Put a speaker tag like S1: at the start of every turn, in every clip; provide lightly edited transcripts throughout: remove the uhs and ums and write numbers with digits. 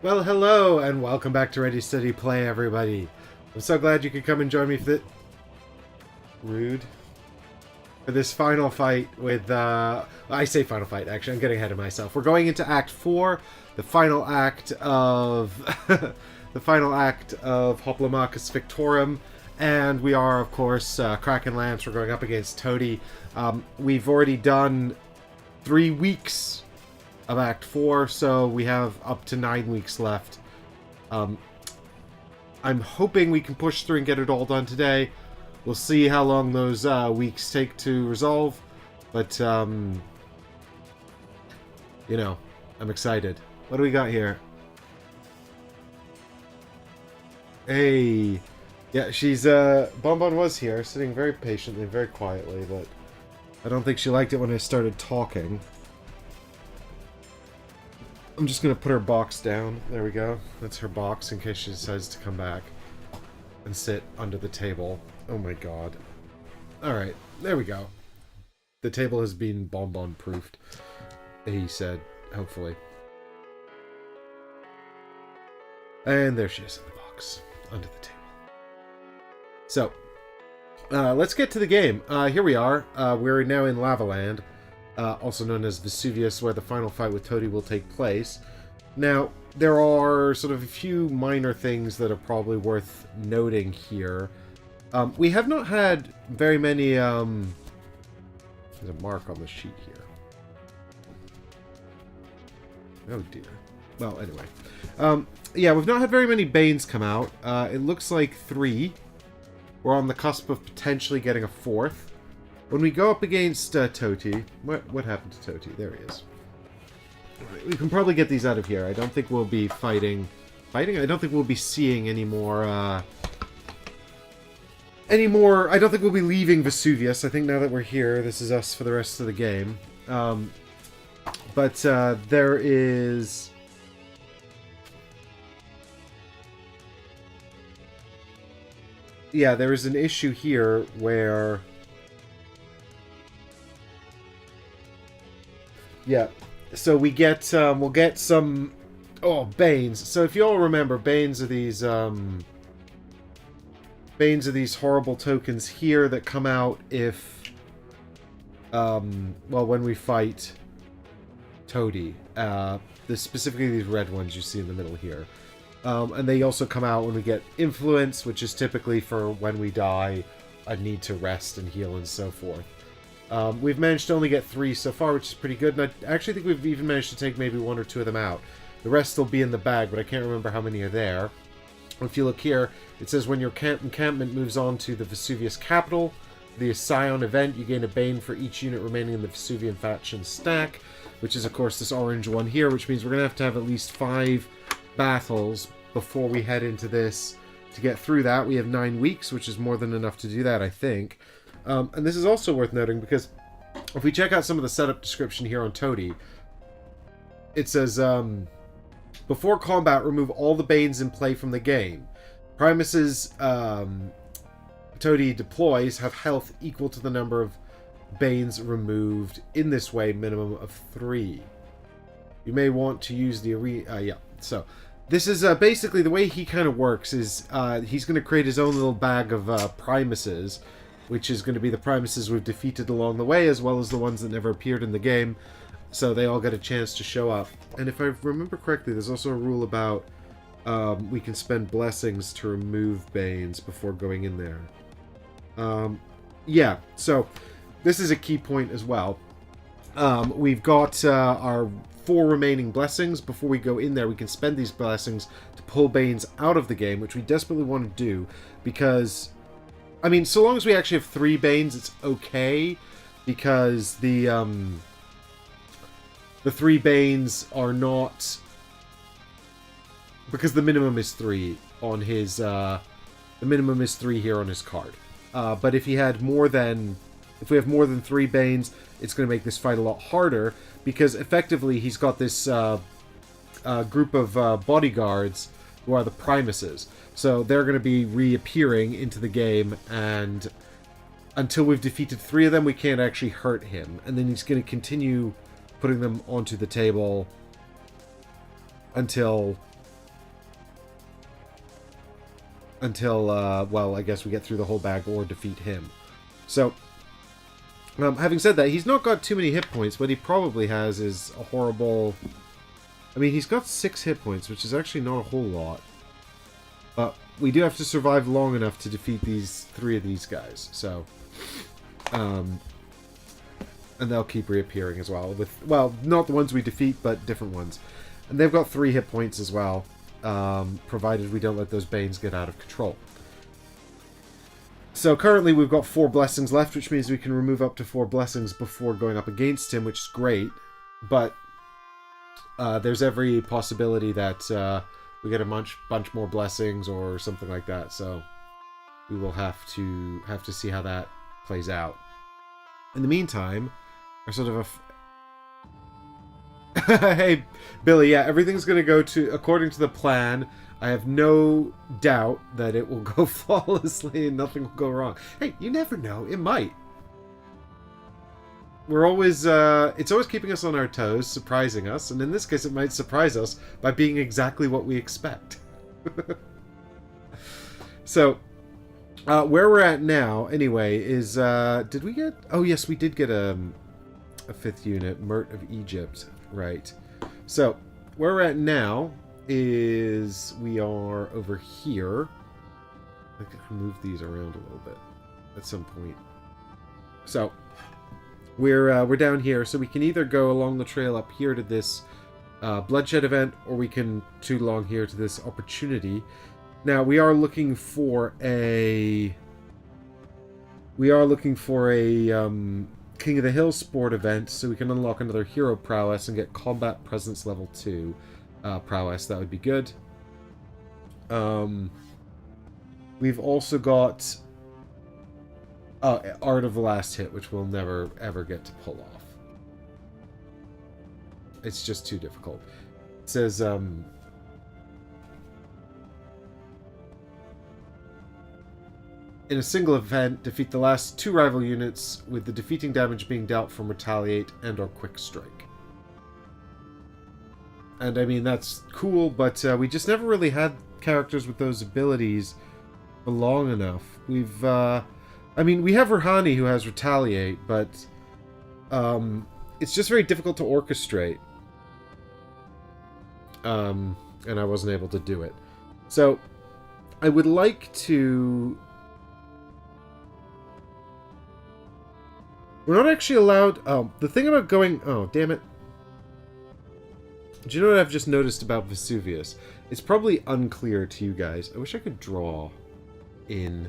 S1: Well, hello, and welcome back to Ready, Steady, Play, everybody. I'm so glad you could come and join me for the... Rude. For this final fight with, I say final fight, actually, I'm getting ahead of myself. We're going into Act 4, the final act of... the final act of Hoplomachus Victorum, and we are, of course, Kraken Lance. We're going up against Toady. We've already done 3 weeks of Act 4, so we have up to 9 weeks left. I'm hoping we can push through and get it all done today. We'll see how long those weeks take to resolve, but, you know, I'm excited. What do we got here? Hey! Yeah, she's, Bonbon was here, sitting very patiently, very quietly, but I don't think she liked it when I started talking. I'm just going to put her box down. There we go. That's her box in case she decides to come back and sit under the table. Oh my god. Alright, there we go. The table has been bonbon-proofed, he said, hopefully. And there she is in the box, under the table. So, let's get to the game. Here we are. We're now in Lavaland. Also known as Vesuvius, where the final fight with Toady will take place. Now, there are sort of a few minor things that are probably worth noting here. We have not had very many, there's a mark on the sheet here. Oh dear. Well, anyway. Yeah, we've not had very many Banes come out. It looks like 3. We're on the cusp of potentially getting a 4th. When we go up against Toti... What happened to Toti? There he is. We can probably get these out of here. I don't think we'll be fighting... I don't think we'll be seeing any more... I don't think we'll be leaving Vesuvius. I think now that we're here, this is us for the rest of the game. But there is... Yeah, there is an issue here where... Yeah, so we get, we'll get some, Banes. So if you all remember, Banes are these horrible tokens here that come out if, well, when we fight Toady. Specifically these red ones you see in the middle here. And they also come out when we get Influence, which is typically for when we die, a need to rest and heal and so forth. We've managed to only get 3 so far, which is pretty good, and I actually think we've even managed to take maybe 1 or 2 of them out. The rest will be in the bag, but I can't remember how many are there. If you look here, it says when your encampment moves on to the Vesuvius capital, the Scion event, you gain a Bane for each unit remaining in the Vesuvian faction stack, which is, of course, this orange one here, which means we're going to have at least 5 battles before we head into this. To get through that, we have 9 weeks, which is more than enough to do that, I think. And this is also worth noting because if we check out some of the setup description here on Toady, it says, before combat, remove all the Banes in play from the game. Primus's Toady deploys have health equal to the number of Banes removed. In this way, minimum of 3. You may want to use the arena... yeah, so... This is basically the way he kind of works is he's going to create his own little bag of Primuses, which is going to be the Primuses we've defeated along the way, as well as the ones that never appeared in the game, so they all get a chance to show up. And if I remember correctly, there's also a rule about we can spend blessings to remove Banes before going in there. Yeah, so this is a key point as well. We've got our 4 remaining blessings. Before we go in there, we can spend these blessings to pull Banes out of the game, which we desperately want to do, because... I mean, so long as we actually have 3 Banes, it's okay, because the 3 Banes are not... Because the minimum is 3 on his, the minimum is 3 here on his card. But if he had more than... If we have more than 3 Banes, it's going to make this fight a lot harder, because effectively he's got this group of bodyguards who are the Primuses. So they're going to be reappearing into the game, and until we've defeated 3 of them, we can't actually hurt him. And then he's going to continue putting them onto the table until until, well, I guess we get through the whole bag or defeat him. So, having said that, he's not got too many hit points. What he probably has is a horrible... I mean, he's got 6 hit points, which is actually not a whole lot. But we do have to survive long enough to defeat 3 of these guys. So, and they'll keep reappearing as well. Well, not the ones we defeat, but different ones. And they've got 3 hit points as well, provided we don't let those Banes get out of control. So currently we've got 4 blessings left, which means we can remove up to 4 blessings before going up against him, which is great. But there's every possibility that we get a bunch more blessings or something like that. So we will have to see how that plays out. In the meantime, our sort of hey, Billy, yeah, everything's going to go according to the plan. I have no doubt that it will go flawlessly and nothing will go wrong. Hey, you never know. It might. We're always, it's always keeping us on our toes, surprising us, and in this case it might surprise us by being exactly what we expect. So, where we're at now, anyway, is, did we get, oh yes, we did get a 5th unit, Mert of Egypt, right. So, where we're at now is we are over here. I can move these around a little bit at some point. So, we're down here, so we can either go along the trail up here to this Bloodshed event, or we can toot along here to this opportunity. Now, we are looking for a King of the Hill sport event, so we can unlock another hero prowess and get combat presence level 2 prowess. That would be good. We've also got Art of the Last Hit, which we'll never ever get to pull off. It's just too difficult. It says in a single event, defeat the last 2 rival units, with the defeating damage being dealt from Retaliate and or Quick Strike. And I mean, that's cool, but we just never really had characters with those abilities for long enough. We've, I mean, we have Rouhani who has Retaliate, but it's just very difficult to orchestrate. And I wasn't able to do it. So, I would like to... We're not actually allowed... Oh, the thing about going... Oh, damn it. Do you know what I've just noticed about Vesuvius? It's probably unclear to you guys. I wish I could draw in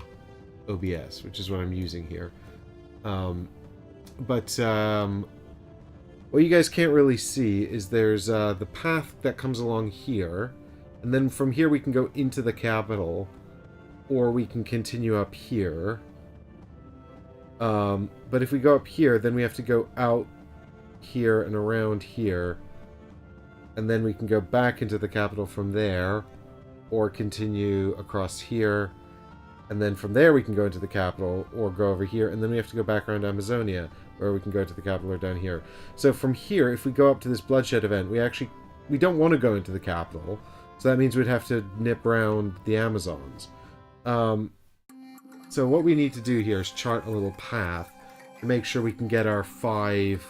S1: OBS, which is what I'm using here. What you guys can't really see is there's the path that comes along here, and then from here we can go into the capital, or we can continue up here. But if we go up here, then we have to go out here and around here, and then we can go back into the capital from there, or continue across here, and then from there we can go into the capital, or go over here, and then we have to go back around Amazonia, where we can go to the capital or down here. So from here, if we go up to this Bloodshed event, we don't want to go into the capital, so that means we'd have to nip around the Amazons. So what we need to do here is chart a little path to make sure we can get our five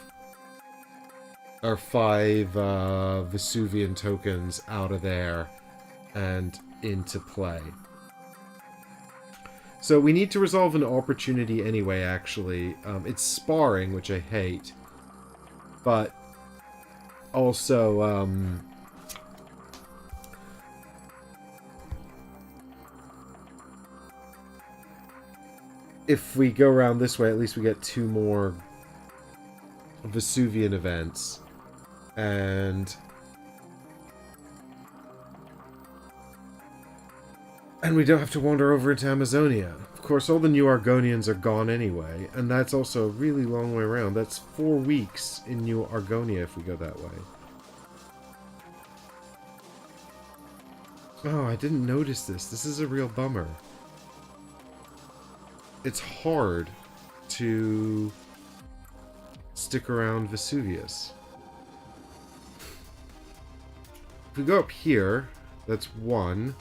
S1: Vesuvian tokens out of there and into play. So we need to resolve an opportunity anyway, actually. It's Sparring, which I hate. But also, if we go around this way, at least we get 2 more Vesuvian events. And we don't have to wander over into Amazonia. Of course, all the new Argonians are gone anyway, and that's also a really long way around. That's 4 weeks in New Argonia if we go that way. Oh, I didn't notice this. This is a real bummer. It's hard to stick around Vesuvius. If we go up here, that's 1.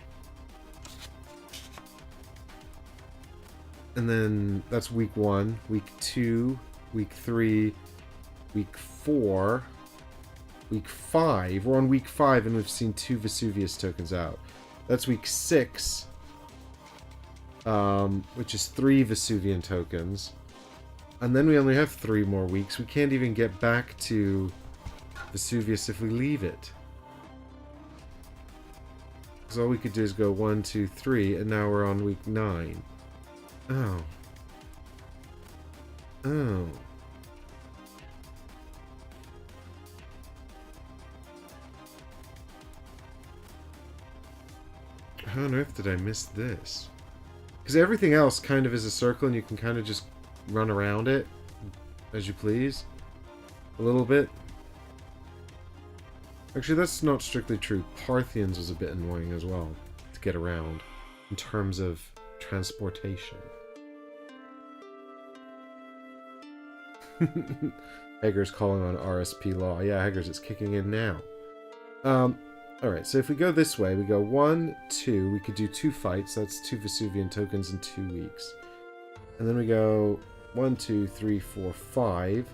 S1: And then that's week 1, week 2, week 3, week 4, week 5. We're on week 5 and we've seen 2 Vesuvius tokens out. That's week 6, which is 3 Vesuvian tokens. And then we only have 3 more weeks. We can't even get back to Vesuvius if we leave it. Because all we could do is go 1, 2, 3, and now we're on week 9. Oh. Oh. How on earth did I miss this? Because everything else kind of is a circle and you can kind of just run around it as you please. A little bit. Actually, that's not strictly true. Parthians was a bit annoying as well to get around in terms of transportation. Hager's calling on RSP law. Yeah, Hager's, it's kicking in now. Alright, so if we go this way, we go 1, 2, we could do 2 fights, that's 2 Vesuvian tokens in 2 weeks. And then we go 1, 2, 3, 4, 5.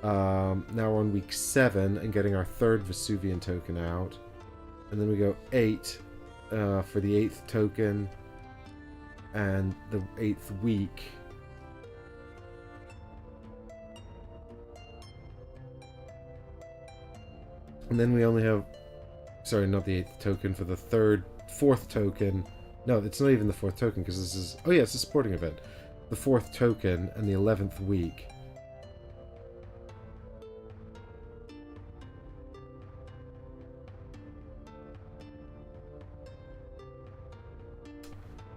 S1: Now we're on week 7 and getting our 3rd Vesuvian token out. And then we go 8 for the 8th token and the 8th week. And then we only have... Sorry, not the 8th token, for the 4th token. No, it's not even the 4th token, because this is... Oh yeah, it's a sporting event. The 4th token and the 11th week.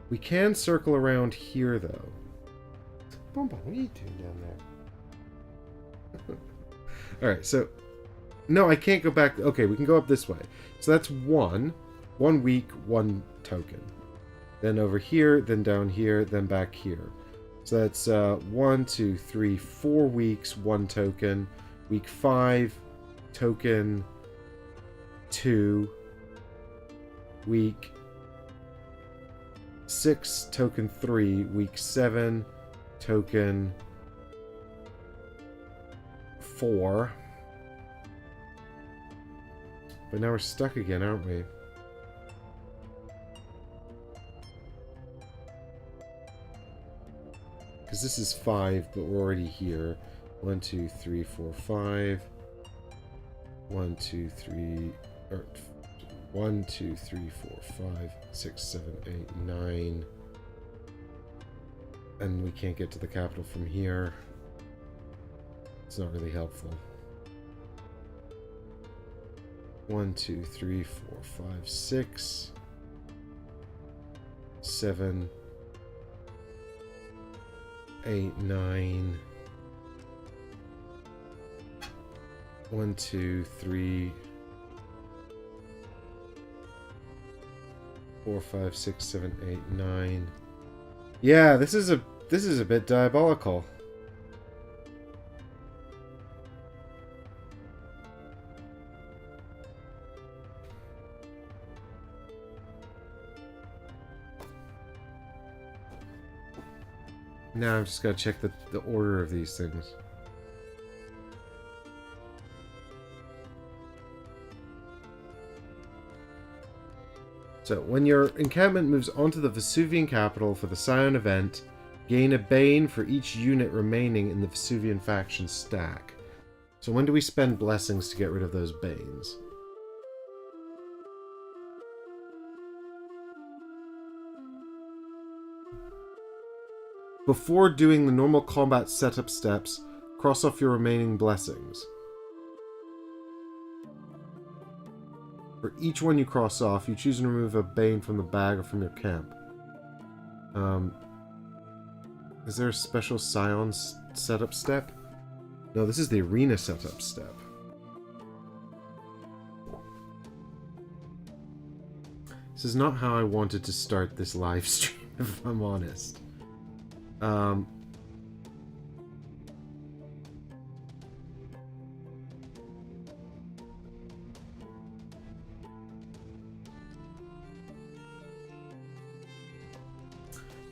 S1: We can circle around here, though. Bonbon, what are you doing down there? Alright, so... No, I can't go back. Okay, we can go up this way. So that's 1 week, 1 token. Then over here, then down here, then back here. So that's 1, 2, 3, 4 weeks, 1 token. Week 5, token 2. Week 6, token 3. Week 7, token 4. But now we're stuck again, aren't we? Because this is 5, but we're already here. 1, 2, 3, 4, 5. 1, 2, 3... Or 1, 2, 3, 4, 5, 6, 7, 8, 9. And we can't get to the capital from here. It's not really helpful. 1, 2, 3, 4, 5, 6, 7, 8, 9. 1, 2, 3, 4, 5, 6, 7, 8, 9. Yeah, this is a bit diabolical. Now I've just got to check the order of these things. So, when your encampment moves onto the Vesuvian capital for the Scion event, gain a Bane for each unit remaining in the Vesuvian faction stack. So when do we spend blessings to get rid of those Banes? Before doing the normal combat setup steps, cross off your remaining blessings. For each one you cross off, you choose and remove a Bane from the bag or from your camp. Is there a special Scion setup step? No, this is the arena setup step. This is not how I wanted to start this live stream, if I'm honest.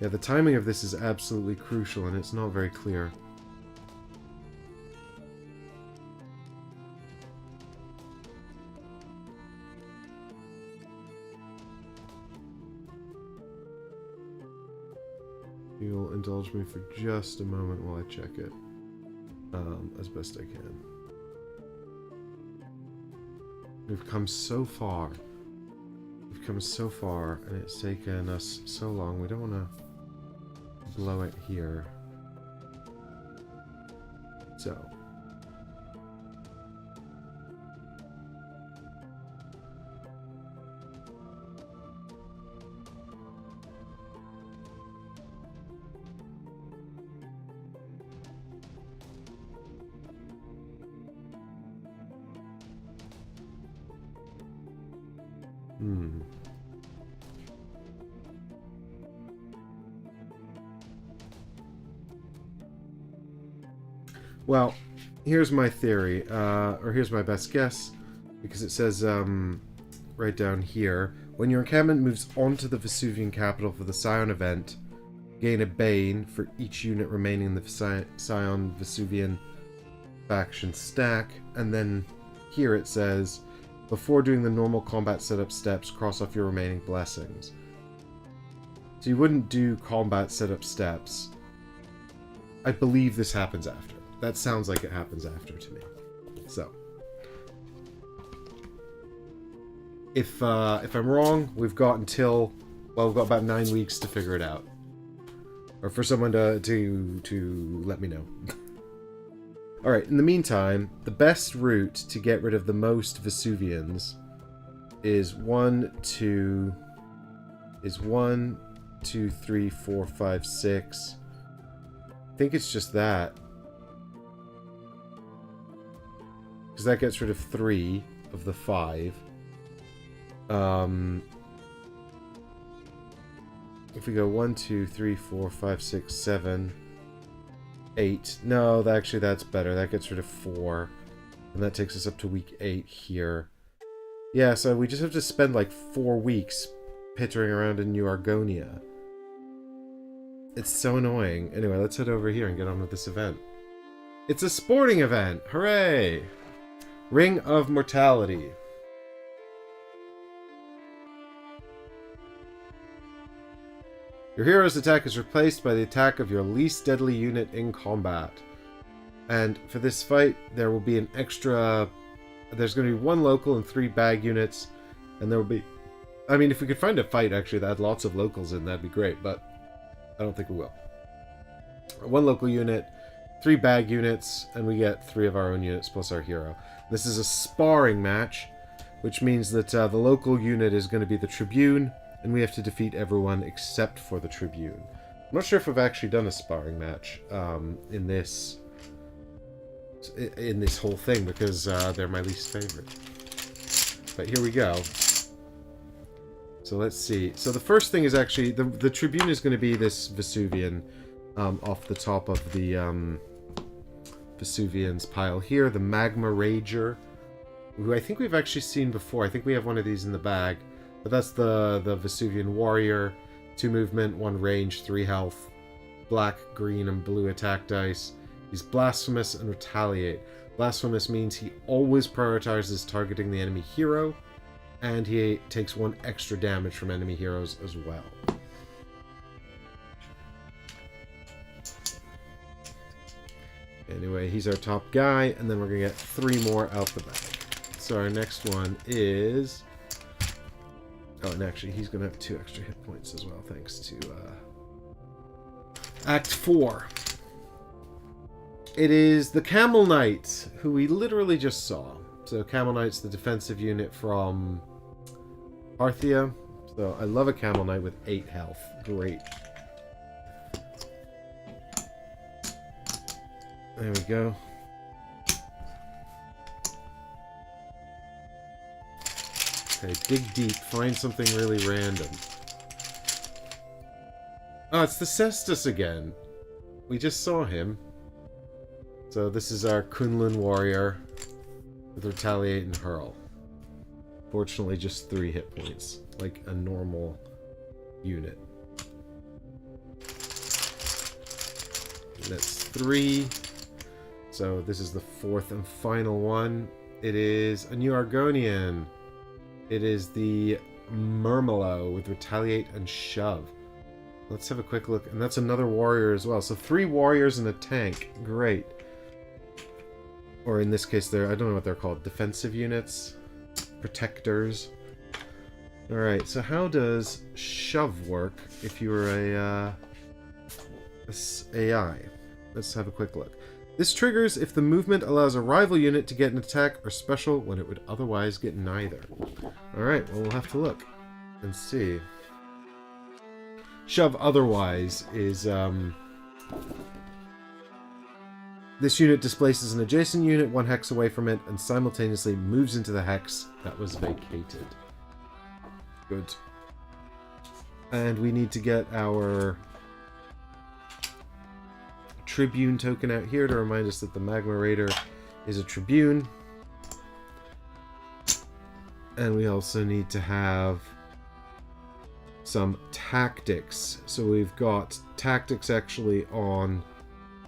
S1: Yeah, the timing of this is absolutely crucial, and it's not very clear. You'll indulge me for just a moment while I check it, as best I can. We've come so far. We've come so far, and it's taken us so long. We don't want to blow it here. So. Well, here's my theory, or here's my best guess, because it says right down here, when your encampment moves onto the Vesuvian capital for the Scion event, gain a Bane for each unit remaining in the Scion Vesuvian faction stack, and then here it says, before doing the normal combat setup steps, cross off your remaining blessings. So you wouldn't do combat setup steps. I believe this happens after. That sounds like it happens after to me. So, if I'm wrong, we've got until, well, we've got about 9 weeks to figure it out, or for someone to let me know. All right. In the meantime, the best route to get rid of the most Vesuvians is 1, 2, 3, 4, 5, 6. I think it's just that. Because that gets rid of 3 of the 5. If we go 1, 2, 3, 4, 5, 6, 7, 8. No, actually that's better. That gets rid of 4. And that takes us up to week 8 here. Yeah, so we just have to spend like 4 weeks pittering around in New Argonia. It's so annoying. Anyway, let's head over here and get on with this event. It's a sporting event! Hooray! Ring of Mortality. Your hero's attack is replaced by the attack of your least deadly unit in combat. And for this fight, there will be an extra... There's going to be 1 local and 3 bag units. And there will be... I mean, if we could find a fight, actually, that had lots of locals in, that'd be great. But I don't think we will. 1 local unit, 3 bag units, and we get 3 of our own units plus our hero. This is a sparring match, which means that the local unit is going to be the Tribune, and we have to defeat everyone except for the Tribune. I'm not sure if we've actually done a sparring match in this whole thing, because they're my least favorite. But here we go. So let's see. So the first thing is actually, the Tribune is going to be this Vesuvian off the top of the... Vesuvians pile here, the Magma Rager, who I think we've actually seen before. I think we have one of these in the bag, but that's the Vesuvian Warrior. 2 movement, 1 range, 3 health, black, green, and blue attack dice. He's Blasphemous and Retaliate. Blasphemous means he always prioritizes targeting the enemy hero, and he takes 1 extra damage from enemy heroes as well. Anyway, he's our top guy, and then we're going to get 3 more out the bag. So our next one is... Oh, and actually, he's going to have 2 extra hit points as well, thanks to Act 4. It is the Camel Knight, who we literally just saw. So Camel Knight's the defensive unit from Parthia. So I love a Camel Knight with 8 health. Great. There we go. Okay, dig deep. Find something really random. Oh, it's the Cestus again. We just saw him. So this is our Kunlun warrior with Retaliate and Hurl. Fortunately, just 3 hit points, like a normal unit. That's 3. So this is the 4th and final one. It is a new Argonian. It is the Murmelo with Retaliate and Shove. Let's have a quick look. And that's another warrior as well. So 3 warriors and a tank. Great. Or in this case, I don't know what they're called. Defensive units? Protectors? Alright, so how does Shove work if you were a AI? Let's have a quick look. This triggers if the movement allows a rival unit to get an attack or special when it would otherwise get neither. Alright, well we'll have to look and see. Shove otherwise is, this unit displaces an adjacent unit 1 hex away from it and simultaneously moves into the hex that was vacated. Good. And we need to get our Tribune token out here to remind us that the Magma Raider is a Tribune. And we also need to have some tactics. So we've got tactics actually on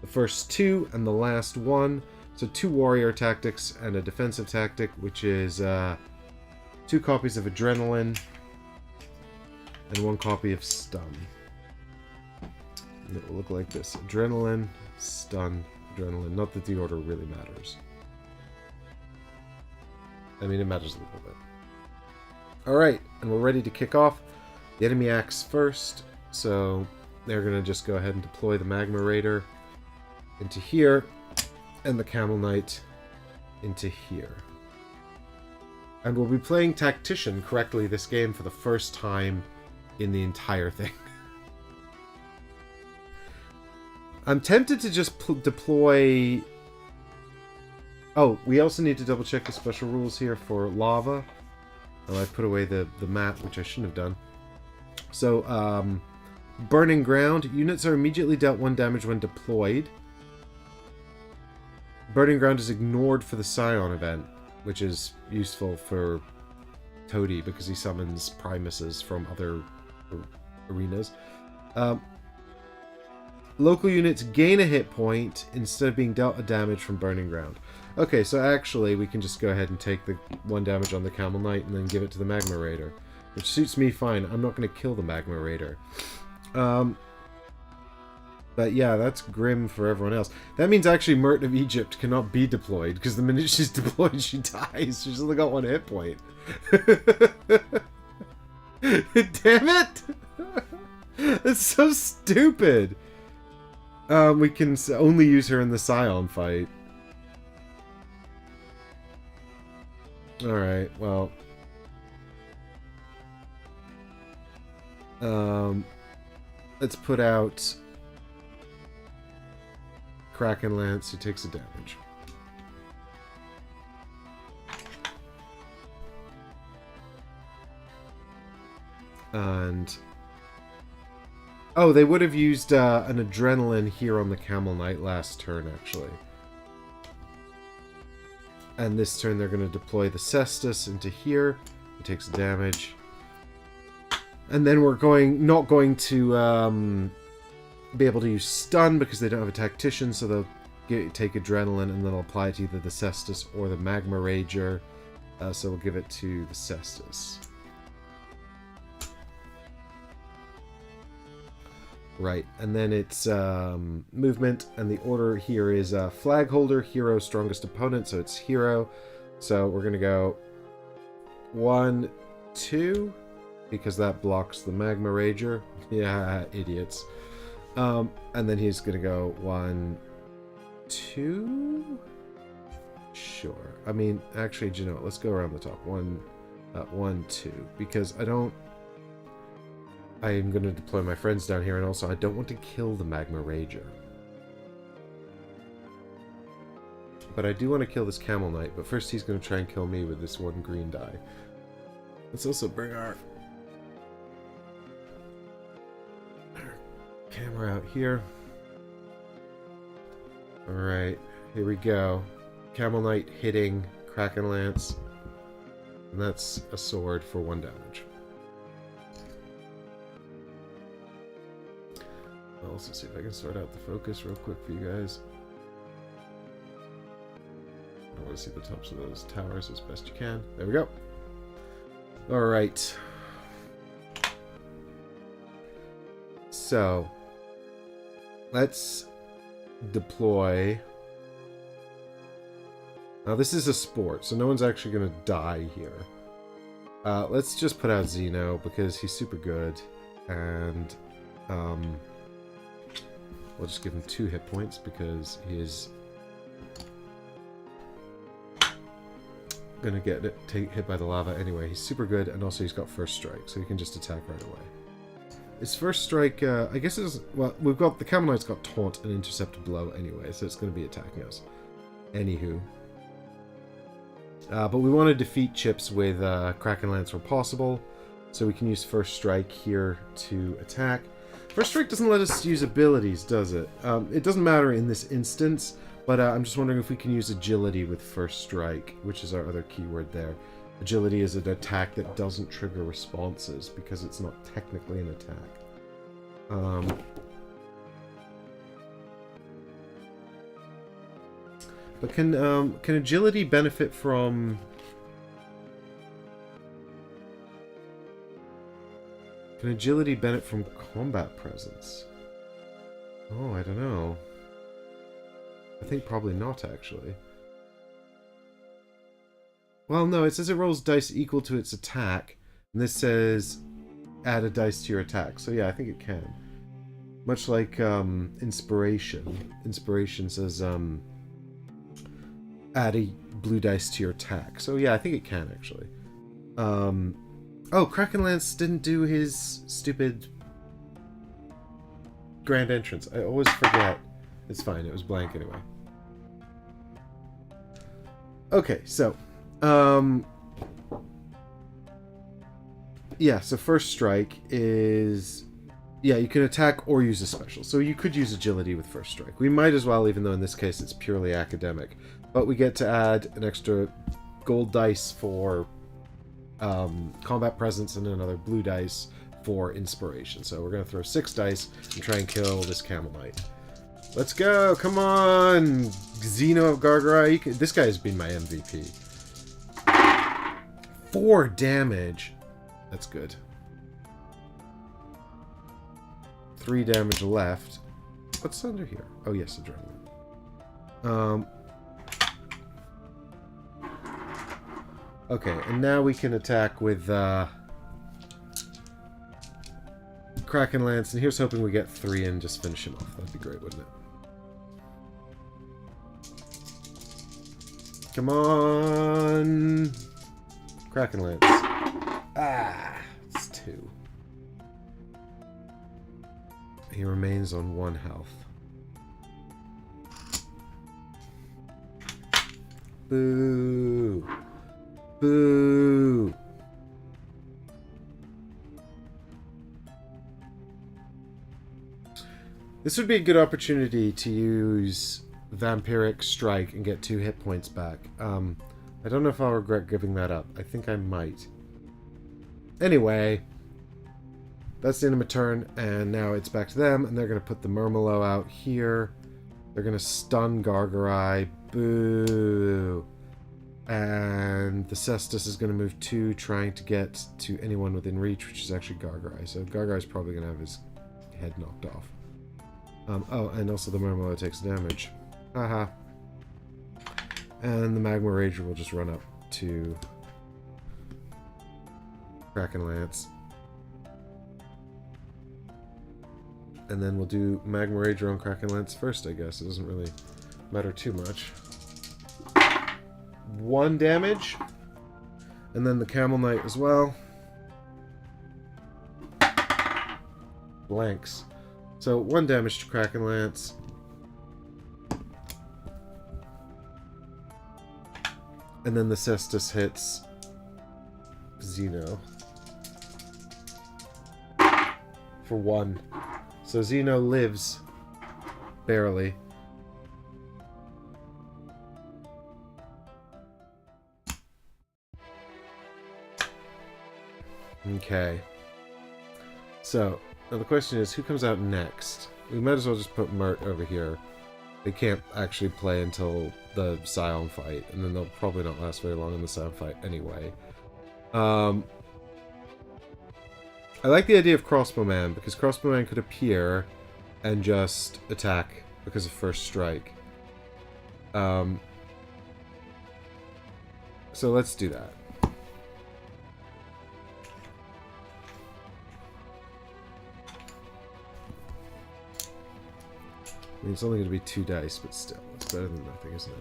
S1: the first 2 and the last one. So 2 warrior tactics and a defensive tactic, which is 2 copies of Adrenaline and 1 copy of Stun. And it will look like this. Adrenaline, Stun, Adrenaline. Not that the order really matters. I mean, it matters a little bit. Alright, and we're ready to kick off. The enemy acts first, so they're going to just go ahead and deploy the Magma Raider into here, and the Camel Knight into here. And we'll be playing Tactician correctly this game for the first time in the entire thing. I'm tempted to just deploy... Oh, we also need to double check the special rules here for lava. Oh, I put away the map, which I shouldn't have done. So, Burning Ground. Units are immediately dealt 1 damage when deployed. Burning Ground is ignored for the Scion event, which is useful for Toady because he summons Primuses from other arenas. Local units gain a hit point instead of being dealt a damage from Burning Ground. Okay, so actually we can just go ahead and take the 1 damage on the Camel Knight and then give it to the Magma Raider, which suits me fine. I'm not going to kill the Magma Raider. But yeah, that's grim for everyone else. That means actually Mert of Egypt cannot be deployed, because the minute she's deployed, she dies. She's only got 1 hit point. Damn it! That's so stupid! We can only use her in the Scion fight. Alright, well... let's put out... Kraken Lance, who takes a damage. And... Oh, they would have used an Adrenaline here on the Camel Knight last turn, actually. And this turn they're going to deploy the Cestus into here. He takes damage. And then we're not going to be able to use Stun because they don't have a Tactician, so they'll take Adrenaline and then they'll apply it to either the Cestus or the Magma Rager. So we'll give it to the Cestus. Right, and then it's movement, and the order here is Flag Holder, Hero, Strongest Opponent, so it's Hero. So we're going to go 1, 2, because that blocks the Magma Rager. Yeah, idiots. And then he's going to go 1, 2? Sure. I mean, actually, do you know what? Let's go around the top. 1, 2, because I'm going to deploy my friends down here, and also I don't want to kill the Magma Rager. But I do want to kill this Camel Knight, but first he's going to try and kill me with this 1 green die. Let's also bring our camera out here. Alright, here we go. Camel Knight hitting Kraken Lance. And that's a sword for 1 damage. else. Let's see if I can sort out the focus real quick for you guys. I want to see the tops of those towers as best you can. There we go. Alright. So, let's deploy. Now this is a sport, so no one's actually going to die here. Let's just put out Zeno, because he's super good. And, we'll just give him 2 hit points, because he is going to get hit by the lava anyway. He's super good, and also he's got first strike, so he can just attack right away. His first strike, I guess it is... Well, we've got... The Camel Knight's got Taunt and Intercept Blow anyway, so it's going to be attacking us. Anywho. But we want to defeat Chips with Kraken Lance where possible, so we can use First Strike here to attack. First Strike doesn't let us use abilities, does it? It doesn't matter in this instance, but I'm just wondering if we can use Agility with First Strike, which is our other keyword there. Agility is an attack that doesn't trigger responses, because it's not technically an attack. But can Agility benefit from... Can Agility benefit from Combat Presence? Oh, I don't know. I think probably not, actually. Well, no, it says it rolls dice equal to its attack, and this says add a dice to your attack. So yeah, I think it can. Much like Inspiration. Inspiration says add a blue dice to your attack. So yeah, I think it can, actually. Oh, Kraken Lance didn't do his stupid grand entrance. I always forget. It's fine, it was blank anyway. Okay, so... yeah, so First Strike is... Yeah, you can attack or use a special. So you could use Agility with First Strike. We might as well, even though in this case it's purely academic. But we get to add an extra gold dice for Combat Presence and another blue dice for Inspiration. So we're going to throw 6 dice and try and kill this Camel Knight. Let's go! Come on! Zeno of Gargarai. This guy has been my MVP. 4 damage. That's good. 3 damage left. What's under here? Oh yes, adrenaline. Okay, and now we can attack with Kraken Lance, and here's hoping we get 3 and just finish him off. That'd be great, wouldn't it? Come on! Kraken Lance. Ah! It's 2. He remains on 1 health. Boo! Boo! This would be a good opportunity to use Vampiric Strike and get 2 hit points back. I don't know if I'll regret giving that up. I think I might. Anyway, that's the end of my turn, and now it's back to them, and they're going to put the Murmillo out here. They're going to stun Gargarai. Boo! And the Cestus is going to move 2, trying to get to anyone within reach, which is actually Gargarai. So Gargarai's probably going to have his head knocked off. Oh, and also the Murmillo takes damage. Haha. And the Magma Rager will just run up to Kraken Lance. And then we'll do Magma Rager on Kraken Lance first, I guess. It doesn't really matter too much. 1 damage. And then the Camel Knight as well. Blanks. So 1 damage to Kraken Lance. And then the Cestus hits Zeno for 1. So Zeno lives barely. Okay. So now the question is, who comes out next? we might as well just put Mert over here. They can't actually play until the Scion fight, and then they'll probably not last very long in the Scion fight anyway. I like the idea of Crossbowman, because Crossbowman could appear and just attack because of first strike. So let's do that. I mean, it's only going to be 2 dice, but still, it's better than nothing, isn't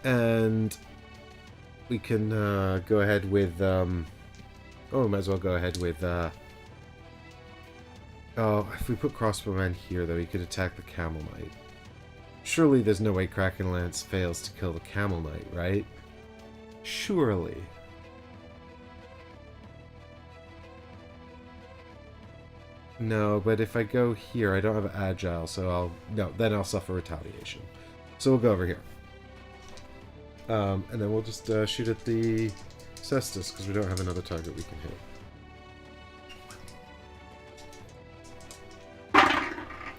S1: it? And we can go ahead with... oh, we might as well go ahead with... oh, if we put Crossbowman here, though, he could attack the Camel Knight. Surely there's no way Kraken Lance fails to kill the Camel Knight, right? Surely. No, but if I go here, I don't have Agile, so then I'll suffer retaliation. So we'll go over here. And then we'll just shoot at the Cestus, because we don't have another target we can hit.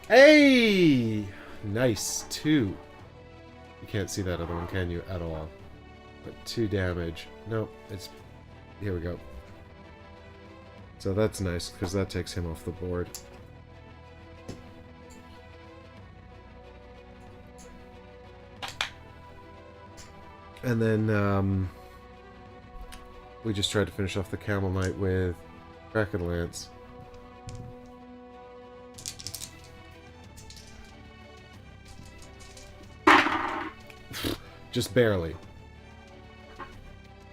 S1: Hey! Nice. 2. You can't see that other one, can you? At all. But 2 damage. Nope. It's... Here we go. So that's nice, because that takes him off the board. And then, we just tried to finish off the Camel Knight with Kraken Lance. Just barely.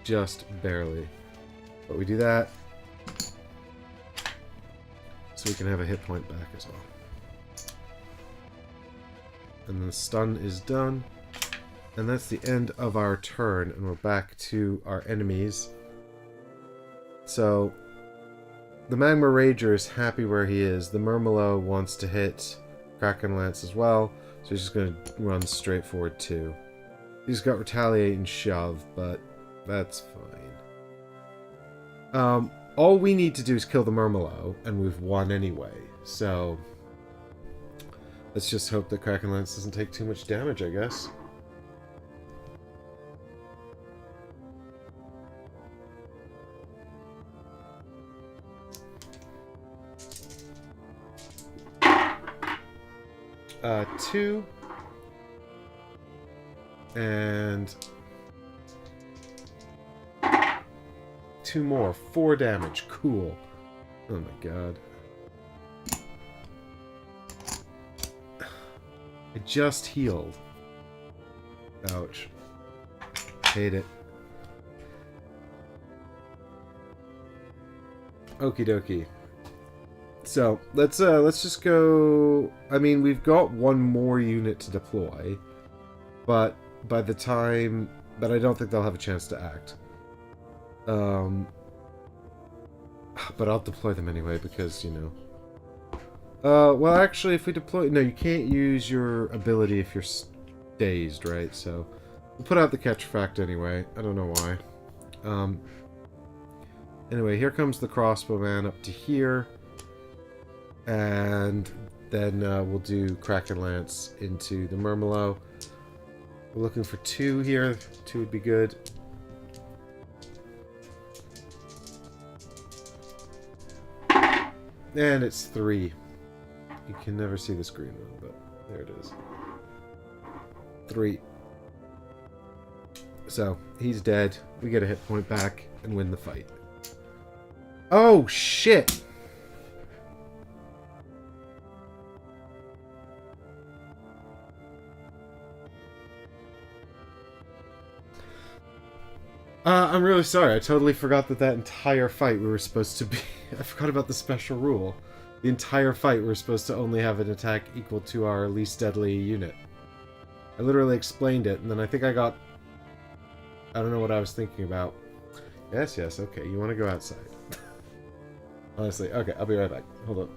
S1: Just barely. But we do that. So we can have a hit point back as well. And the stun is done. And that's the end of our turn. And we're back to our enemies. So, the Magma Rager is happy where he is. The Murmillo wants to hit Kraken Lance as well. So he's just going to run straight forward too. He's got Retaliate and Shove, but that's fine. All we need to do is kill the Murmillo, and we've won anyway. So, let's just hope that Kraken Lance doesn't take too much damage, I guess. Two. And 2 more. 4 damage. Cool. Oh my god. I just healed. Ouch. Hate it. Okie dokie. So, let's just go... I mean, we've got 1 more unit to deploy, but by the time... But I don't think they'll have a chance to act. But I'll deploy them anyway, because, you know... well, actually, if we deploy... No, you can't use your ability if you're dazed, right? So, we'll put out the catch fact anyway. I don't know why. Anyway, here comes the crossbowman up to here. And then we'll do Kraken Lance into the Murmillo. We're looking for 2 here. 2 would be good. And it's 3. You can never see this green one, but there it is. 3. So, he's dead. We get a hit point back and win the fight. Oh, shit! I'm really sorry. I totally forgot that entire fight we were supposed to be... I forgot about the special rule. The entire fight we were supposed to only have an attack equal to our least deadly unit. I literally explained it, and then I think I got... I don't know what I was thinking about. Yes, okay. You want to go outside. Honestly. Okay, I'll be right back. Hold on.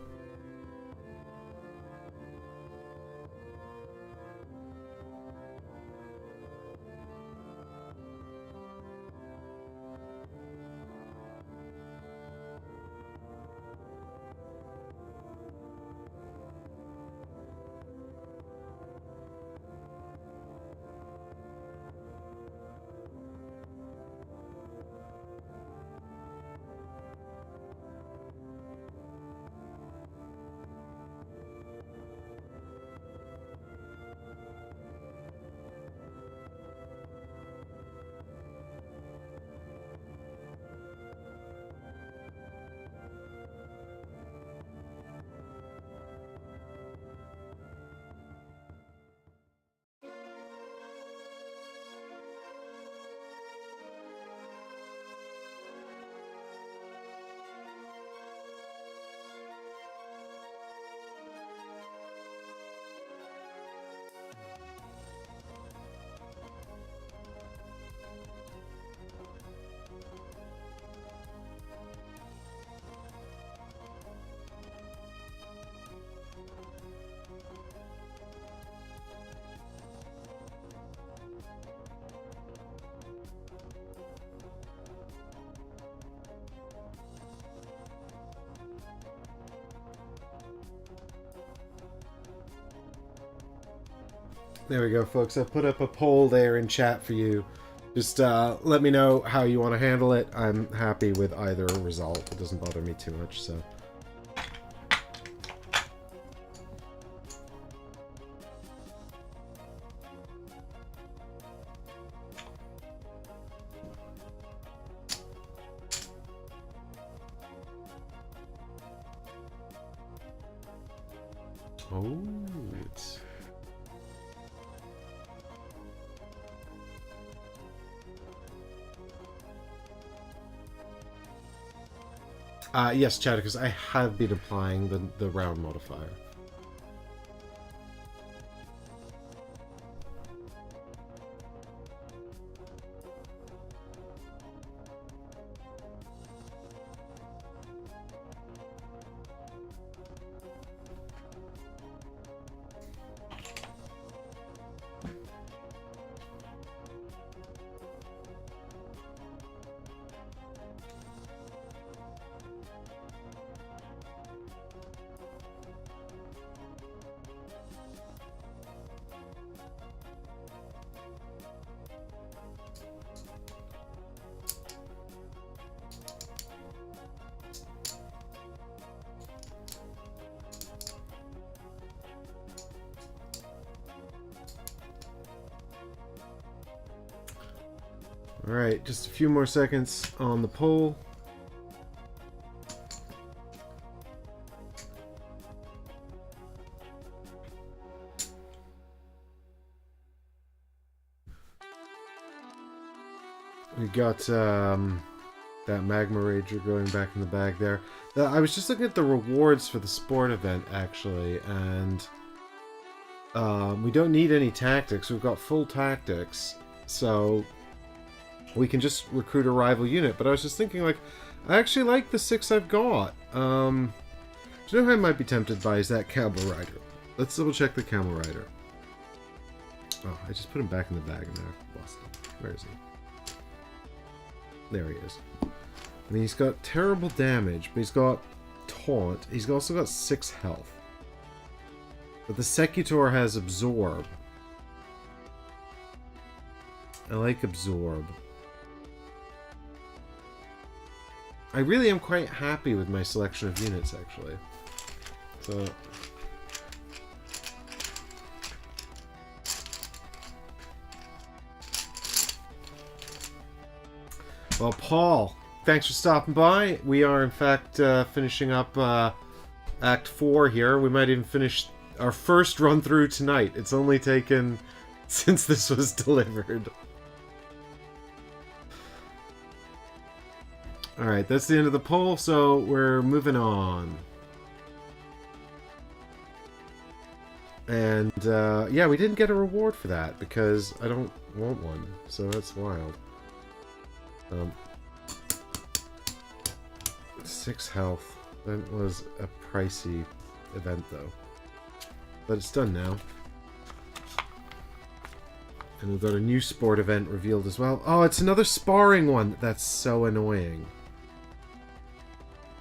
S1: There we go, folks. I put up a poll there in chat for you. Just let me know how you want to handle it. I'm happy with either result. It doesn't bother me too much, so... Oh, it's... yes, Chad, because I have been applying the round modifier. Alright, just a few more seconds on the poll. We got that Magma Rager going back in the bag there. I was just looking at the rewards for the sport event, actually, and we don't need any tactics. We've got full tactics, so we can just recruit a rival unit. But I was just thinking, like, I actually like the 6 I've got. Do you know who I might be tempted by is that Camel Rider. Let's double check the Camel Rider. Oh, I just put him back in the bag and I lost him. Where is he? There he is. I mean, he's got terrible damage, but he's got taunt. He's also got 6 health. But the Secutor has absorb. I like absorb. I really am quite happy with my selection of units, actually. So... Well, Paul, thanks for stopping by. We are, in fact, finishing up Act 4 here. We might even finish our first run-through tonight. It's only taken since this was delivered. Alright, that's the end of the poll, so we're moving on. And, yeah, we didn't get a reward for that, because I don't want one, so that's wild. 6 health. That was a pricey event, though. But it's done now. And we've got a new sport event revealed as well. Oh, it's another sparring one! That's so annoying.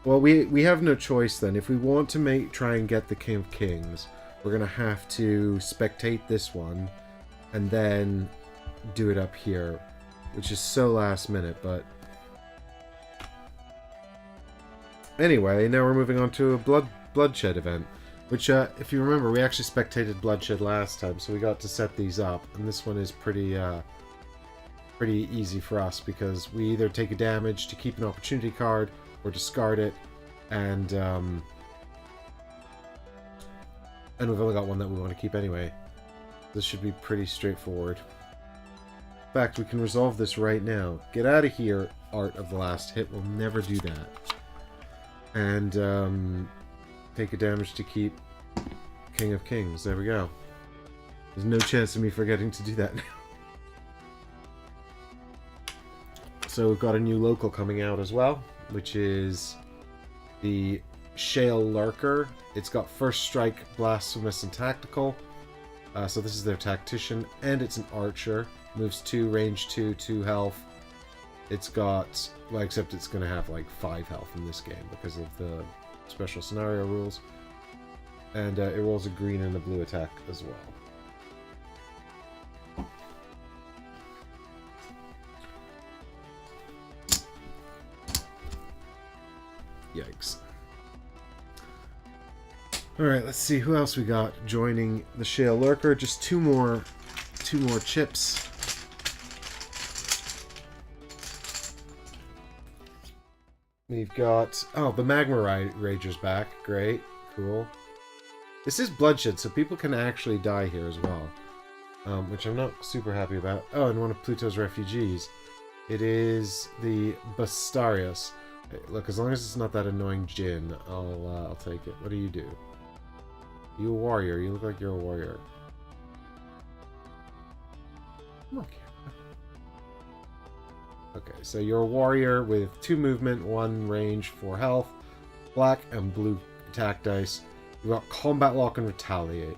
S1: Well, we have no choice then. If we want to try and get the King of Kings, we're going to have to spectate this one and then do it up here, which is so last minute, but... Anyway, now we're moving on to a Bloodshed event, which, if you remember, we actually spectated Bloodshed last time, so we got to set these up, and this one is pretty easy for us, because we either take a damage to keep an opportunity card, or discard it, and we've only got one that we want to keep anyway. This should be pretty straightforward. In fact, we can resolve this right now. Get out of here, Art of the Last Hit. We'll never do that. And take a damage to keep King of Kings. There we go. There's no chance of me forgetting to do that now. So we've got a new local coming out as well, which is the Shale Lurker. It's got First Strike, Blasphemous, and Tactical. So this is their Tactician, and it's an Archer. Moves 2, range 2, 2 health. It's got... well, except it's going to have like 5 health in this game because of the special scenario rules. And it rolls a green and a blue attack as well. Yikes. Alright, let's see who else we got joining the Shale Lurker. Just two more chips. We've got... Oh, the Magma Rager's back. Great. Cool. This is Bloodshed, so people can actually die here as well. Which I'm not super happy about. Oh, and one of Pluto's refugees. It is the Bastarius. Hey, look, as long as it's not that annoying Jinn, I'll take it. What do? You a warrior. You look like you're a warrior. Okay. Okay, so you're a warrior with 2 movement, 1 range, 4 health, black and blue attack dice. You've got Combat Lock and Retaliate.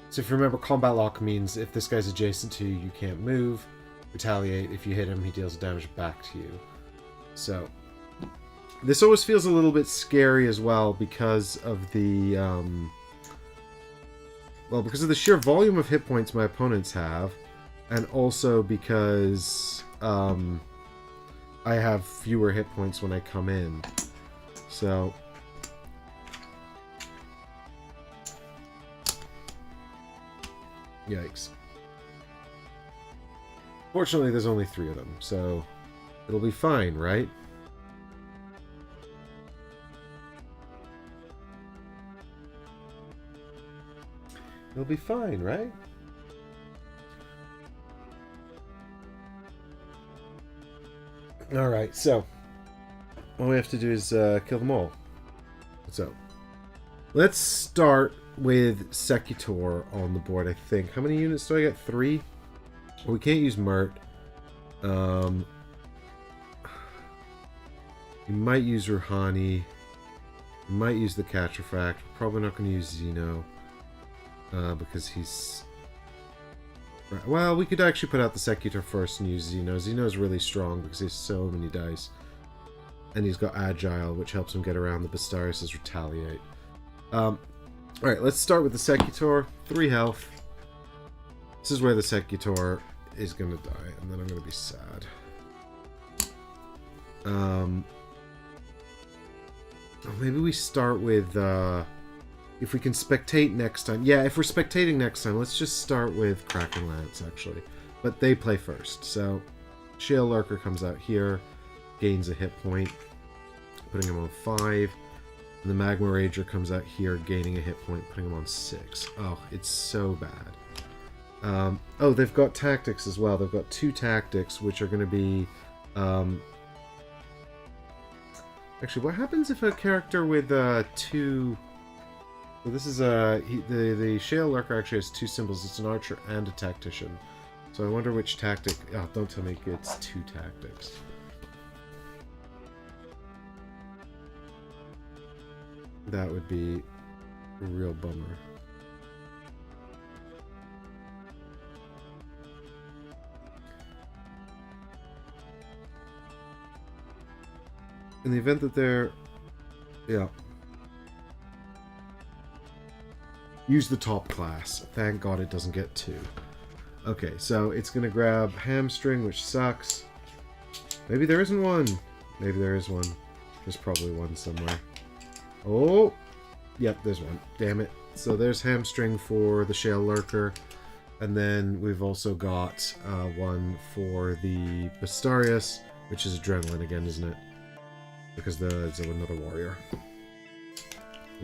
S1: So if you remember, Combat Lock means if this guy's adjacent to you, you can't move. Retaliate, if you hit him, he deals damage back to you. So, this always feels a little bit scary as well because of the, because of the sheer volume of hit points my opponents have, and also because, I have fewer hit points when I come in. So... Yikes. Fortunately, there's only 3 of them, so it'll be fine, right? It'll be fine, right? Alright, so all we have to do is kill them all. So, let's start with Secutor on the board, I think. How many units do I get? 3? Well, we can't use Mert. You might use Rouhani. You might use the Catrafact. We're probably not going to use Zeno. Because he's... Well, we could actually put out the Secutor first and use Zeno. Zeno's really strong because he has so many dice. And he's got Agile, which helps him get around the Bastarius' Retaliate. Alright, let's start with the Secutor. 3 health. This is where the Secutor is going to die, and then I'm going to be sad. Maybe we start with... if we can spectate next time. Yeah, if we're spectating next time, let's just start with Kraken Lance, actually. But they play first. So, Shale Lurker comes out here, gains a hit point, putting him on 5. And the Magma Rager comes out here, gaining a hit point, putting him on 6. Oh, it's so bad. Oh, they've got tactics as well. They've got 2 tactics, which are going to be... Actually, what happens if a character with 2... Well, this is the Shale Lurker actually has 2 symbols. It's an archer and a tactician. So I wonder which tactic... Oh, don't tell me it's 2 tactics. That would be a real bummer. In the event that they're... Yeah. Use the top class. Thank God it doesn't get 2. Okay, so it's going to grab Hamstring, which sucks. Maybe there isn't one. Maybe there is one. There's probably one somewhere. Oh! Yep, there's one. Damn it. So there's Hamstring for the Shale Lurker. And then we've also got one for the Bastarius, which is Adrenaline again, isn't it? Because it's another warrior.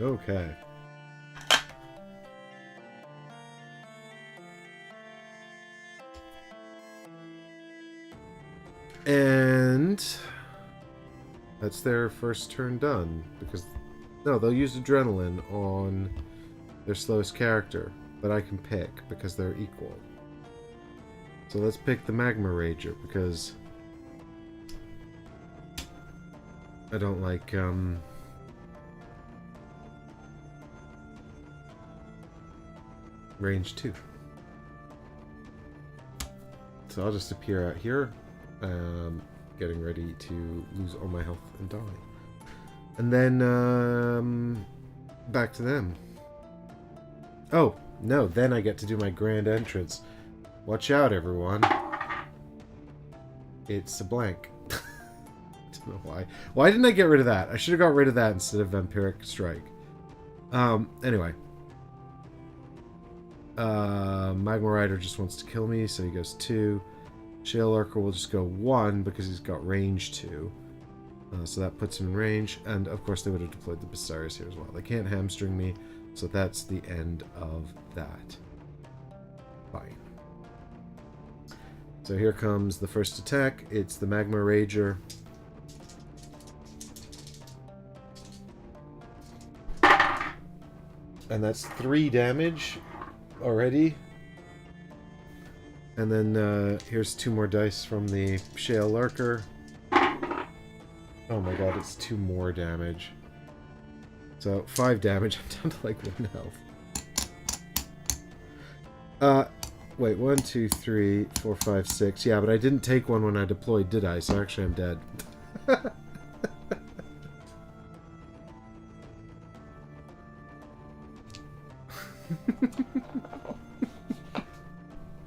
S1: Okay. And that's their first turn done, because no, they'll use Adrenaline on their slowest character, but I can pick because they're equal. So let's pick the Magma Rager because I don't like range 2. So I'll just appear out here. Getting ready to lose all my health and die. And then, back to them. Oh, no, then I get to do my grand entrance. Watch out, everyone. It's a blank. don't know why. Why didn't I get rid of that? I should have got rid of that instead of Vampiric Strike. Anyway. Magma Rider just wants to kill me, so he goes 2. Shale Lurker will just go 1 because he's got range 2. So that puts him in range. And of course they would have deployed the Bastarius here as well. They can't hamstring me, so that's the end of that. Fine. So here comes the first attack. It's the Magma Rager. And that's 3 damage already. And then here's 2 more dice from the Shale Lurker. Oh my god, it's 2 more damage. So 5 damage. I'm down to like 1 health. Wait, 1, 2, 3, 4, 5, 6. Yeah, but I didn't take one when I deployed, did I? So actually I'm dead.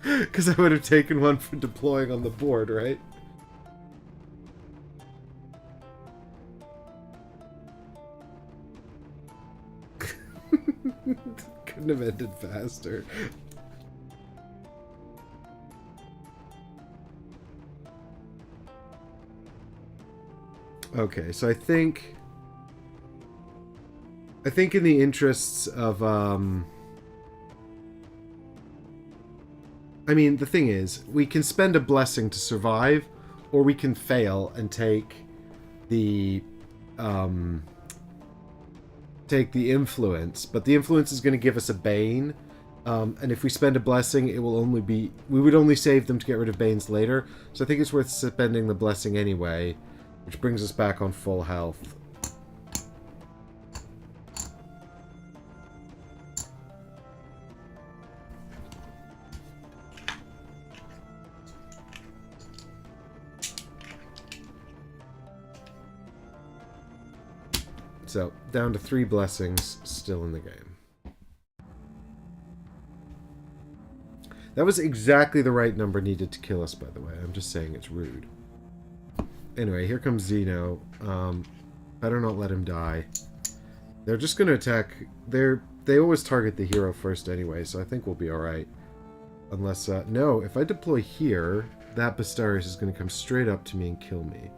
S1: Because I would have taken one for deploying on the board, right? Couldn't have ended faster. Okay, so I think in the interests of I mean, the thing is, we can spend a blessing to survive, or we can fail and take the influence. But the influence is going to give us a bane, and if we spend a blessing, it will only be... we would only save them to get rid of banes later. So I think it's worth spending the blessing anyway, which brings us back on full health. So, down to 3 blessings, still in the game. That was exactly the right number needed to kill us, by the way. I'm just saying it's rude. Anyway, here comes Zeno. Better not let him die. They're just going to attack... They always target the hero first anyway, so I think we'll be alright. Unless... no, if I deploy here, that Bastarius is going to come straight up to me and kill me.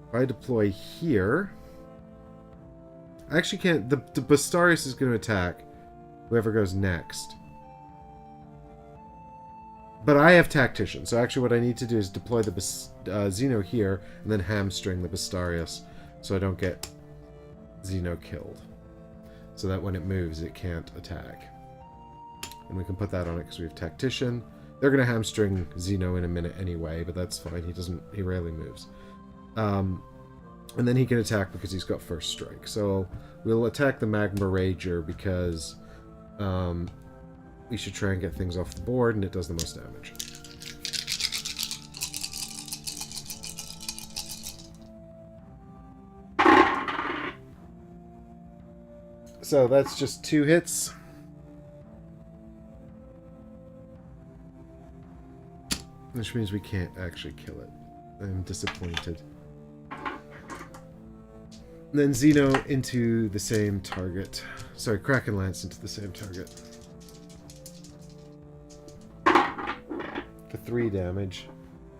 S1: If I deploy here... I actually can't... The Bastarius is going to attack whoever goes next. But I have Tactician, so actually what I need to do is deploy the Zeno here, and then hamstring the Bastarius, so I don't get Zeno killed. So that when it moves, it can't attack. And we can put that on it because we have Tactician. They're going to hamstring Zeno in a minute anyway, but that's fine. He rarely moves. And then he can attack because he's got first strike. So we'll attack the Magma Rager because we should try and get things off the board, and it does the most damage. So that's just 2 hits. Which means we can't actually kill it. I'm disappointed. Then Zeno into the same target. Sorry, Kraken Lance into the same target. For 3 damage.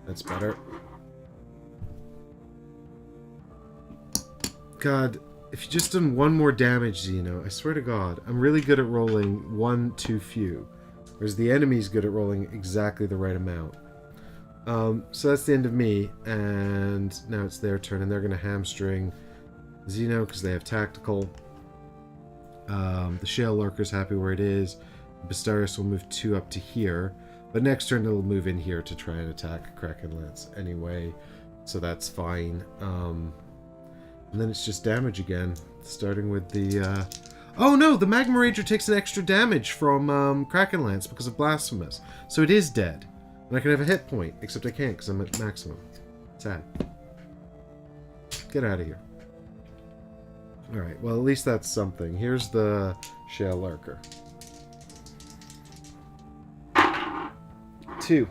S1: That's better. God, if you just done 1 more damage, Zeno, I swear to God, I'm really good at rolling 1 too few. Whereas the enemy's good at rolling exactly the right amount. So that's the end of me, and now it's their turn, and they're going to hamstring Zeno because they have tactical. The Shale Lurker's happy where it is. Bastarius will move 2 up to here, but next turn it'll move in here to try and attack Kraken Lance anyway, so that's fine. And then it's just damage again, starting with the... Oh no, the Magma Rager takes an extra damage from Kraken Lance because of Blasphemous, so it is dead. And I can have a hit point, except I can't because I'm at maximum. Sad. Get out of here. Alright, well at least that's something. Here's the Shale Lurker. 2.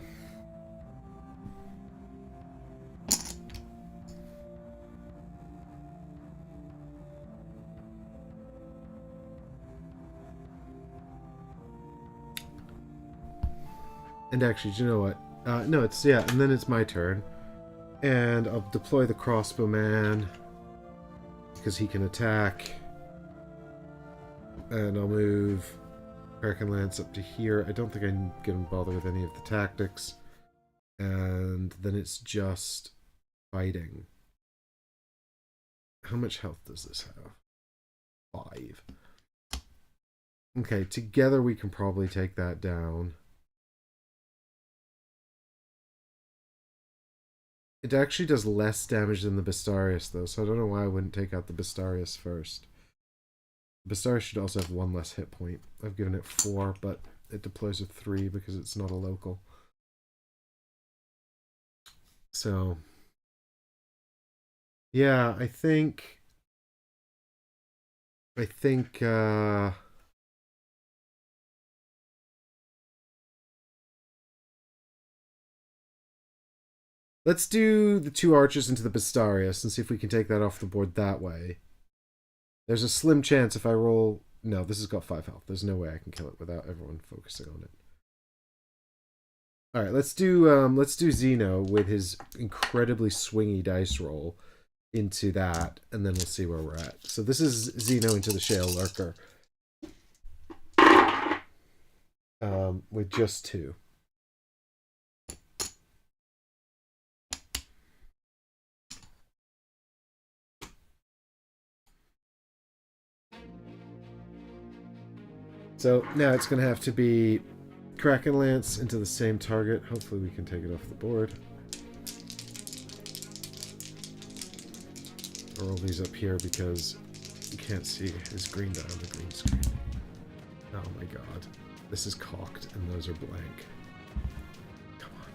S1: And actually, do you know what? No, it's, yeah, and then it's my turn. And I'll deploy the crossbowman, because he can attack. And I'll move Kraken Lance up to here. I don't think I'm going to bother with any of the tactics. And then it's just fighting. How much health does this have? 5. Okay, together we can probably take that down. It actually does less damage than the Bastarius, though, so I don't know why I wouldn't take out the Bastarius first. The Bastarius should also have 1 less hit point. I've given it 4, but it deploys with 3 because it's not a local. So, yeah, I think, let's do the 2 archers into the Bastarius and see if we can take that off the board that way. There's a slim chance if I roll... No, this has got 5 health. There's no way I can kill it without everyone focusing on it. Alright, let's do Zeno with his incredibly swingy dice roll into that, and then we'll see where we're at. So this is Zeno into the Shale Lurker. With just 2. So now it's going to have to be Kraken Lance into the same target. Hopefully we can take it off the board. I'll roll these up here because you can't see his green die on the green screen. Oh my god. This is cocked and those are blank. Come on.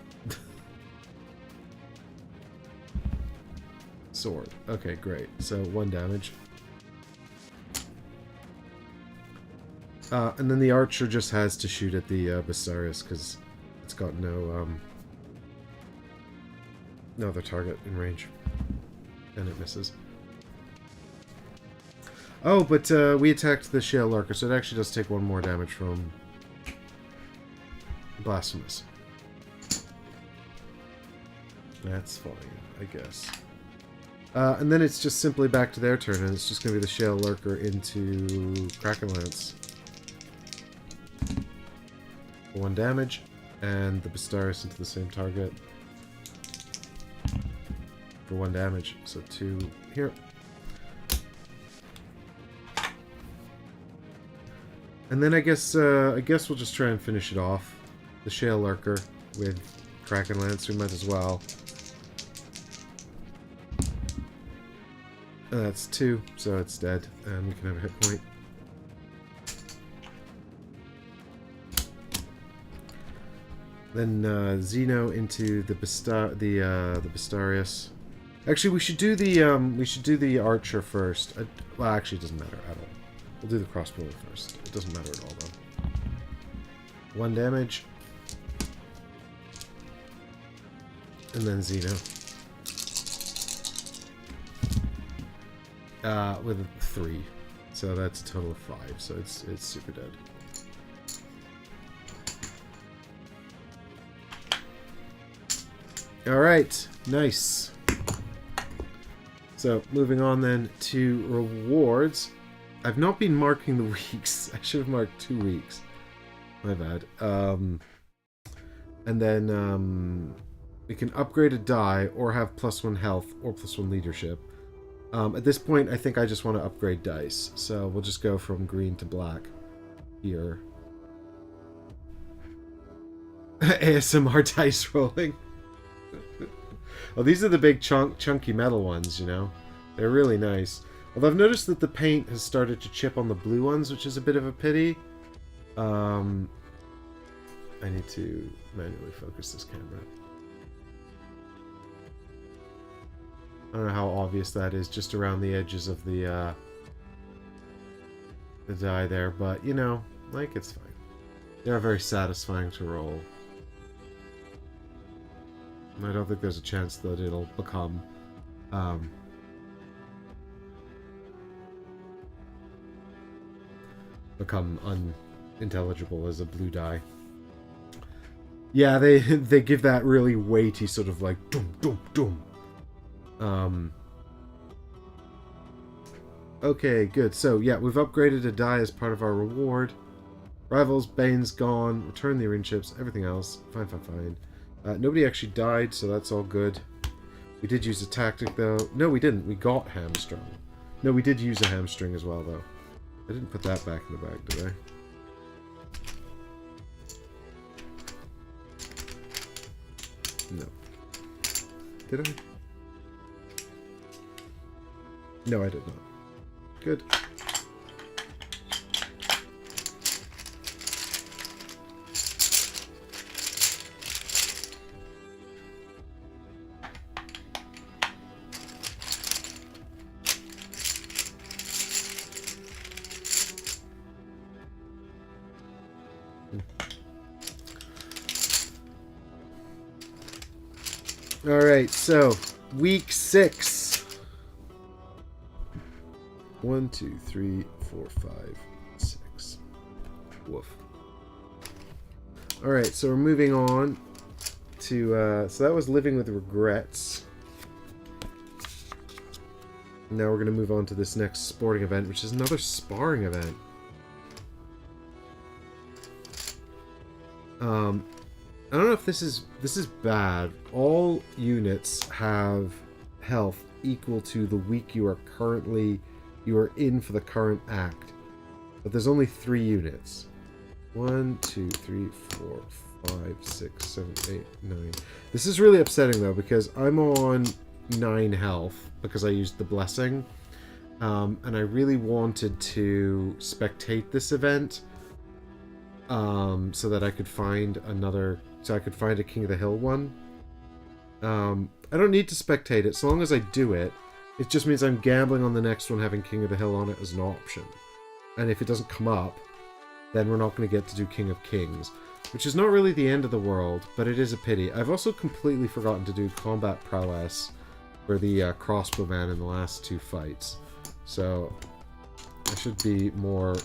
S1: Sword. Okay, great. So 1 damage. And then the archer just has to shoot at the Bastarius because it's got no other target in range. And it misses. Oh, but we attacked the Shale Lurker, so it actually does take 1 more damage from Blasphemous. That's fine, I guess. And then it's just simply back to their turn, and it's just going to be the Shale Lurker into Kraken Lance. 1 damage, and the Bastarius into the same target for 1 damage. So 2 here. And then I guess we'll just try and finish it off. The Shale Lurker with Kraken Lance, we might as well. And that's 2, so it's dead, and we can have a hit point. Then Zeno into the Bastarius. Actually, we should do the archer first. Well, actually, it doesn't matter at all. We'll do the crossbow first. It doesn't matter at all, though. 1 damage, and then Zeno with 3. So that's a total of 5. So it's super dead. Alright, nice. So, moving on then to rewards. I've not been marking the weeks. I should have marked 2 weeks. My bad. And then we can upgrade a die or have +1 health or +1 leadership. At this point, I think I just want to upgrade dice. So we'll just go from green to black here. ASMR dice rolling. Well, these are the big chunky metal ones, you know. They're really nice. Although I've noticed that the paint has started to chip on the blue ones, which is a bit of a pity. I need to manually focus this camera. I don't know how obvious that is, just around the edges of the die there, but, you know, like, it's fine. They're very satisfying to roll. I don't think there's a chance that it'll become unintelligible as a blue die. Yeah, they give that really weighty sort of like dum dum dum. Okay, good. So yeah, we've upgraded a die as part of our reward. Rivals, Bane's gone. Return the arena chips. Everything else, fine, fine, fine. Nobody actually died, so that's all good. We did use a tactic though. No, we didn't. We got hamstrung. No, we did use a hamstring as well though. I didn't put that back in the bag, did I? No. Did I? No, I did not. Good. Alright, so week 6. 1, 2, 3, 4, 5, 6. Woof. Alright, so we're moving on to, so that was Living with Regrets. Now we're going to move on to this next sporting event, which is another sparring event. I don't know if this is bad. All units have health equal to the week you are in for the current act. But there's only 3 units. 1, 2, 3, 4, 5, 6, 7, 8, 9. This is really upsetting though, because I'm on 9 health because I used the blessing. And I really wanted to spectate this event. So that I could find a King of the Hill one. I don't need to spectate it, so long as I do it. It just means I'm gambling on the next one having King of the Hill on it as an option. And if it doesn't come up, then we're not going to get to do King of Kings. Which is not really the end of the world, but it is a pity. I've also completely forgotten to do combat prowess for the crossbowman in the last 2 fights. So, I should be more...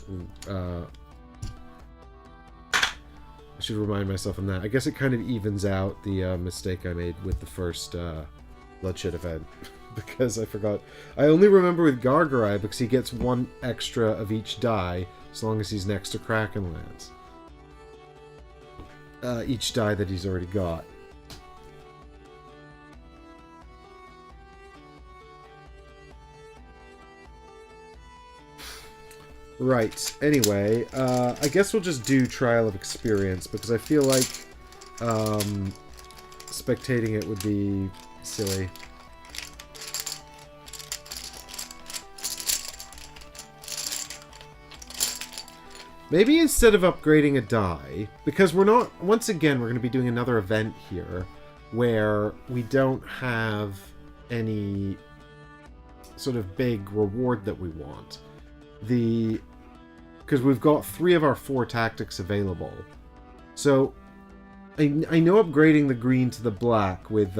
S1: I should remind myself on that. I guess it kind of evens out the mistake I made with the first Bloodshed event. Because I forgot. I only remember with Gargarai because he gets 1 extra of each die as long as he's next to Kraken Lance. Each die that he's already got. Right, anyway, I guess we'll just do Trial of Experience, because I feel like spectating it would be silly. Maybe instead of upgrading a die, because we're not, once again, we're going to be doing another event here, where we don't have any sort of big reward that we want. Because we've got 3 of our 4 tactics available. So, I know upgrading the green to the black with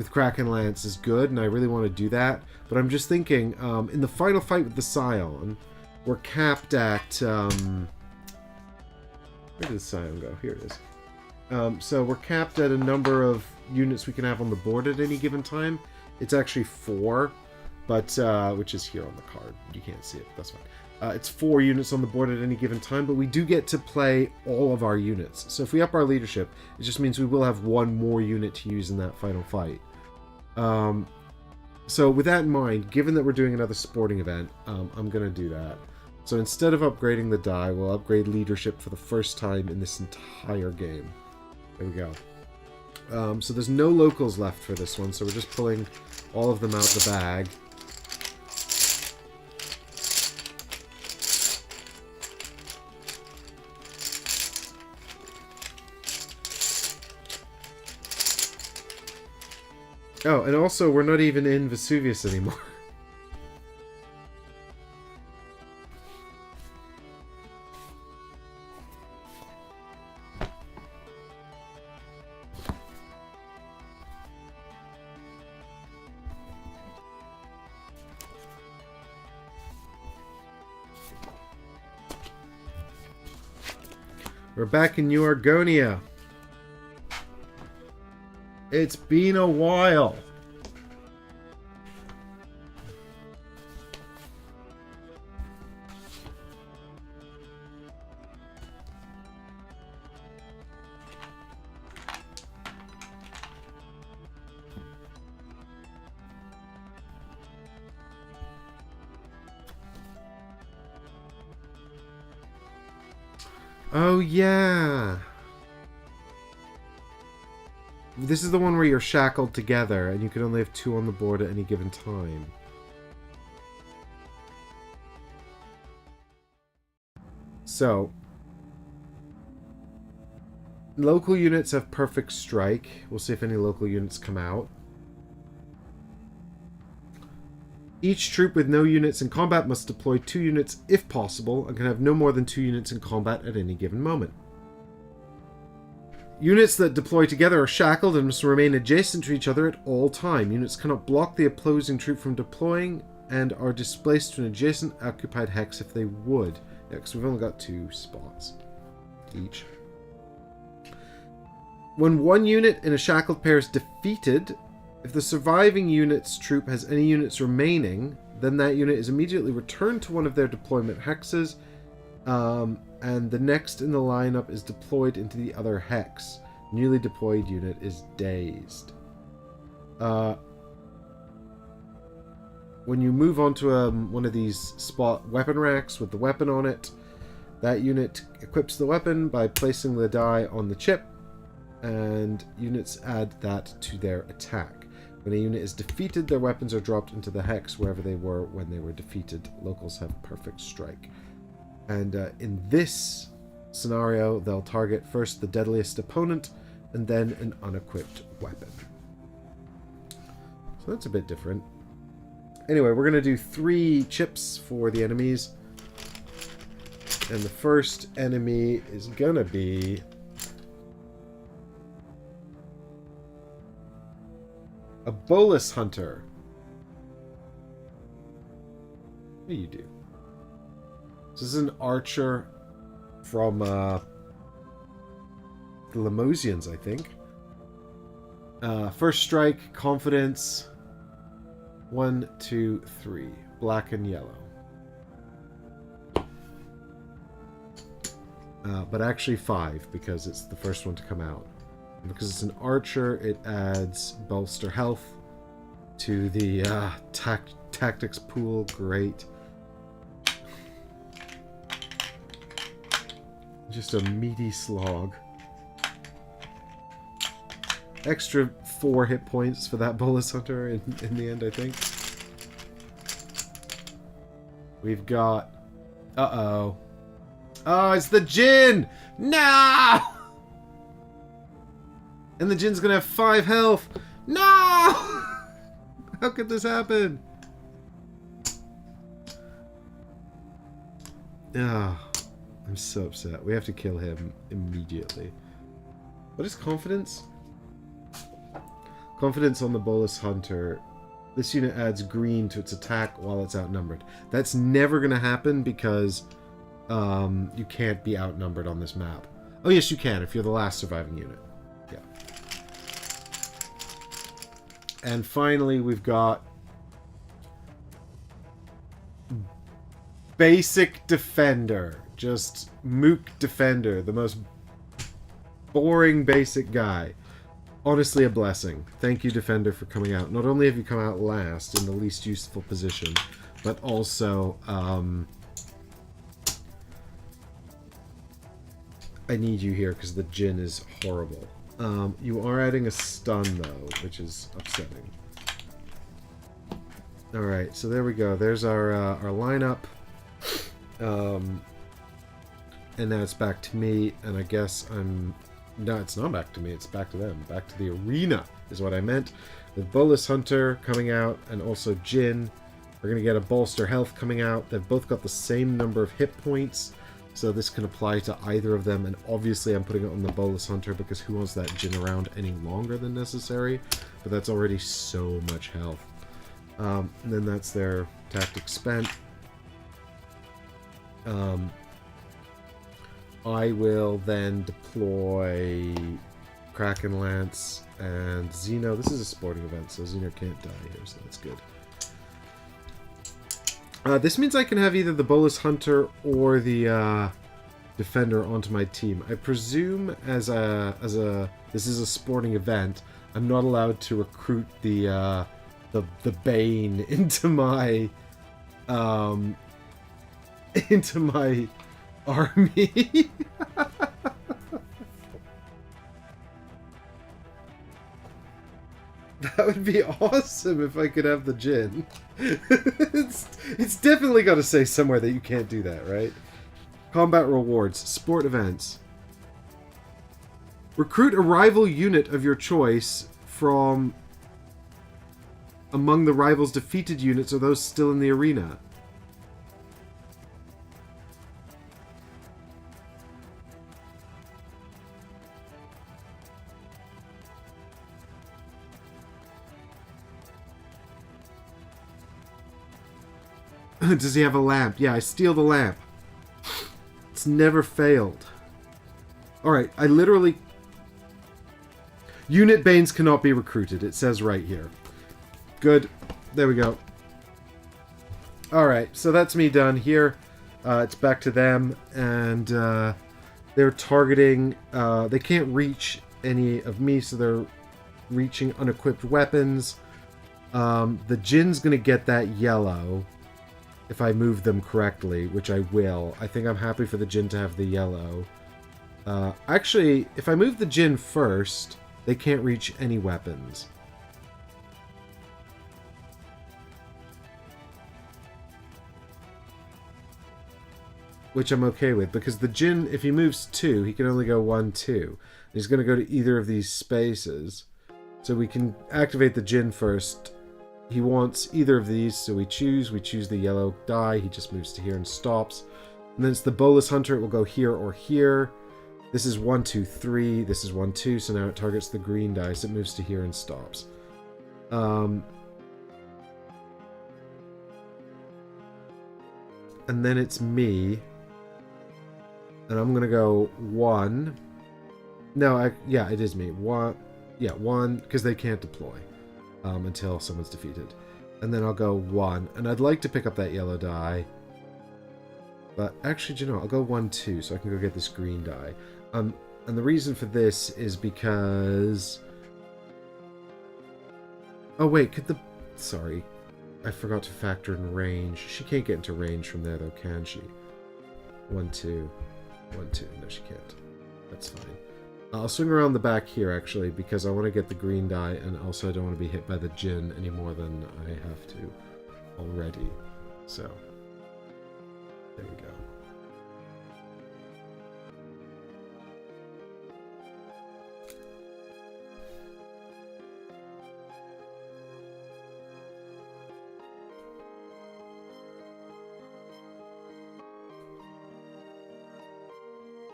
S1: Kraken Lance is good, and I really want to do that. But I'm just thinking, in the final fight with the Scion, we're capped at... where did the Scion go? Here it is. So we're capped at a number of units we can have on the board at any given time. It's actually 4. But, which is here on the card. You can't see it, but that's fine. It's 4 units on the board at any given time, but we do get to play all of our units. So if we up our leadership, it just means we will have 1 more unit to use in that final fight. So with that in mind, given that we're doing another sporting event, I'm going to do that. So instead of upgrading the die, we'll upgrade leadership for the first time in this entire game. There we go. So there's no locals left for this one, so we're just pulling all of them out the bag. Oh, and also, we're not even in Vesuvius anymore. We're back in New Argonia. It's been a while. Oh, yeah. This is the one where you're shackled together and you can only have 2 on the board at any given time. So, local units have perfect strike. We'll see if any local units come out. Each troop with no units in combat must deploy 2 units if possible and can have no more than 2 units in combat at any given moment. Units that deploy together are shackled and must remain adjacent to each other at all time. Units cannot block the opposing troop from deploying and are displaced to an adjacent occupied hex if they would. Yeah, because we've only got 2 spots each. When one unit in a shackled pair is defeated, if the surviving unit's troop has any units remaining, then that unit is immediately returned to one of their deployment hexes, and the next in the lineup is deployed into the other hex. Newly deployed unit is dazed. When you move onto one of these spot weapon racks with the weapon on it, that unit equips the weapon by placing the die on the chip, and units add that to their attack. When a unit is defeated, their weapons are dropped into the hex wherever they were when they were defeated. Locals have perfect strike. And in this scenario, they'll target first the deadliest opponent and then an unequipped weapon. So that's a bit different. Anyway, we're going to do 3 chips for the enemies. And the first enemy is going to be a bolus hunter. What do you do? This is an archer from the Lemosians, I think. First strike, confidence. 1, 2, 3. Black and yellow. But actually 5, because it's the first one to come out. And because it's an archer, it adds bolster health to the tactics pool. Great. Just a meaty slog. Extra 4 hit points for that bolus hunter in the end, I think. We've got... Uh-oh. Oh, it's the Djinn! No! And the Djinn's gonna have 5 health. No! How could this happen? Ah. I'm so upset. We have to kill him immediately. What is confidence? Confidence on the bolus hunter. This unit adds green to its attack while it's outnumbered. That's never going to happen because you can't be outnumbered on this map. Oh yes, you can if you're the last surviving unit. Yeah. And finally, we've got basic defender. Just Mook Defender, the most boring basic guy. Honestly, a blessing. Thank you, Defender, for coming out. Not only have you come out last in the least useful position, but also, I need you here because the Djinn is horrible. You are adding a stun, though, which is upsetting. Alright, so there we go. There's our lineup. And now it's back to me, and I guess I'm... No, it's not back to me, it's back to them. Back to the arena, is what I meant. With Bolus Hunter coming out, and also Djinn. We're going to get a Bolster Health coming out. They've both got the same number of hit points, so this can apply to either of them, and obviously I'm putting it on the Bolus Hunter, because who wants that Djinn around any longer than necessary? But that's already so much health. And then that's their tactic spent. I will then deploy Kraken Lance and Xeno. This is a sporting event, so Xeno can't die here, so that's good. This means I can have either the Bolus Hunter or the Defender onto my team. I presume as this is a sporting event, I'm not allowed to recruit the Bane into my army. That would be awesome if I could have the Jinn. It's definitely got to say somewhere that you can't do that, right? Combat rewards. Sport events. Recruit a rival unit of your choice from among the rival's defeated units or those still in the arena. Does he have a lamp? Yeah, I steal the lamp. It's never failed. Alright, I literally... Unit Banes cannot be recruited. It says right here. Good. There we go. Alright, so that's me done here. It's back to them, and they're targeting... they can't reach any of me, so they're reaching unequipped weapons. The Jinn's gonna get that yellow if I move them correctly, which I will. I think I'm happy for the Jinn to have the yellow. Actually, if I move the Jinn first, they can't reach any weapons. Which I'm okay with, because the Jinn, if he moves 2, he can only go 1, 2. He's going to go to either of these spaces. So we can activate the Jinn first. He wants either of these, so we choose the yellow die, he just moves to here and stops. And then it's the Bolus Hunter, it will go here or here. This is 1, 2, 3, this is 1, 2, so now it targets the green dice, it moves to here and stops. And then it's me. And I'm gonna go 1. No, yeah, it is me. 1, yeah, 1, because they can't deploy. Until someone's defeated. And then I'll go 1. And I'd like to pick up that yellow die. But actually, do you know what? I'll go 1, 2, so I can go get this green die. And the reason for this is because... Oh, wait, could the... Sorry. I forgot to factor in range. She can't get into range from there, though, can she? 1, 2. 1, 2. No, she can't. That's fine. I'll swing around the back here, actually, because I want to get the green die, and also I don't want to be hit by the Jinn any more than I have to already. So, there we go.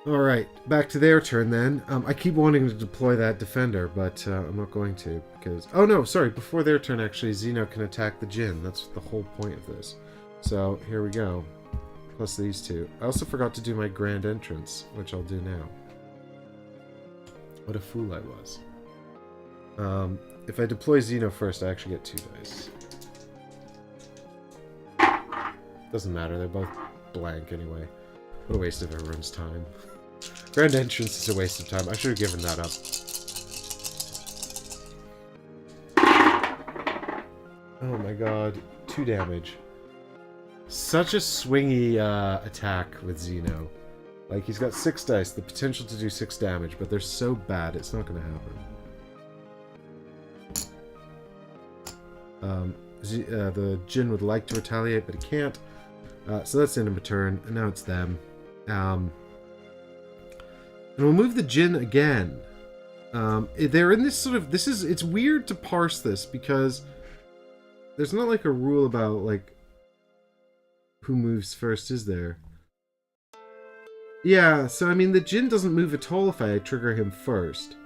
S1: Alright, back to their turn then. I keep wanting to deploy that defender, but I'm not going to, because... Oh no, sorry, before their turn actually, Xeno can attack the Jinn. That's the whole point of this. So, here we go. Plus these two. I also forgot to do my grand entrance, which I'll do now. What a fool I was. If I deploy Xeno first, I actually get 2 dice. Doesn't matter, they're both blank anyway. What a waste of everyone's time. Grand entrance is a waste of time. I should have given that up. Oh my god. 2 damage. Such a swingy attack with Xeno. Like, he's got 6 dice, the potential to do 6 damage, but they're so bad, it's not going to happen. The Jinn would like to retaliate, but he can't. So that's the end of my turn, and now it's them. And we'll move the Jinn again. They're in this sort of... It's weird to parse this, because there's not, like, a rule about, like, who moves first, is there? Yeah, so, I mean, the Jinn doesn't move at all if I trigger him first.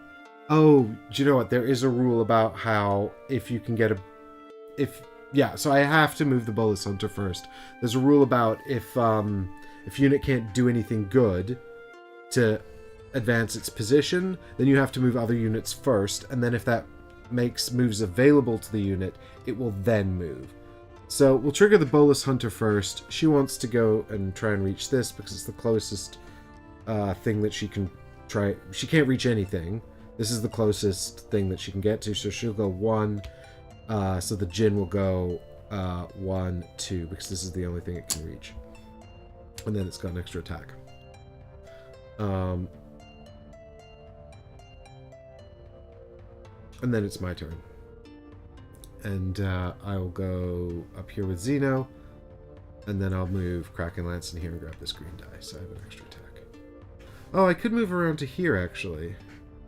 S1: Oh, do you know what? There is a rule about how, if you can get a... Yeah, so I have to move the Bolus Hunter first. There's a rule about if unit can't do anything good, to advance its position, then you have to move other units first, and then if that makes moves available to the unit, it will then move. So we'll trigger the Bolus Hunter first. She wants to go and try and reach this because it's the closest thing that she can try. She can't reach anything. This is the closest thing that she can get to, so she'll go 1. So the Djinn will go 1, 2, because this is the only thing it can reach. And then it's got an extra attack. And then it's my turn. And I'll go up here with Xeno. And then I'll move Kraken Lance in here and grab this green die, so I have an extra attack. Oh, I could move around to here, actually.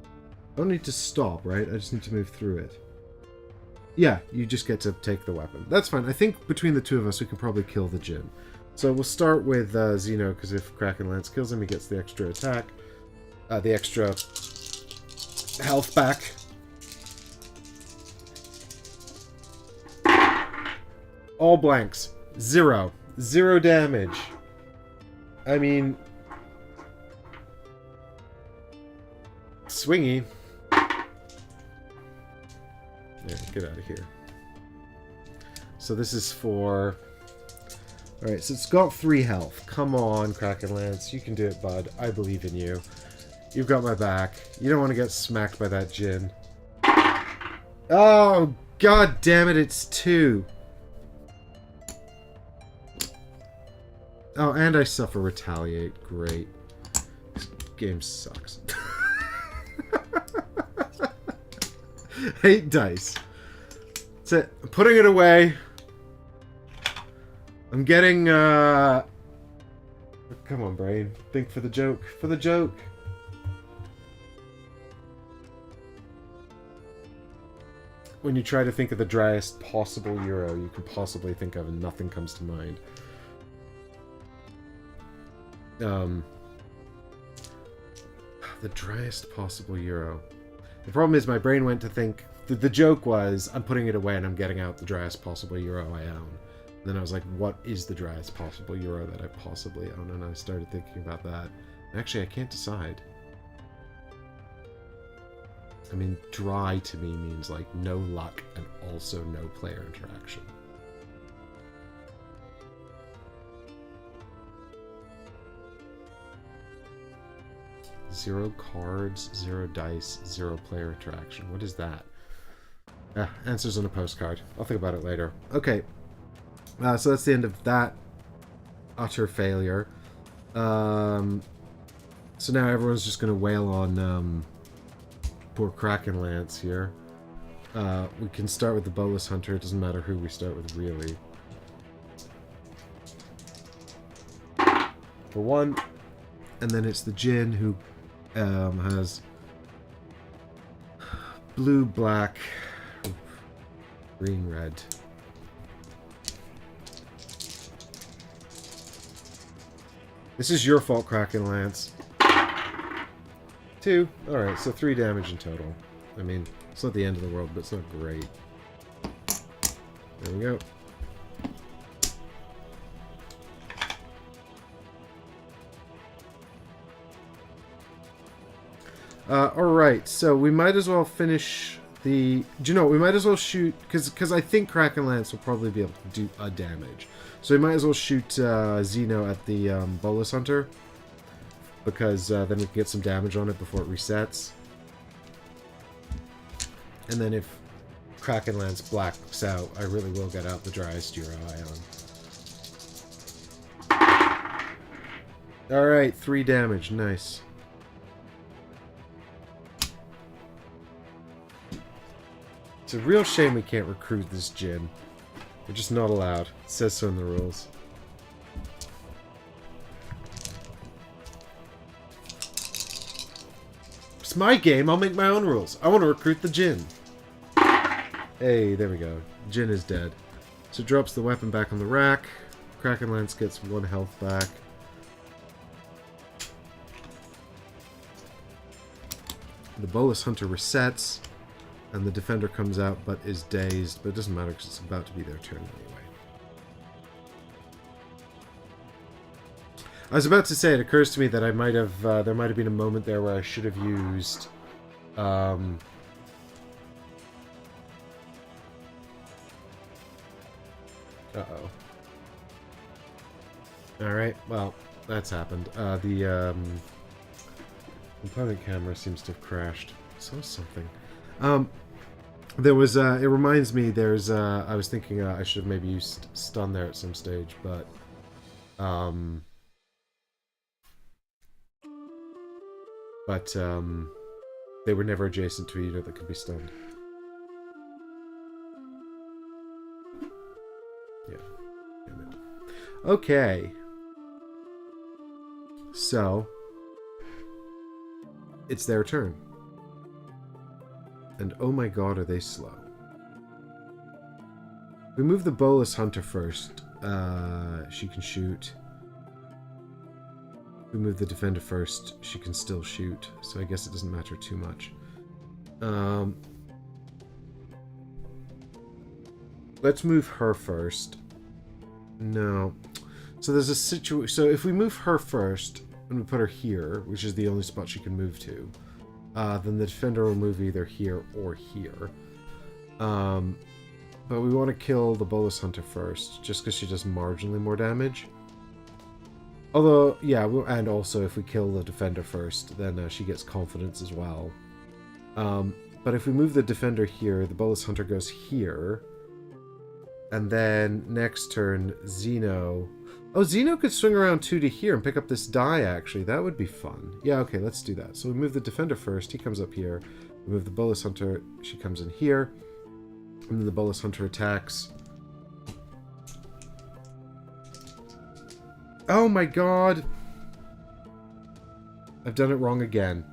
S1: I don't need to stop, right? I just need to move through it. Yeah, you just get to take the weapon. That's fine. I think between the two of us, we can probably kill the Djinn. So we'll start with Xeno, because if Kraken Lance kills him, he gets the extra attack. The extra health back. All blanks. 0. 0 damage. I mean... swingy. Yeah, get out of here. So this is for... Alright, so it's got 3 health. Come on, Kraken Lance. You can do it, bud. I believe in you. You've got my back. You don't want to get smacked by that Djinn. Oh, god damn it, it's 2. Oh, and I suffer retaliate. Great. This game sucks. 8 dice. That's it. I'm putting it away. I'm getting, come on, brain. Think for the joke. For the joke. When you try to think of the driest possible Euro you can possibly think of and nothing comes to mind. The driest possible Euro. The problem is my brain went to think... The joke was, I'm putting it away and I'm getting out the driest possible Euro I own. And then I was like, what is the driest possible Euro that I possibly own? And I started thinking about that. Actually, I can't decide. I mean, dry to me means like no luck and also no player interaction. Zero cards, 0 dice, 0 player interaction. What is that? Answers on a postcard. I'll think about it later. Okay. So that's the end of that utter failure. So now everyone's just going to wail on poor Kraken Lance here. We can start with the Bolus Hunter. It doesn't matter who we start with, really. For 1. And then it's the Djinn who has blue, black, green, red. This is your fault, Kraken Lance. 2. Alright, so 3 damage in total. I mean, it's not the end of the world, but it's not great. There we go. Alright, so we might as well finish the... Do you know what? We might as well shoot... Because I think Kraken Lance will probably be able to do a damage. So we might as well shoot Xeno at the Bolus Hunter. Because then we can get some damage on it before it resets. And then if Kraken Lance blacks out, I really will get out the driest Euro I own. Alright, 3 damage. Nice. It's a real shame we can't recruit this Djinn. We're just not allowed. It says so in the rules. It's my game. I'll make my own rules. I want to recruit the Djinn. Hey, there we go. Djinn is dead. So it drops the weapon back on the rack. Kraken Lance gets 1 health back. The Bolus Hunter resets. And the defender comes out, but is dazed. But it doesn't matter because it's about to be their turn anyway. I was about to say, it occurs to me that I might have, there might have been a moment there where I should have used, uh-oh. Alright, well, that's happened. The component camera seems to have crashed. So something. There was, it reminds me, there's, I was thinking I should have maybe used stun there at some stage, but, they were never adjacent to a unit that could be stunned. Yeah. Damn it. Okay. So, it's their turn. And oh my god, are they slow. We move the Bolus Hunter first. She can shoot. We move the Defender first. She can still shoot. So I guess it doesn't matter too much. Let's move her first. No. So there's a situation. So if we move her first, and we put her here, which is the only spot she can move to, then the Defender will move either here or here. But we want to kill the Bolus Hunter first, just because she does marginally more damage. Although, yeah, and also if we kill the Defender first, then she gets confidence as well. But if we move the Defender here, the Bolus Hunter goes here. And then next turn, Xeno... Oh, Xeno could swing around 2 to here and pick up this die, actually. That would be fun. Yeah, okay, let's do that. So we move the Defender first. He comes up here. We move the Bolus Hunter. She comes in here. And then the Bolus Hunter attacks. Oh my god! I've done it wrong again.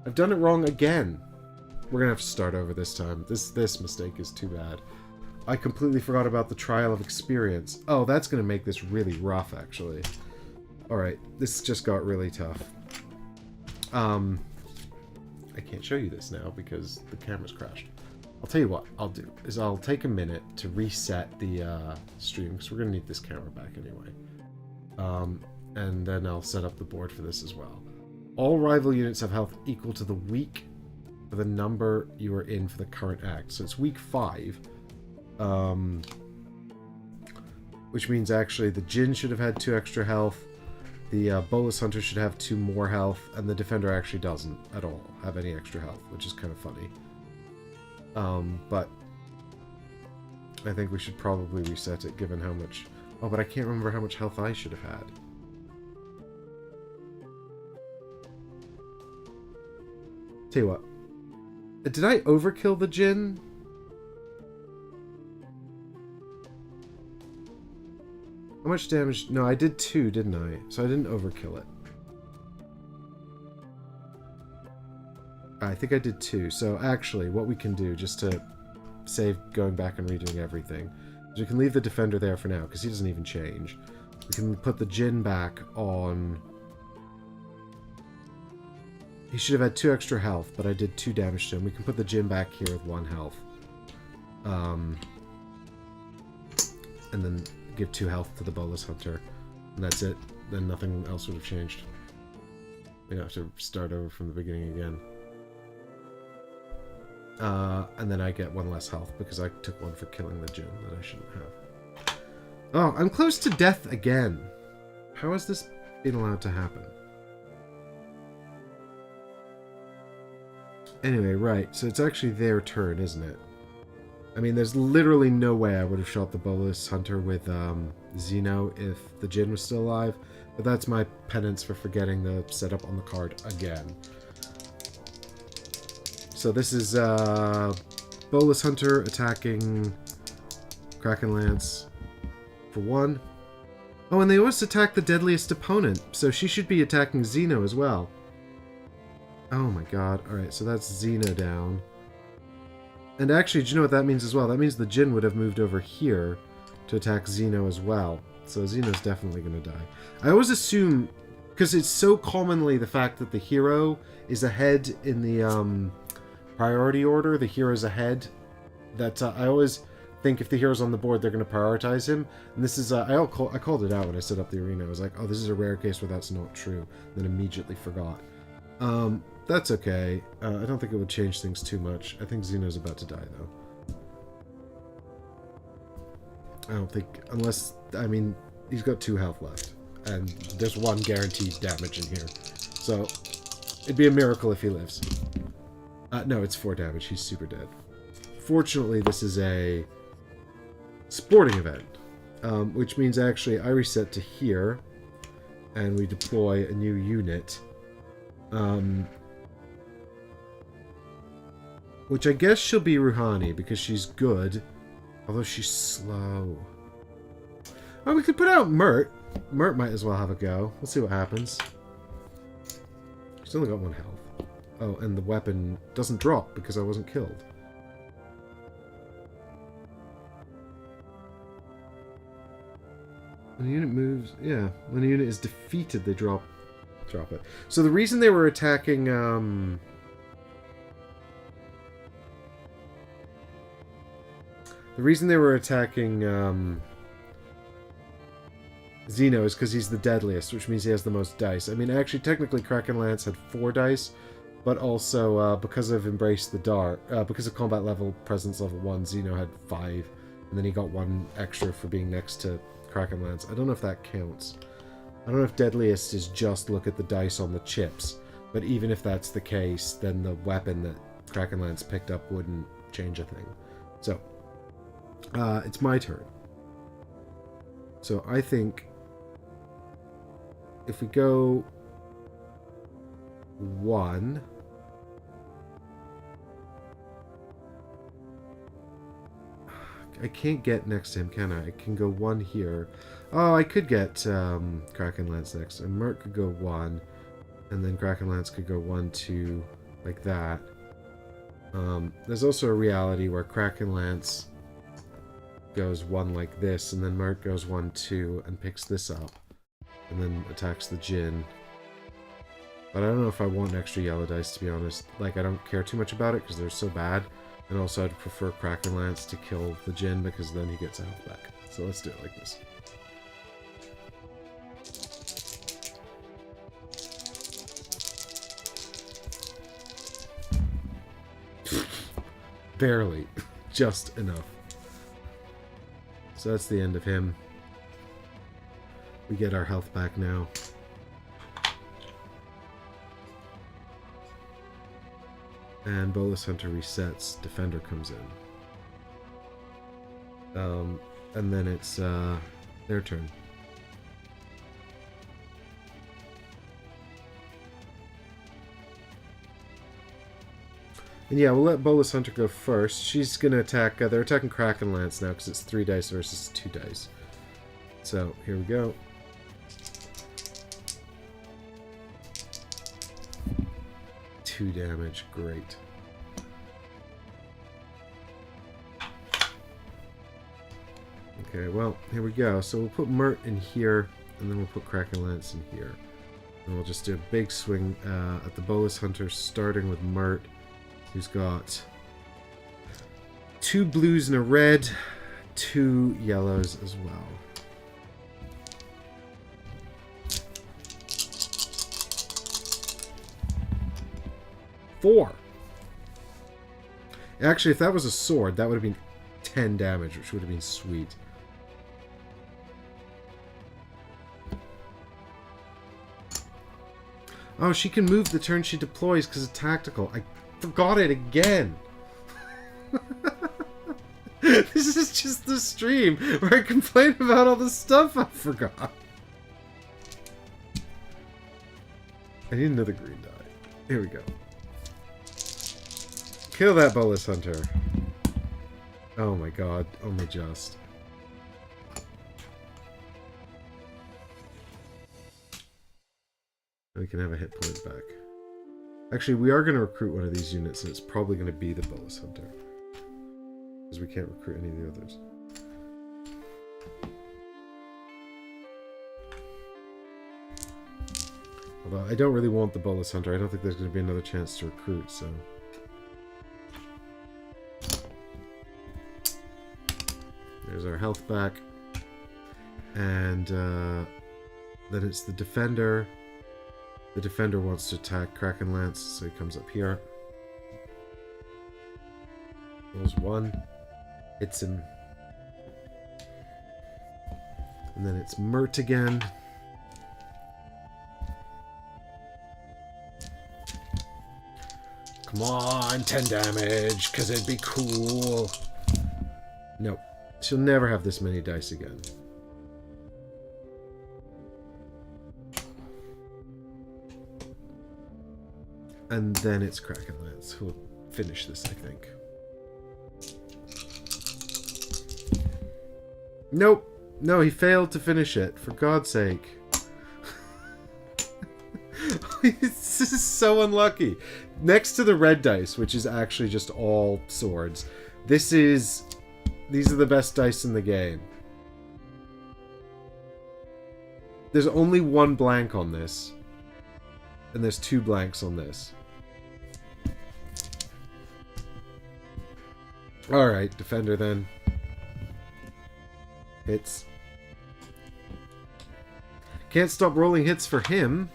S1: I've done it wrong again. We're gonna have to start over this time. This mistake is too bad. I completely forgot about the trial of experience. Oh, that's gonna make this really rough, actually. Alright, this just got really tough. I can't show you this now because the camera's crashed. I'll tell you what I'll do, is I'll take a minute to reset the stream, because we're gonna need this camera back anyway. And then I'll set up the board for this as well. All rival units have health equal to the week for the number you are in for the current act. So it's week 5. Which means actually the Jinn should have had 2 extra health, the Bolus Hunter should have 2 more health, and the Defender actually doesn't at all have any extra health, which is kind of funny. But I think we should probably reset it given how much... Oh, but I can't remember how much health I should have had. Tell you what. Did I overkill the Jinn? How much damage? No, I did 2, didn't I? So I didn't overkill it. I think I did 2. So actually, what we can do, just to save going back and redoing everything, is we can leave the Defender there for now, because he doesn't even change. We can put the Jinn back on... He should have had 2 extra health, but I did 2 damage to him. We can put the Jinn back here with 1 health. And then give 2 health to the Bolus Hunter. And that's it. Then nothing else would have changed. We'd have to start over from the beginning again. And then I get 1 less health, because I took 1 for killing the Jinn that I shouldn't have. Oh, I'm close to death again. How has this been allowed to happen? Anyway, right, so it's actually their turn, isn't it? I mean, there's literally no way I would have shot the Bolus Hunter with Xeno if the Jinn was still alive, but that's my penance for forgetting the setup on the card again. So this is Bolus Hunter attacking Kraken Lance for 1. Oh, and they always attack the deadliest opponent, so she should be attacking Xeno as well. Oh my god. Alright, so that's Xeno down. And actually, do you know what that means as well? That means the Jinn would have moved over here to attack Xeno as well. So Xeno's definitely going to die. I always assume, because it's so commonly the fact that the hero is ahead in the priority order, the hero's ahead, that I always think if the hero's on the board, they're going to prioritize him. And this is, I called it out when I set up the arena. I was like, oh, this is a rare case where that's not true. Then immediately forgot. That's okay. I don't think it would change things too much. I think Xeno's about to die, though. I don't think, unless, I mean, he's got 2 health left. And there's 1 guaranteed damage in here. So, it'd be a miracle if he lives. No, it's 4 damage. He's super dead. Fortunately, this is a sporting event. Which means, actually, I reset to here. And we deploy a new unit. Which I guess she'll be Rouhani, because she's good. Although she's slow. Oh, we could put out Mert. Mert might as well have a go. We'll see what happens. She's only got 1 health. Oh, and the weapon doesn't drop because I wasn't killed. When a unit moves... Yeah, when a unit is defeated, they drop it. So the reason they were attacking... The reason they were attacking Xeno is because he's the deadliest, which means he has the most dice. I mean, actually, technically, Kraken Lance had 4 dice, but also because of Embrace the Dark, because of combat level, presence level 1, Xeno had 5, and then he got 1 extra for being next to Kraken Lance. I don't know if that counts. I don't know if deadliest is just look at the dice on the chips, but even if that's the case, then the weapon that Kraken Lance picked up wouldn't change a thing. So... it's my turn. So I think if we go 1, I can't get next to him, can I? I can go 1 here. Oh, I could get Kraken Lance next. And Mert could go 1, and then Kraken Lance could go 1, 2, like that. There's also a reality where Kraken Lance goes 1 like this, and then Mert goes 1, 2, and picks this up, and then attacks the Djinn. But I don't know if I want extra yellow dice, to be honest. Like, I don't care too much about it, because they're so bad. And also, I'd prefer Kraken Lance to kill the Djinn, because then he gets a health back. So let's do it like this. Barely. Just enough. So that's the end of him. We get our health back now. And Bolus Hunter resets. Defender comes in. And then it's their turn. And yeah, we'll let Bolus Hunter go first. She's going to attack... they're attacking Kraken Lance now because it's 3 dice versus 2 dice. So, here we go. Two damage. Great. Okay, well, here we go. So we'll put Mert in here, and then we'll put Kraken Lance in here. And we'll just do a big swing at the Bolus Hunter, starting with Mert, who's got 2 blues and a red, 2 yellows as well. Four. Actually, if that was a sword, that would have been 10 damage, which would have been sweet. Oh, she can move the turn she deploys because it's tactical. I forgot it again. This is just the stream where I complain about all the stuff I forgot. I need another green die. Here we go. Kill that Bolus Hunter. Oh my god, only just. We can have a hit point back. Actually, we are going to recruit one of these units, and it's probably going to be the Bolus Hunter. Because we can't recruit any of the others. Although, I don't really want the Bolus Hunter. I don't think there's going to be another chance to recruit, so... There's our health back. And then it's the defender. The defender wants to attack Kraken Lance, so he comes up here. Rolls 1. Hits him. And then it's Mert again. Come on, 10 damage, because it'd be cool. Nope. She'll never have this many dice again. And then it's Kraken Lance who will finish this, I think. Nope. No, he failed to finish it. For God's sake. This is so unlucky. Next to the red dice, which is actually just all swords, these are the best dice in the game. There's only one blank on this. And there's 2 blanks on this. Alright, defender then. Hits. Can't stop rolling hits for him.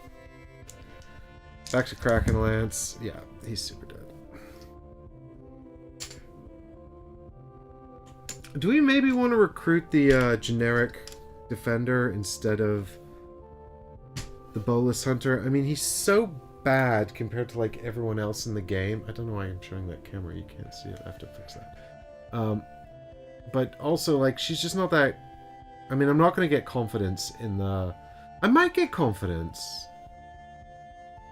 S1: Back to Kraken Lance. Yeah, he's super dead. Do we maybe want to recruit the generic defender instead of the Bolus Hunter? I mean, he's so bad compared to like everyone else in the game. I don't know why I'm showing that camera. You can't see it. I have to fix that. But also, like, she's just not that... I mean, I'm not going to get confidence in the... I might get confidence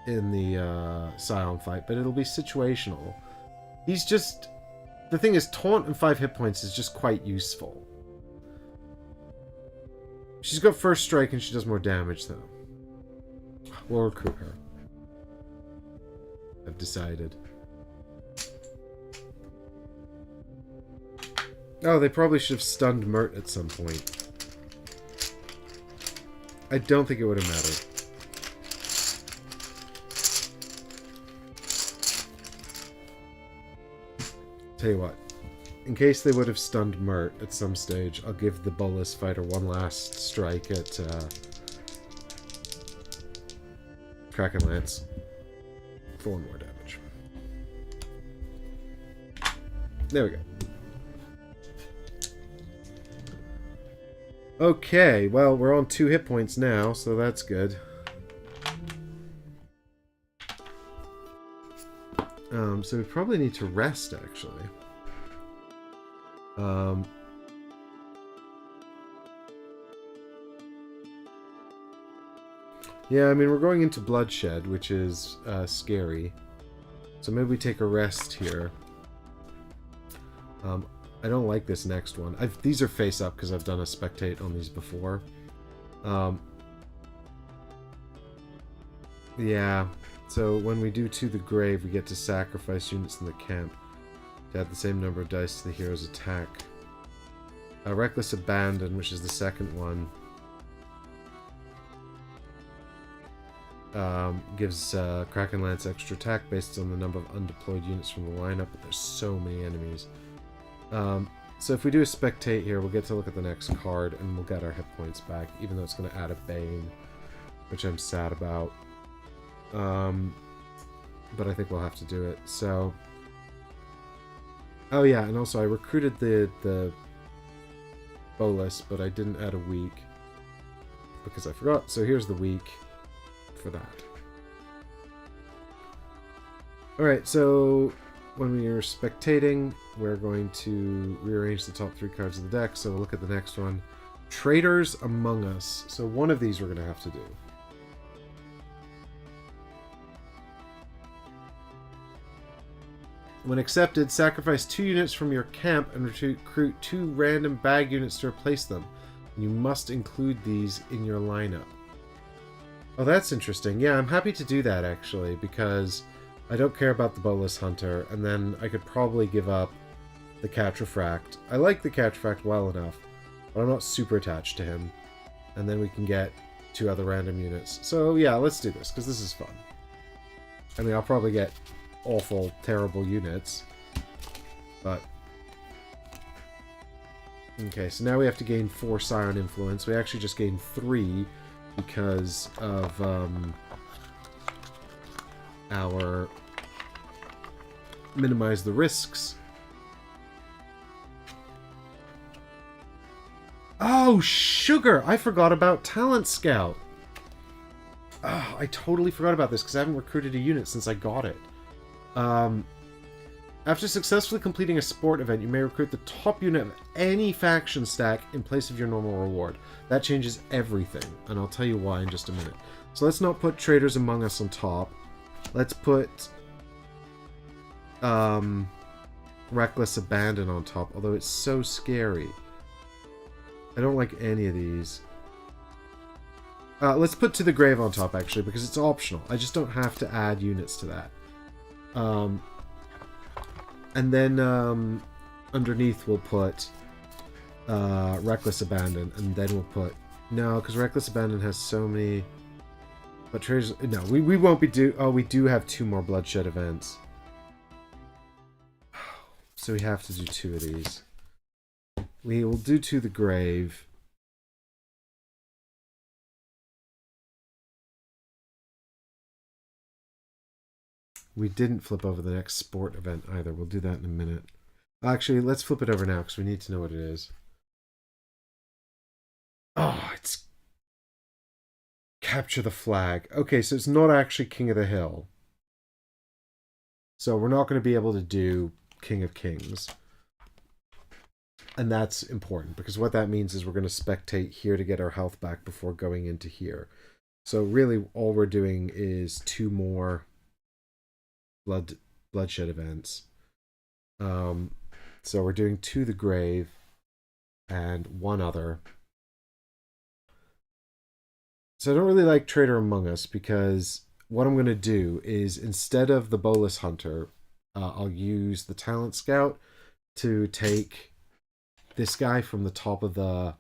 S1: in the Scion fight, but it'll be situational. He's just... The thing is, taunt and 5 hit points is just quite useful. She's got first strike and she does more damage, though. We'll recruit her. I've decided. Oh, they probably should have stunned Mert at some point. I don't think it would have mattered. Tell you what. In case they would have stunned Mert at some stage, I'll give the Bolus fighter one last strike at Kraken Lance. 4 more damage. There we go. Okay, well, we're on 2 hit points now, so that's good. So we probably need to rest, actually. Yeah, I mean, we're going into Bloodshed, which is scary. So maybe we take a rest here. I don't like this next one. These are face up because I've done a spectate on these before. Yeah, so when we do To the Grave, we get to sacrifice units in the camp to add the same number of dice to the hero's attack. Reckless Abandon, which is the second one, gives Kraken Lance extra attack based on the number of undeployed units from the lineup, but there's so many enemies. So if we do a spectate here, we'll get to look at the next card, and we'll get our hit points back, even though it's going to add a Bane, which I'm sad about. But I think we'll have to do it. So, oh yeah, and also I recruited the Bolus, but I didn't add a week because I forgot. So here's the week for that. Alright, so when we are spectating, we're going to rearrange the top 3 cards of the deck. So we'll look at the next one. Traitors Among Us. So one of these we're going to have to do. When accepted, sacrifice 2 units from your camp and recruit 2 random bag units to replace them. You must include these in your lineup. Oh, that's interesting. Yeah, I'm happy to do that, actually, because I don't care about the Bolus Hunter, and then I could probably give up the Catrifract. I like the Catrifract well enough, but I'm not super attached to him. And then we can get 2 other random units. So, yeah, let's do this, because this is fun. I mean, I'll probably get awful, terrible units, but Okay, so now we have to gain 4 Scion influence. We actually just gained 3 because of our minimize the risks. Oh, sugar! I forgot about Talent Scout. Oh, I totally forgot about this because I haven't recruited a unit since I got it. After successfully completing a sport event, you may recruit the top unit of any faction stack in place of your normal reward. That changes everything, and I'll tell you why in just a minute. So let's not put Traders Among Us on top. Let's put Reckless Abandon on top, although it's so scary. I don't like any of these. Let's put To the Grave on top, actually, because it's optional. I just don't have to add units to that. And then underneath we'll put Reckless Abandon, and then we'll put... No, because Reckless Abandon has so many... But traders... No, we won't be do... Oh, we do have 2 more Bloodshed events. So we have to do 2 of these. We will do To the Grave. We didn't flip over the next sport event either. We'll do that in a minute. Actually, let's flip it over now because we need to know what it is. Oh, it's Capture the Flag. Okay, so it's not actually King of the Hill. So we're not going to be able to do King of Kings. And that's important because what that means is we're going to spectate here to get our health back before going into here. So really all we're doing is 2 more Bloodshed events. So we're doing To the Grave and 1 other. So I don't really like Trader Among Us because what I'm going to do is instead of the Bolus Hunter, I'll use the Talent Scout to take this guy from the top of the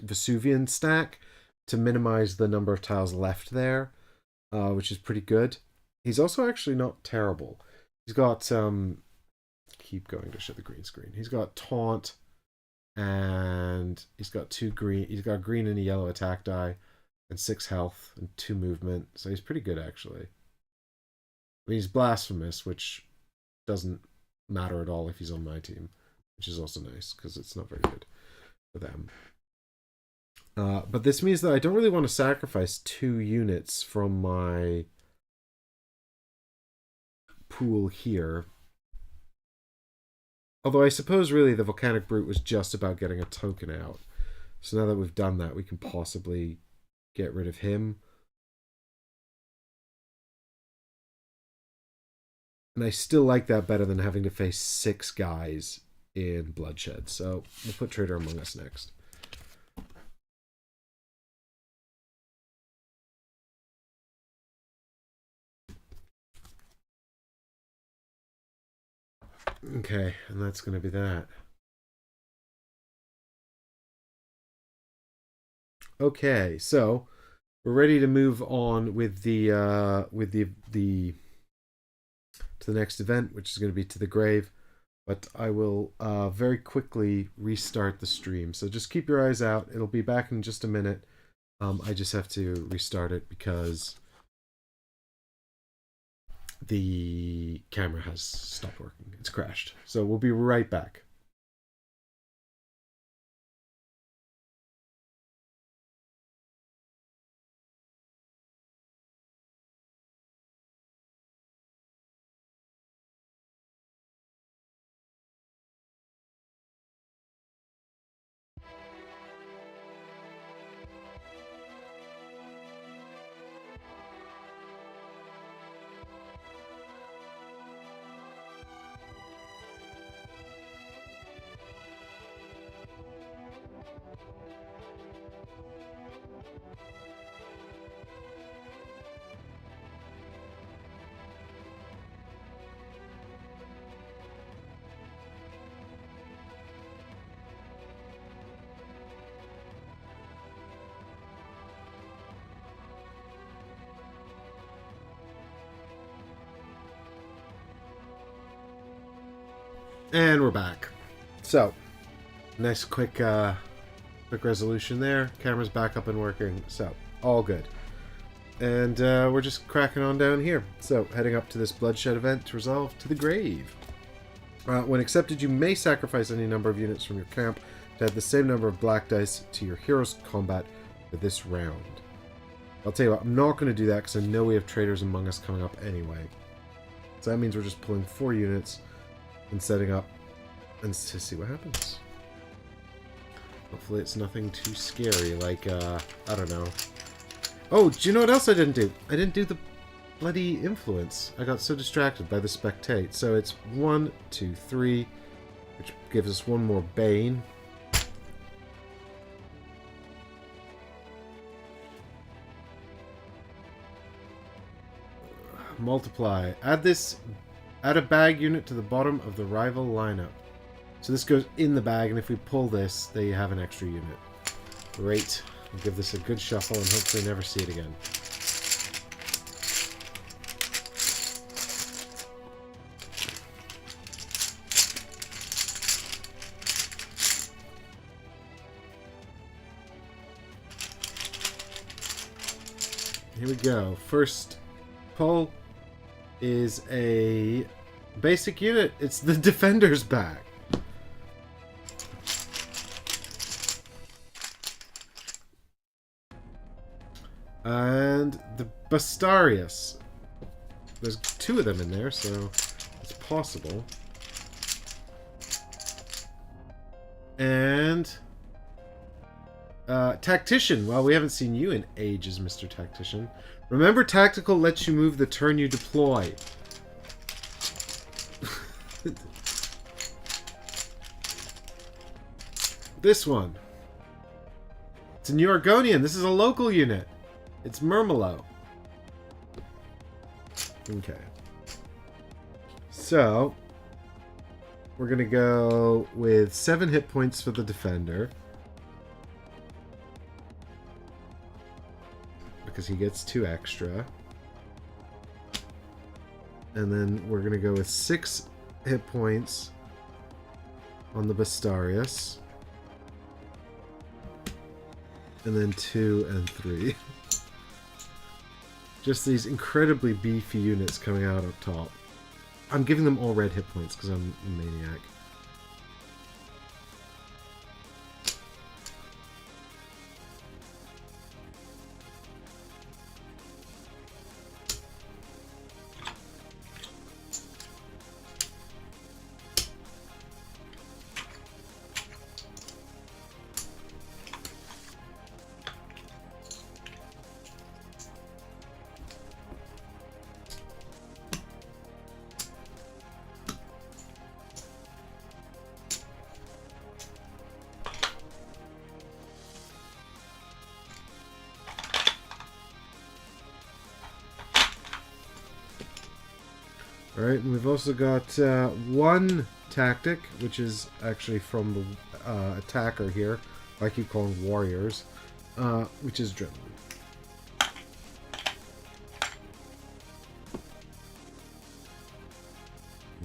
S1: Vesuvian stack to minimize the number of tiles left there, which is pretty good. He's also actually not terrible. He's got keep going to show the green screen. He's got Taunt, and he's got 2 green. He's got a green and a yellow attack die, and 6 health and 2 movement. So he's pretty good actually. I mean, he's blasphemous, which doesn't matter at all if he's on my team, which is also nice because it's not very good for them. But this means that I don't really want to sacrifice 2 units from my pool here. Although I suppose really the Volcanic Brute was just about getting a token out. So now that we've done that, we can possibly get rid of him. And I still like that better than having to face 6 guys in Bloodshed. So we'll put Trader Among Us next. Okay, and that's going to be that. Okay, so we're ready to move on with the to the next event, which is going to be To the Grave. But I will very quickly restart the stream. So just keep your eyes out. It'll be back in just a minute. I just have to restart it because the camera has stopped working. It's crashed. So we'll be right back. And we're back. So, Nice quick resolution there. Camera's back up and working, so all good. And we're just cracking on down here. So heading up to this Bloodshed event to resolve to the grave. When accepted, you may sacrifice any number of units from your camp to add the same number of black dice to your hero's combat for this round. I'll tell you what, I'm not going to do that because I know we have traders among us coming up anyway. So that means we're just pulling 4 units and setting up and to see what happens. Hopefully it's nothing too scary, like, I don't know. Oh, do you know what else I didn't do? I didn't do the bloody influence. I got so distracted by the spectate. So it's 1, 2, 3, which gives us 1 more Bane. Multiply. Add a bag unit to the bottom of the rival lineup. So this goes in the bag, and if we pull this, they have an extra unit. Great. We'll give this a good shuffle and hopefully never see it again. Here we go. First pull is a basic unit. It's the Defender's bag. And the Bastarius. There's 2 of them in there, so it's possible. And Tactician. Well, we haven't seen you in ages, Mr. Tactician. Remember, Tactical lets you move the turn you deploy. This one. It's a New Argonian. This is a local unit. It's Murmelo. Okay. So, we're going to go with 7 hit points for the Defender. Because he gets 2 extra. And then we're going to go with 6 hit points on the Bastarius. And then 2 and 3. Just these incredibly beefy units coming out up top. I'm giving them all red hit points because I'm a maniac. Alright, and we've also got 1 tactic, which is actually from the attacker here. I keep calling warriors, which is Adrenaline.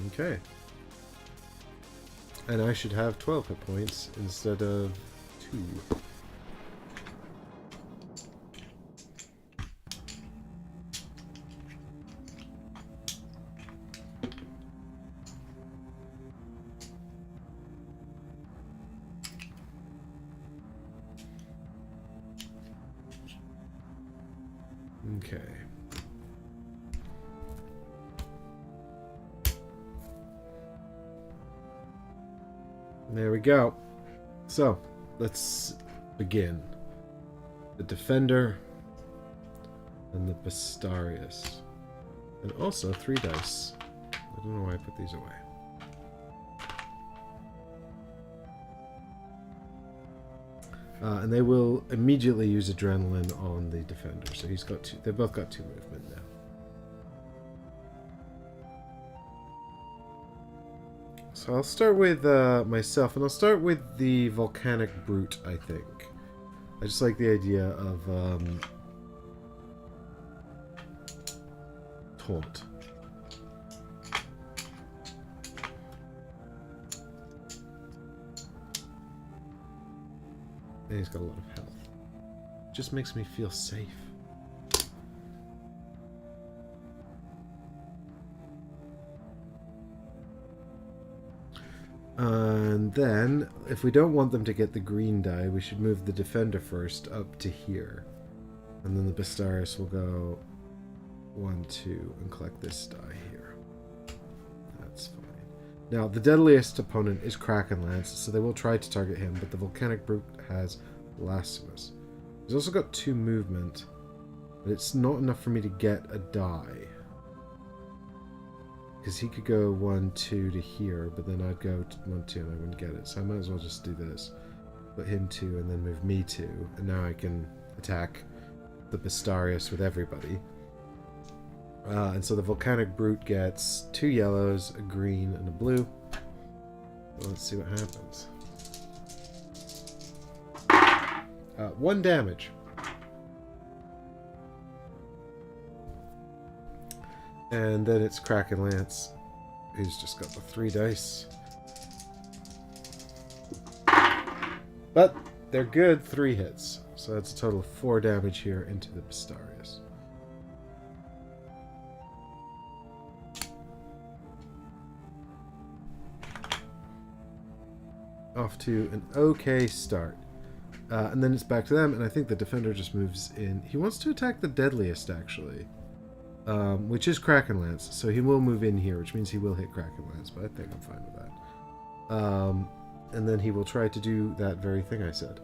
S1: Okay. And I should have 12 hit points instead of 2. Okay. There we go. So, let's begin. The Defender and the Bastarius. And also 3 dice. I don't know why I put these away. And they will immediately use Adrenaline on the Defender. So he's got 2. They've both got 2 movement now. So I'll start with myself, and I'll start with the Volcanic Brute, I think. I just like the idea of Taunt. And he's got a lot of health. Just makes me feel safe. And then, if we don't want them to get the green die, we should move the defender first up to here. And then the Bastarius will go 1, 2, and collect this die here. That's fine. Now, the deadliest opponent is Krakenlance, so they will try to target him, but the Volcanic Brute has Blasphemous. He's also got 2 movement, but it's not enough for me to get a die. Because he could go 1, 2 to here, but then I'd go 1, 2 and I wouldn't get it. So I might as well just do this. Put him 2 and then move me 2. And now I can attack the Bastarius with everybody. And so the Volcanic Brute gets 2 yellows, a green, and a blue. Well, let's see what happens. 1 damage. And then it's Krakenlance, who's just got the 3 dice. But they're good 3 hits. So that's a total of 4 damage here into the Bastarius. Off to an okay start. And then it's back to them, and I think the defender just moves in. He wants to attack the deadliest, actually. Which is Krakenlance, so he will move in here, which means he will hit Krakenlance, but I think I'm fine with that. And then he will try to do that very thing I said,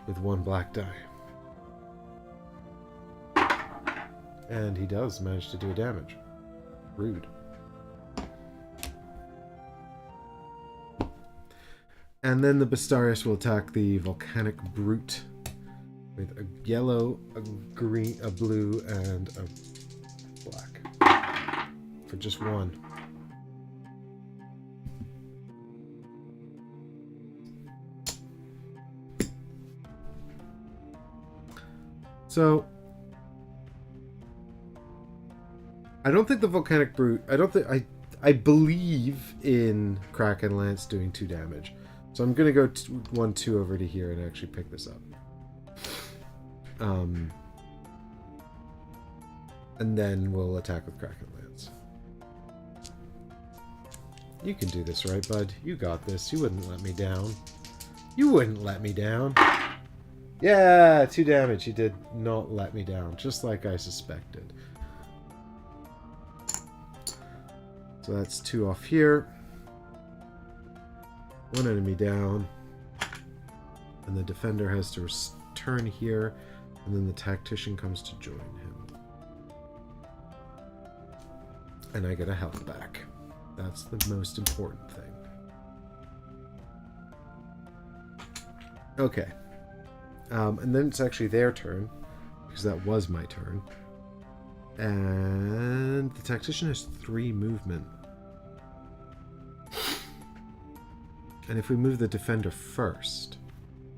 S1: with 1 black die. And he does manage to do a damage. Rude. And then the Bastarius will attack the Volcanic Brute with a yellow, a green, a blue, and a black. For just 1. So I don't think the Volcanic Brute, I believe in Krakenlance doing 2 damage. So I'm going to go 1, 2 over to here and actually pick this up. And then we'll attack with Krakenlance. You can do this, right, bud? You got this. You wouldn't let me down. You wouldn't let me down. Yeah, 2 damage. He did not let me down, just like I suspected. So that's 2 off here. 1 enemy down. And the defender has to return here, and then the tactician comes to join him. And I get a health back. That's the most important thing. Okay. And then it's actually their turn, because that was my turn. And the tactician has 3 movement. And if we move the defender first,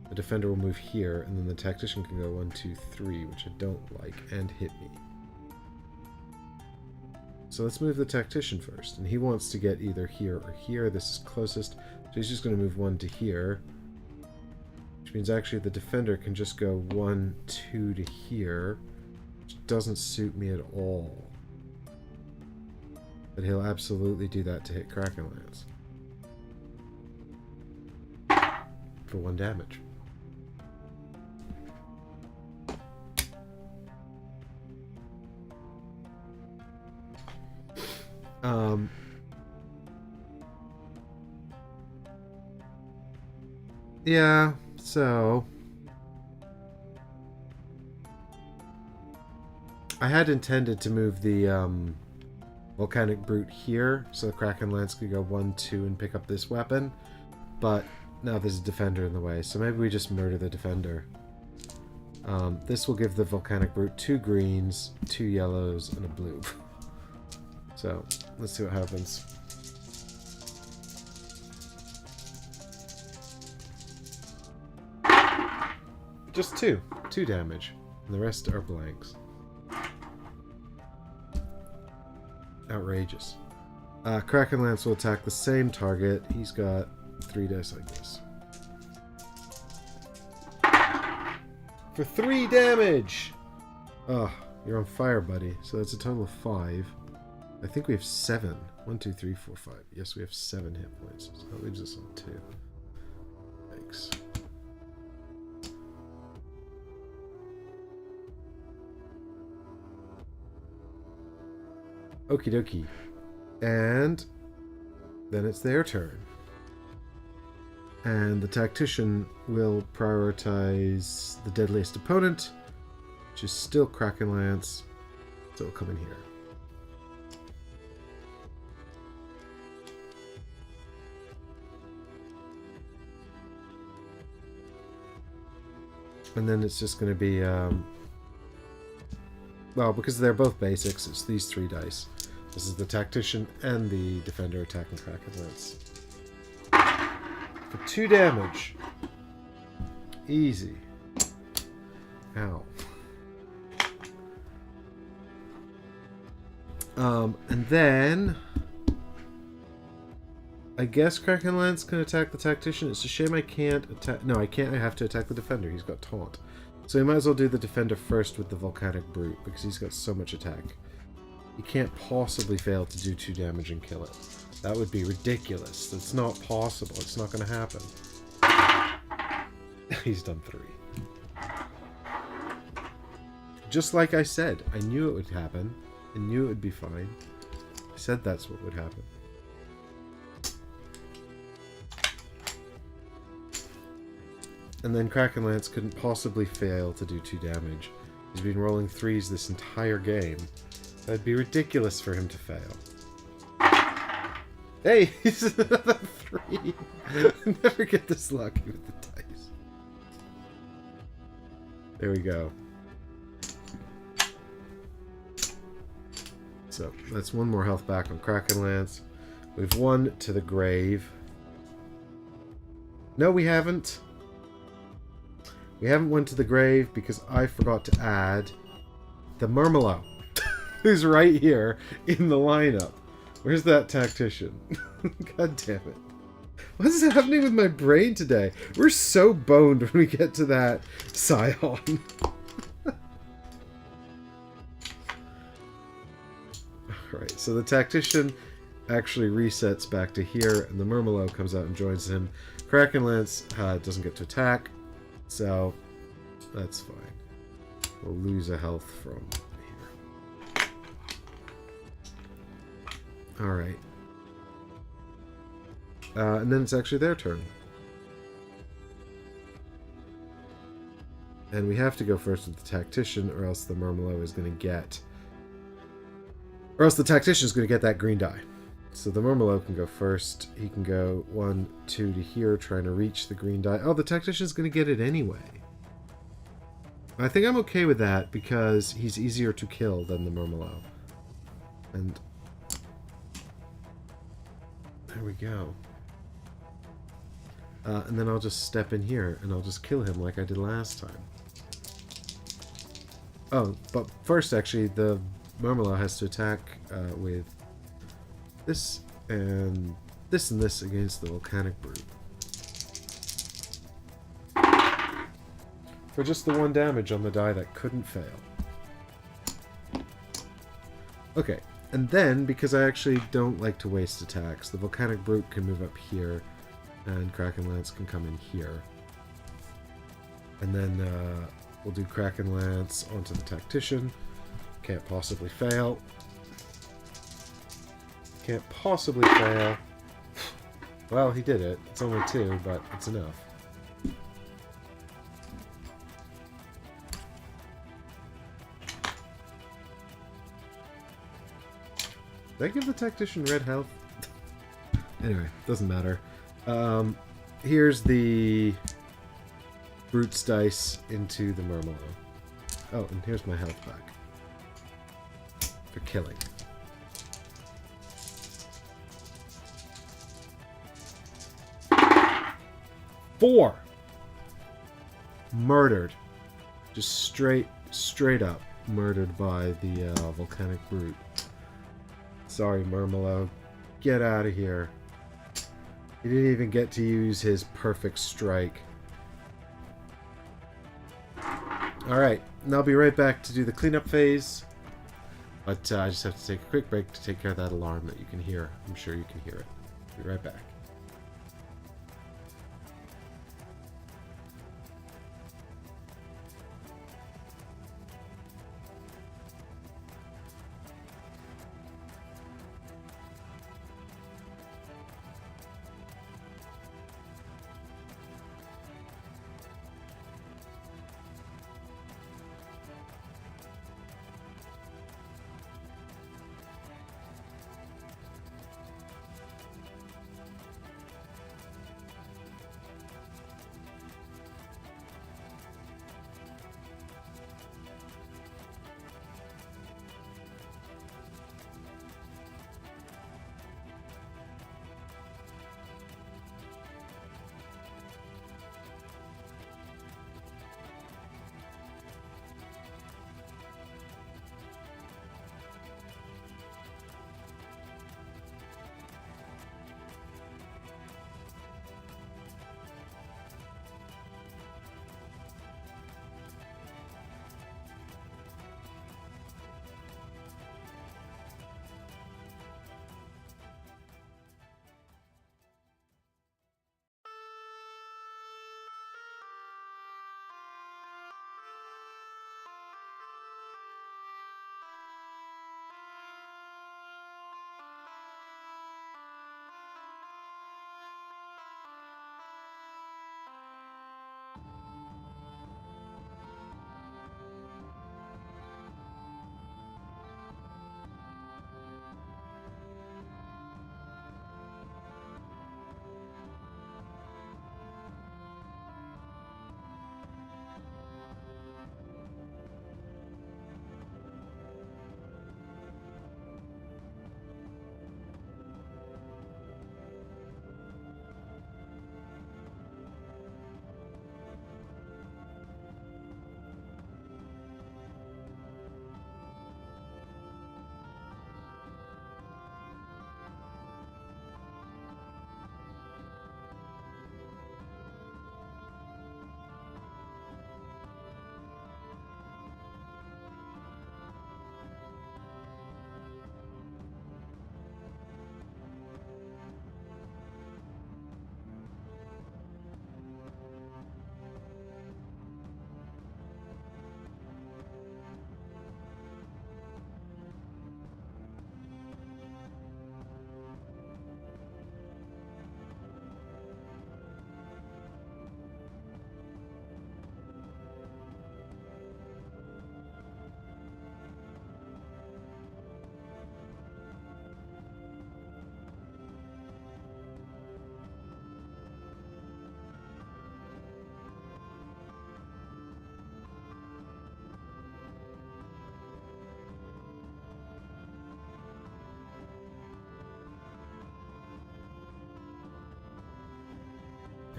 S1: the defender will move here, and then the tactician can go 1, 2, 3, which I don't like, and hit me. So let's move the tactician first, and he wants to get either here or here. This is closest, so he's just going to move 1 to here, which means actually the defender can just go 1, 2 to here, which doesn't suit me at all. But he'll absolutely do that to hit Krakenlance. For 1 damage. Yeah, so I had intended to move the Volcanic Brute here, so the Krakenlance could go 1, 2 and pick up this weapon, but now there's a defender in the way, so maybe we just murder the defender. This will give the Volcanic Brute 2 greens, 2 yellows, and a blue. So, let's see what happens. Just 2. 2 damage. And the rest are blanks. Outrageous. Krakenlance will attack the same target. He's got 3 dice like this. For 3 damage! Oh, you're on fire, buddy. So that's a total of 5. I think we have 7. 1, 2, 3, 4, 5. Yes, we have 7 hit points. So that leaves us on 2. Thanks. Okie dokie. And then it's their turn. And the tactician will prioritize the deadliest opponent, which is still Kraken Lance. So it'll come in here. And then it's just going to be, well, because they're both basics, it's these 3 dice. This is the Tactician and the Defender attacking Kraken Lance. For 2 damage. Easy. Ow. And then I guess Kraken Lance can attack the Tactician. It's a shame I can't attack... No, I can't. I have to attack the Defender. He's got Taunt. So we might as well do the Defender first with the Volcanic Brute, because he's got so much attack. He can't possibly fail to do 2 damage and kill it. That would be ridiculous. That's not possible. It's not going to happen. He's done 3. Just like I said. I knew it would happen. I knew it would be fine. I said that's what would happen. And then Kraken Lance couldn't possibly fail to do 2 damage. He's been rolling 3s this entire game. That'd be ridiculous for him to fail. Hey, he's another 3. I never get this lucky with the dice. There we go. So that's 1 more health back on Kraken Lance. We've 1 to the grave. No, we haven't. We haven't went to the grave because I forgot to add the Murmelo, who's right here in the lineup. Where's that Tactician? God damn it. What is happening with my brain today? We're so boned when we get to that Scion. Alright, so the Tactician actually resets back to here, and the Murmelo comes out and joins him. Kraken Lance doesn't get to attack. So, that's fine. We'll lose a health from here. Alright. And then it's actually their turn. And we have to go first with the Tactician, or else the Murmelo is going to get... Or else the Tactician is going to get that green die. So the Murmelo can go first. He can go 1, 2 to here, trying to reach the green die. Oh, the Tactician's going to get it anyway. I think I'm okay with that, because he's easier to kill than the Murmelo. And... there we go. And then I'll just step in here, and I'll just kill him like I did last time. Oh, but first, actually, the Murmelo has to attack with... this and this against the Volcanic Brute. For just the 1 damage on the die that couldn't fail. Okay, and then, because I actually don't like to waste attacks, the Volcanic Brute can move up here, and Kraken Lance can come in here. And then we'll do Kraken Lance onto the Tactician. Can't possibly fail. Can't possibly fail. Well, he did it. It's only 2, but it's enough. Did I give the Tactician red health? Anyway, doesn't matter. Here's the Brute's dice into the Murmelo. Oh, and here's my health back. For killing. 4! Murdered. Just straight up murdered by the Volcanic Brute. Sorry, Murmelo. Get out of here. He didn't even get to use his perfect strike. Alright, and I'll be right back to do the cleanup phase. But I just have to take a quick break to take care of that alarm that you can hear. I'm sure you can hear it. Be right back.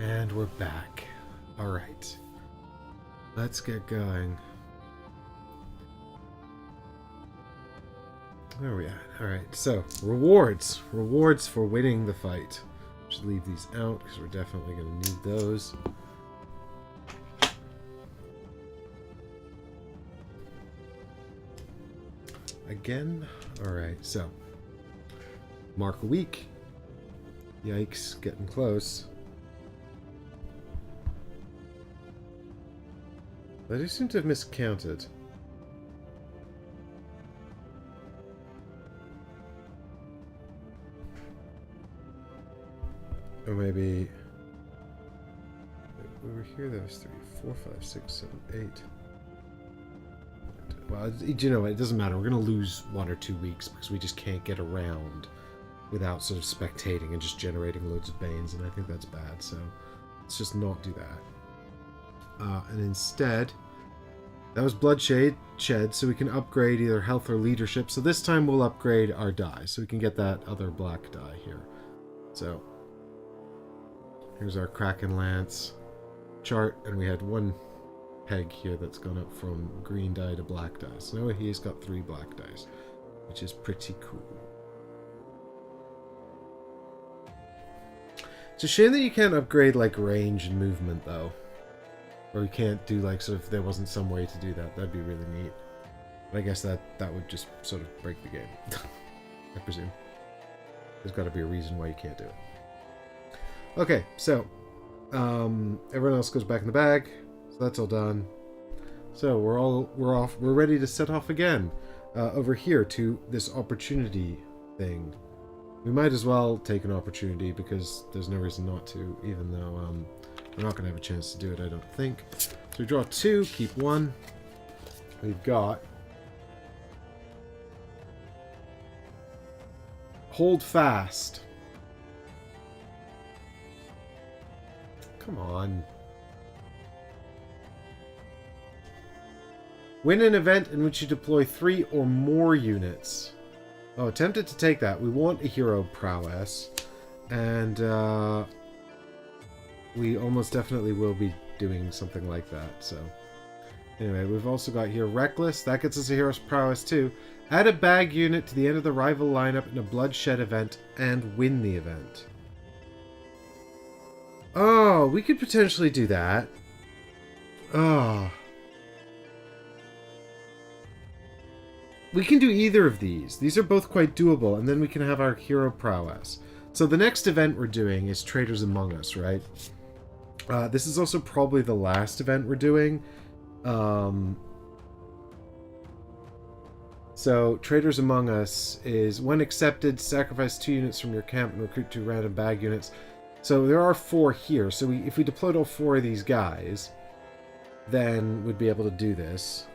S1: And we're back. Alright. Let's get going. Where are we at? Alright, so, rewards. Rewards for winning the fight. Should leave these out, because we're definitely going to need those. Again? Alright, so. Mark a week. Yikes, getting close. I do seem to have miscounted. Or maybe... over here there was 3, 4, 5, 6, 7, 8. Well, you know what, it doesn't matter. We're going to lose 1 or 2 weeks because we just can't get around without sort of spectating and just generating loads of Banes, and I think that's bad, so let's just not do that. And instead, that was Bloodshed, so we can upgrade either health or leadership. So this time we'll upgrade our die, so we can get that other black die here. So, here's our Kraken Lance chart, and we had 1 peg here that's gone up from green die to black die. So now he's got 3 black dice, which is pretty cool. It's a shame that you can't upgrade, like, range and movement, though. Or we can't do, like, sort of, there wasn't some way to do that. That'd be really neat. But I guess that would just sort of break the game. I presume. There's got to be a reason why you can't do it. Okay, so everyone else goes back in the bag. So that's all done. So we're ready to set off again over here to this opportunity thing. We might as well take an opportunity because there's no reason not to, even though we're not going to have a chance to do it, I don't think. So we draw 2, keep 1. We've got hold fast. Come on. Win an event in which you deploy 3 or more units. Oh, tempted to take that. We want a hero prowess. And we almost definitely will be doing something like that. So anyway, we've also got here Reckless. That gets us a hero's prowess too. Add a bag unit to the end of the rival lineup in a Bloodshed event and win the event. Oh, we could potentially do that. Oh. We can do either of these. These are both quite doable, and then we can have our hero prowess. So the next event we're doing is Traders Among Us, right? This is also probably the last event we're doing. So Traders Among Us is, when accepted, sacrifice 2 units from your camp and recruit 2 random bag units. So there are 4 here. So if we deployed all 4 of these guys, then we'd be able to do this.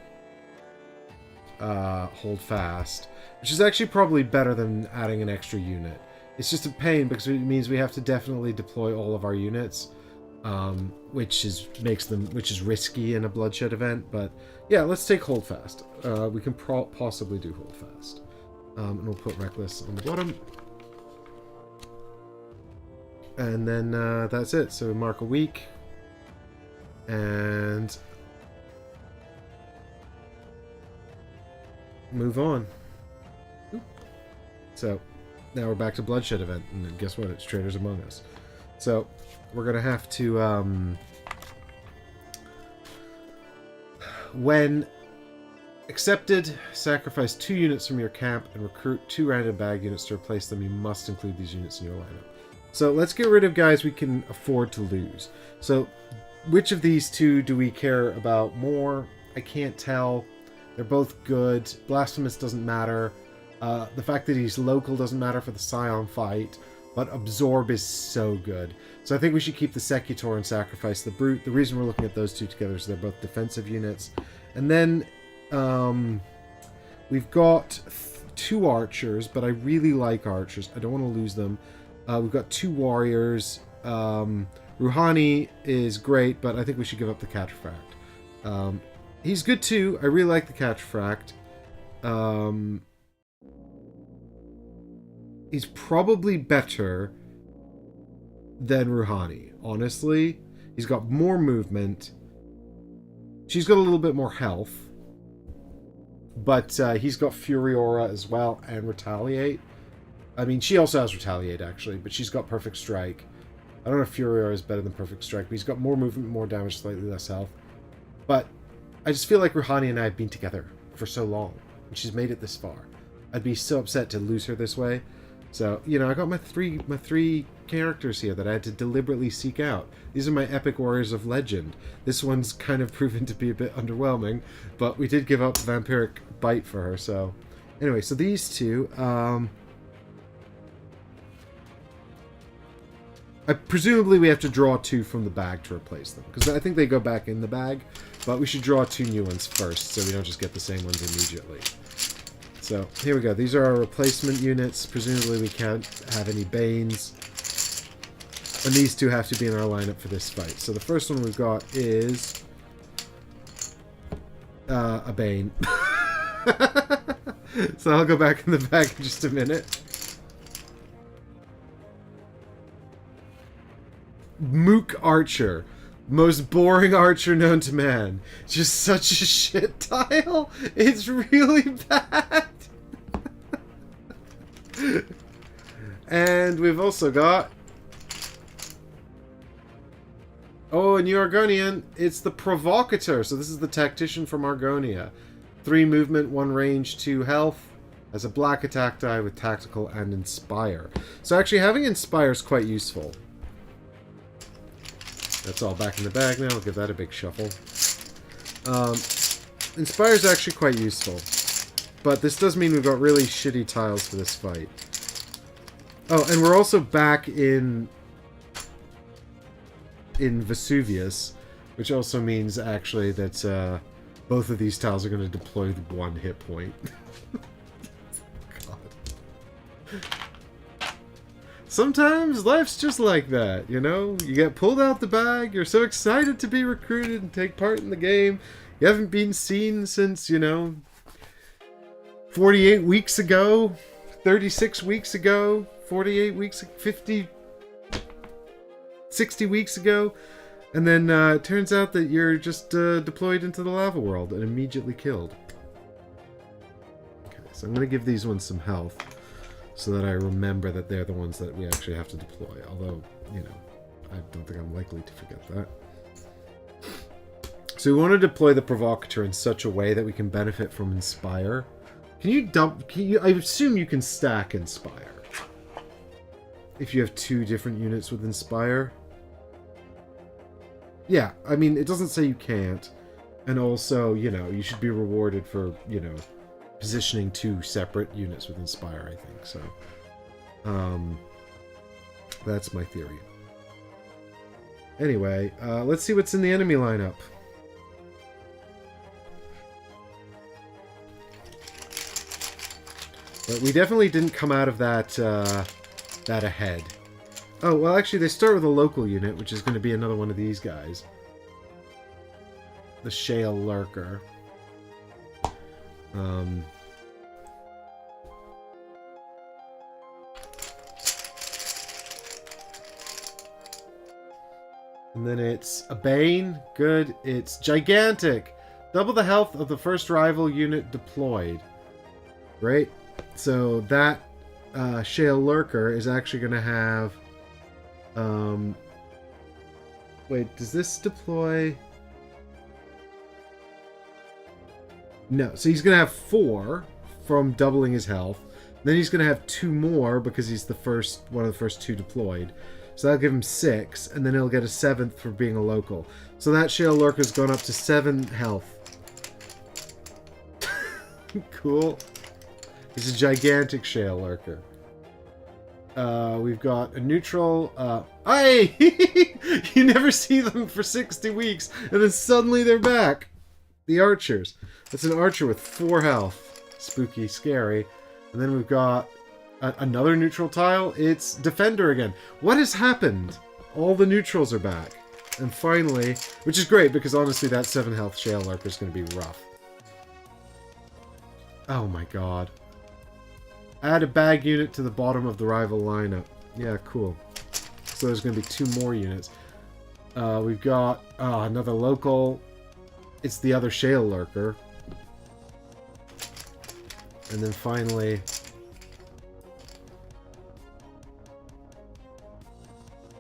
S1: Hold fast, which is actually probably better than adding an extra unit. It's just a pain because it means we have to definitely deploy all of our units, which is risky in a Bloodshed event. But yeah, let's take hold fast. We can possibly do hold fast, and we'll put Reckless on the bottom, and then that's it. So we mark a week, and move on. So now we're back to Bloodshed event, and guess what? It's Traders Among Us. So we're gonna have to when accepted, sacrifice 2 units from your camp and recruit 2 random bag units to replace them. You must include these units in your lineup. So let's get rid of guys we can afford to lose. So which of these 2 do we care about more? I can't tell. They're both good. Blasphemous doesn't matter. The fact that he's local doesn't matter for the Scion fight, but Absorb is so good. So I think we should keep the Secutor and sacrifice the Brute. The reason we're looking at those 2 together is they're both defensive units. And then we've got 2 archers, but I really like archers. I don't want to lose them. We've got 2 warriors. Rouhani is great, but I think we should give up the Cataphract. He's good too. I really like the Cataphract. He's probably better than Rouhani, honestly. He's got more movement. She's got a little bit more health. But he's got Fury Aura as well and Retaliate. I mean, she also has Retaliate, actually, but she's got Perfect Strike. I don't know if Fury Aura is better than Perfect Strike, but he's got more movement, more damage, slightly less health. But I just feel like Rouhani and I have been together for so long, and she's made it this far. I'd be so upset to lose her this way. So, you know, I got my three characters here that I had to deliberately seek out. These are my epic warriors of legend. This one's kind of proven to be a bit underwhelming, but we did give up Vampiric Bite for her, so... Anyway, so these 2, presumably we have to draw 2 from the bag to replace them, because I think they go back in the bag, but we should draw 2 new ones first, so we don't just get the same ones immediately. So, here we go. These are our replacement units. Presumably we can't have any Banes. And these 2 have to be in our lineup for this fight. So the first one we've got is... a Bane. So I'll go back in the bag in just a minute. Mook Archer. Most boring archer known to man. Just such a shit tile. It's really bad. And we've also got Oh, a new Argonian. It's the Provocateur. So this is the tactician from Argonia. 3 movement, 1 range, 2 health. Has a black attack die with tactical and inspire. So actually having inspire is quite useful. That's all back in the bag now. I'll give that a big shuffle. Inspire is actually quite useful. But this does mean we've got really shitty tiles for this fight. Oh, and we're also back in Vesuvius, which also means actually that both of these tiles are going to deploy with 1 hit point. God. Sometimes life's just like that, you know? You get pulled out the bag, you're so excited to be recruited and take part in the game. You haven't been seen since, you know, 48 weeks ago, 36 weeks ago, 48 weeks, 50, 60 weeks ago, and then it turns out that you're just deployed into the lava world and immediately killed. Okay, so I'm going to give these ones some health so that I remember that they're the ones that we actually have to deploy, although, you know, I don't think I'm likely to forget that. So we want to deploy the Provocateur in such a way that we can benefit from Inspire. Can you dump... I assume you can stack Inspire if you have 2 different units with Inspire. Yeah, I mean, it doesn't say you can't. And also, you know, you should be rewarded for, you know, positioning 2 separate units with Inspire, I think. So, that's my theory. Anyway, let's see what's in the enemy lineup. But we definitely didn't come out of that, that ahead. Oh, well, actually, they start with a local unit, which is going to be another one of these guys. The Shale Lurker. And then it's a Bane. Good. It's gigantic. Double the health of the first rival unit deployed. Right? So that Shale Lurker is actually going to have... wait, does this deploy? No, so he's going to have 4 from doubling his health. Then he's going to have 2 more because he's the first, one of the first 2 deployed. So that'll give him 6, and then he'll get a 7th for being a local. So that Shale Lurker's gone up to 7 health. Cool. He's a gigantic Shale Lurker. We've got a neutral. Hey! You never see them for 60 weeks, and then suddenly they're back. The archers. That's an archer with 4 health. Spooky, scary. And then we've got another neutral tile. It's defender again. What has happened? All the neutrals are back. And finally, which is great because honestly that 7 health Shale Lurker is going to be rough. Oh my god. Add a bag unit to the bottom of the rival lineup. Yeah, cool. So there's going to be 2 more units. We've got another local. It's the other Shale Lurker. And then finally...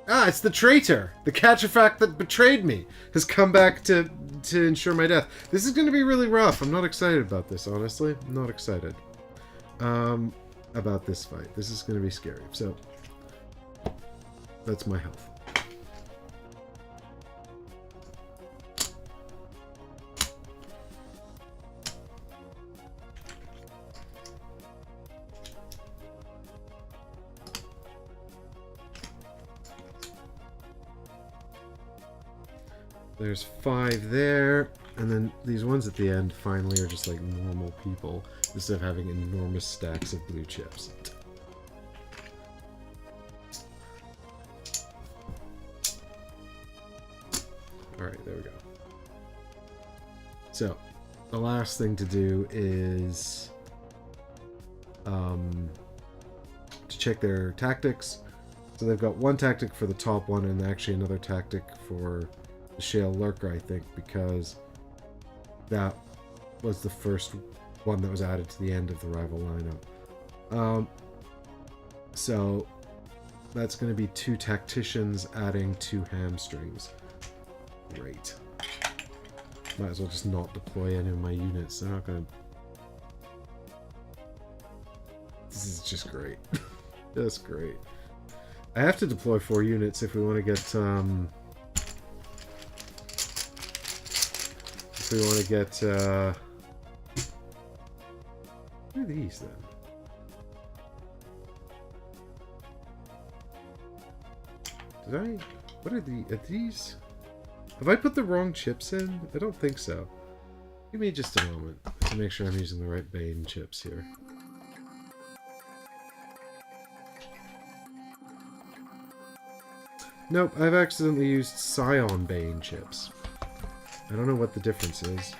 S1: it's the traitor! The Catchafact that betrayed me has come back to ensure my death. This is going to be really rough. I'm not excited about this, honestly. I'm not excited. About this fight. This is going to be scary. So, that's my health. There's 5 there, and then these ones at the end finally are just like normal people instead of having enormous stacks of blue chips. Alright, there we go. So, the last thing to do is to check their tactics. So they've got 1 tactic for the top one and actually another tactic for the Shale Lurker, I think, because that was the first one that was added to the end of the rival lineup. So that's going to be 2 tacticians adding 2 hamstrings. Great. Might as well just not deploy any of my units. They're not gonna... This is just great. Just great. I have to deploy 4 units if we want to get, what are these then? Did I... What are these? Have I put the wrong chips in? I don't think so. Give me just a moment to make sure I'm using the right Bane chips here. Nope, I've accidentally used Scion Bane chips. I don't know what the difference is.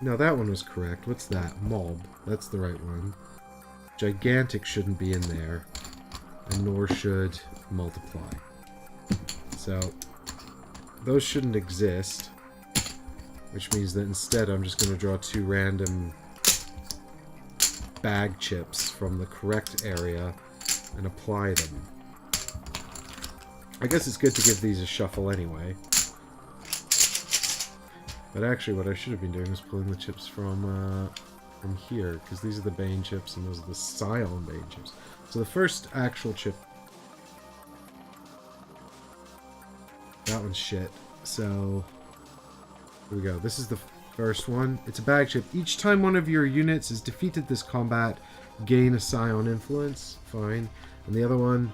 S1: No, that one was correct. What's that? Mob. That's the right one. Gigantic shouldn't be in there. And nor should multiply. So, those shouldn't exist. Which means that instead I'm just going to draw 2 random bag chips from the correct area and apply them. I guess it's good to give these a shuffle anyway. But actually what I should have been doing is pulling the chips from here, because these are the Bane chips and those are the Scion Bane chips. So the first actual chip... That one's shit. So... Here we go. This is the first one. It's a bag chip. Each time one of your units is defeated this combat, gain a Scion influence. Fine. And the other one...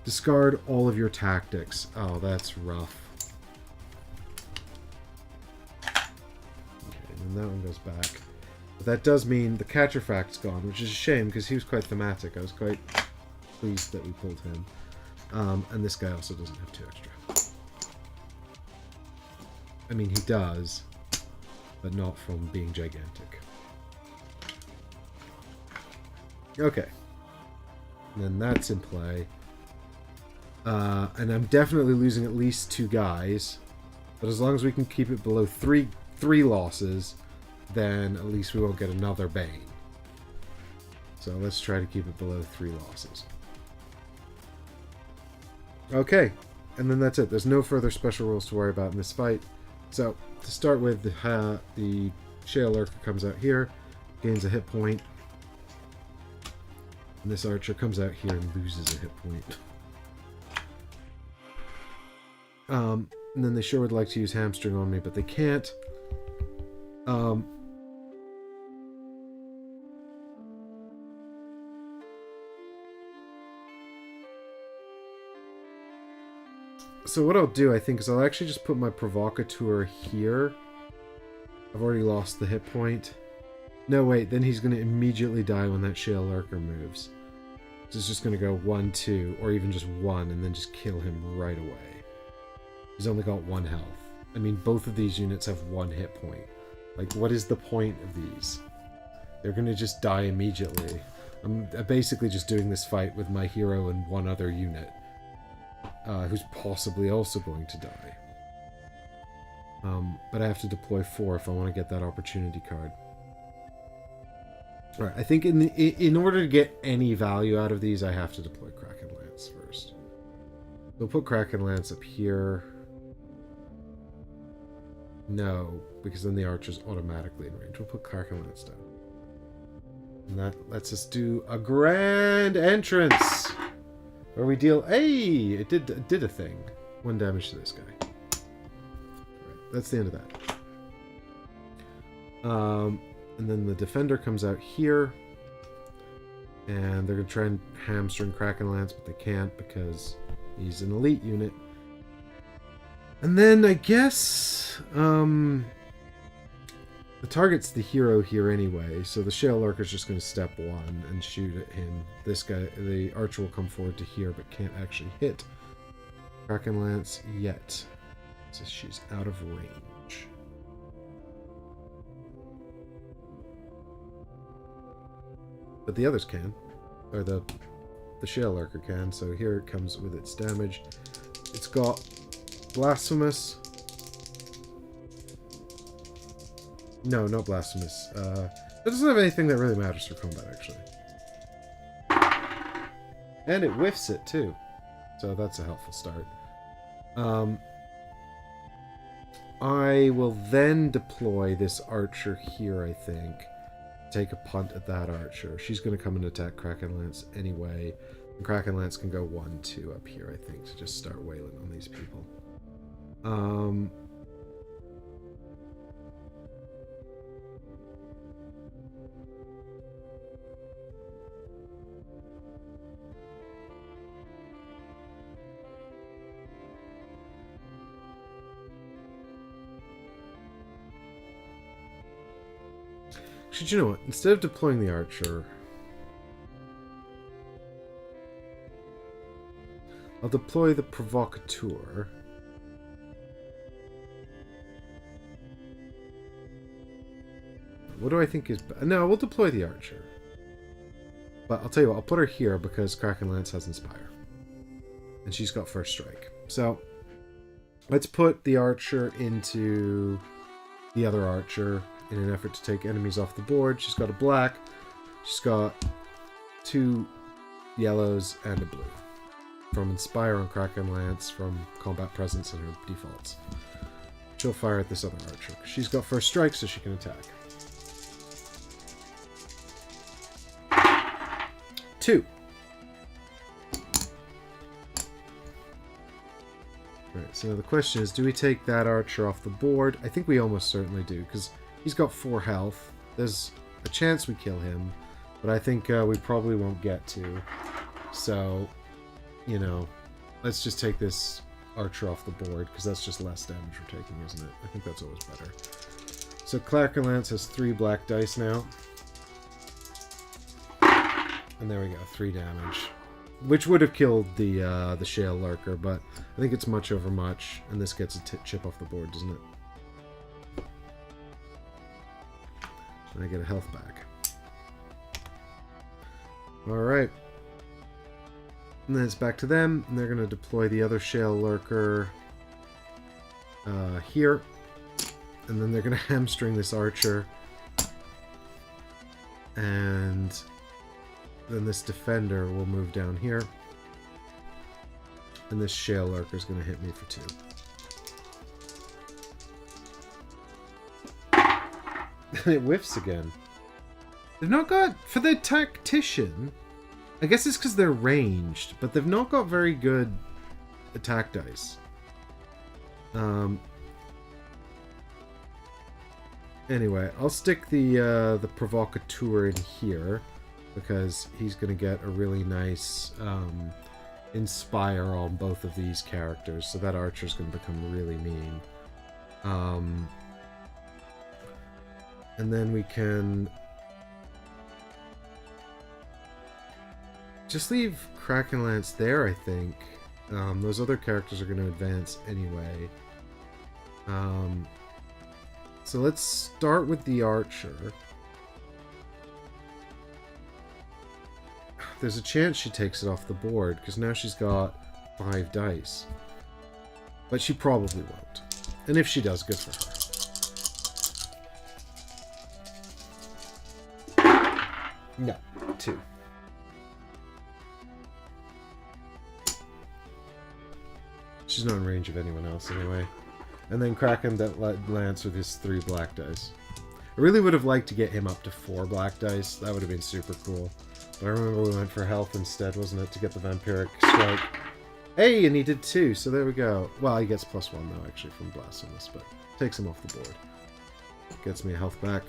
S1: Discard all of your tactics. Oh, that's rough. Okay, and then that one goes back. But that does mean the Catcherfact's gone, which is a shame because he was quite thematic. I was quite pleased that we pulled him. And this guy also doesn't have 2 extra. I mean, he does, but not from being gigantic. Okay. And then that's in play. And I'm definitely losing at least 2 guys. But as long as we can keep it below three losses, then at least we won't get another Bane. So let's try to keep it below 3 losses. Okay, and then that's it. There's no further special rules to worry about in this fight. So, to start with, the Shale Lurker comes out here, gains a hit point. And this Archer comes out here and loses a hit point. And then they sure would like to use Hamstring on me, but they can't. So what I'll do, I think, is I'll actually just put my Provocateur here. I've already lost the hit point. No, wait, then he's going to immediately die when that Shale Lurker moves. So it's just going to go 1, 2, or even just 1, and then just kill him right away. He's only got 1 health. I mean, both of these units have 1 hit point. Like, what is the point of these? They're going to just die immediately. I'm basically just doing this fight with my hero and 1 other unit. Who's possibly also going to die. But I have to deploy 4 if I want to get that opportunity card. Alright, I think in order to get any value out of these, I have to deploy Kraken Lance first. We'll put Kraken Lance up here. No, because then the Archer's automatically in range. We'll put Kraken Lance down. And that lets us do a grand entrance! Where we deal... Hey! It did a thing. 1 damage to this guy. Right, that's the end of that. And then the Defender comes out here. And they're going to try and hamstring Kraken Lance, but they can't because he's an elite unit. And then I guess... the target's the hero here anyway, so the Shale Lurker's just going to step 1 and shoot at him. This guy, the Archer will come forward to here, but can't actually hit Kraken Lance yet. So she's out of range. But the others can. Or the Shale Lurker can, so here it comes with its damage. It's got Blasphemous. No, not Blasphemous. It doesn't have anything that really matters for combat, actually. And it whiffs it, too. So that's a helpful start. I will then deploy this archer here, I think. Take a punt at that archer. She's going to come and attack Kraken Lance anyway. And Kraken Lance can go 1-2 up here, I think, to just start wailing on these people. Actually, you know what? Instead of deploying the archer, I'll deploy the provocateur. What do I think is... No, we'll deploy the archer. But I'll tell you what, I'll put her here because Kraken Lance has Inspire. And she's got First Strike. So, let's put the archer into the other archer in an effort to take enemies off the board. She's got a black. She's got 2 yellows and a blue. From Inspire on Kraken Lance, from Combat Presence and her defaults. She'll fire at this other archer. She's got First Strike, so she can attack. 2. Alright, so the question is, do we take that archer off the board? I think we almost certainly do, because he's got 4 health. There's a chance we kill him, but I think we probably won't get to. So, you know, let's just take this archer off the board, because that's just less damage we're taking, isn't it? I think that's always better. So Kraken Lance has 3 black dice now. And there we go, 3 damage. Which would have killed the Shale Lurker, but I think it's much over much, and this gets a chip off the board, doesn't it? And I get a health back. Alright. And then it's back to them, and they're going to deploy the other Shale Lurker here. And then they're going to hamstring this archer. And then this defender will move down here. And this Shale Lurker is going to hit me for 2. It whiffs again. They've not got... For the Tactician, I guess it's because they're ranged, but they've not got very good attack dice. Anyway, I'll stick the Provocateur in here, because he's going to get a really nice Inspire on both of these characters, so that archer's going to become really mean. And then we can just leave Kraken Lance there, I think. Those other characters are going to advance anyway. So let's start with the archer. There's a chance she takes it off the board, because now she's got 5 dice. But she probably won't. And if she does, good for her. No, 2. She's not in range of anyone else anyway. And then Kraken that Lance with his 3 black dice. I really would have liked to get him up to 4 black dice. That would have been super cool. But I remember we went for health instead, wasn't it? To get the Vampiric Strike. Hey, and he did 2, so there we go. Well, he gets +1 though, actually, from Blasphemous, but takes him off the board. Gets me a health back.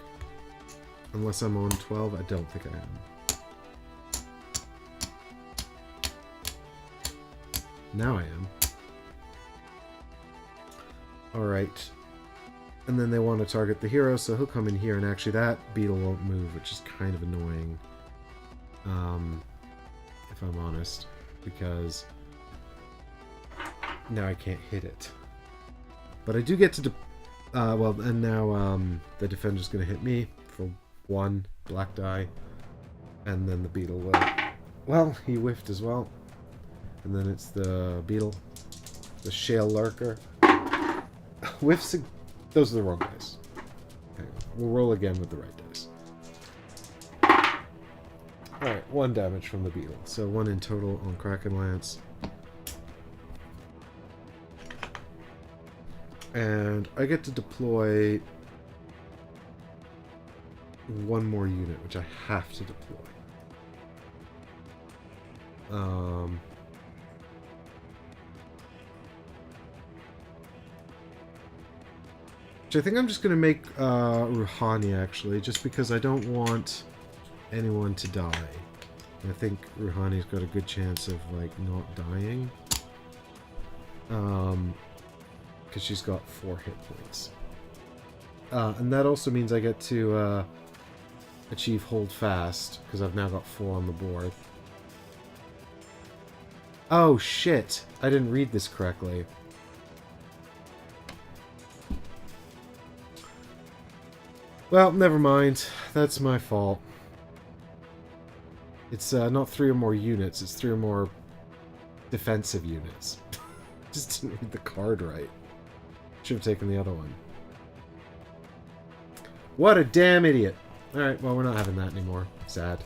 S1: Unless I'm on 12, I don't think I am. Now I am. Alright. And then they want to target the hero, so he'll come in here, and actually that beetle won't move, which is kind of annoying. If I'm honest, because now I can't hit it. But I do get to... well, and now the defender's going to hit me for 1 black die, and then the beetle will... Well, he whiffed as well. And then it's the beetle, the Shale Lurker. Whiffs... Those are the wrong dice. Okay, we'll roll again with the right dice. Alright, 1 damage from the beetle. So 1 in total on Kraken Lance. And I get to deploy 1 more unit, which I have to deploy. Which I think I'm just going to make Rouhani, actually, just because I don't want anyone to die. And I think Rouhani's got a good chance of, like, not dying. Because she's got 4 hit points. And that also means I get to achieve hold fast, because I've now got 4 on the board. Oh, shit! I didn't read this correctly. Well, never mind. That's my fault. It's not 3 or more units, it's 3 or more defensive units. Just didn't read the card right. Should have taken the other one. What a damn idiot! Alright, well, we're not having that anymore. Sad.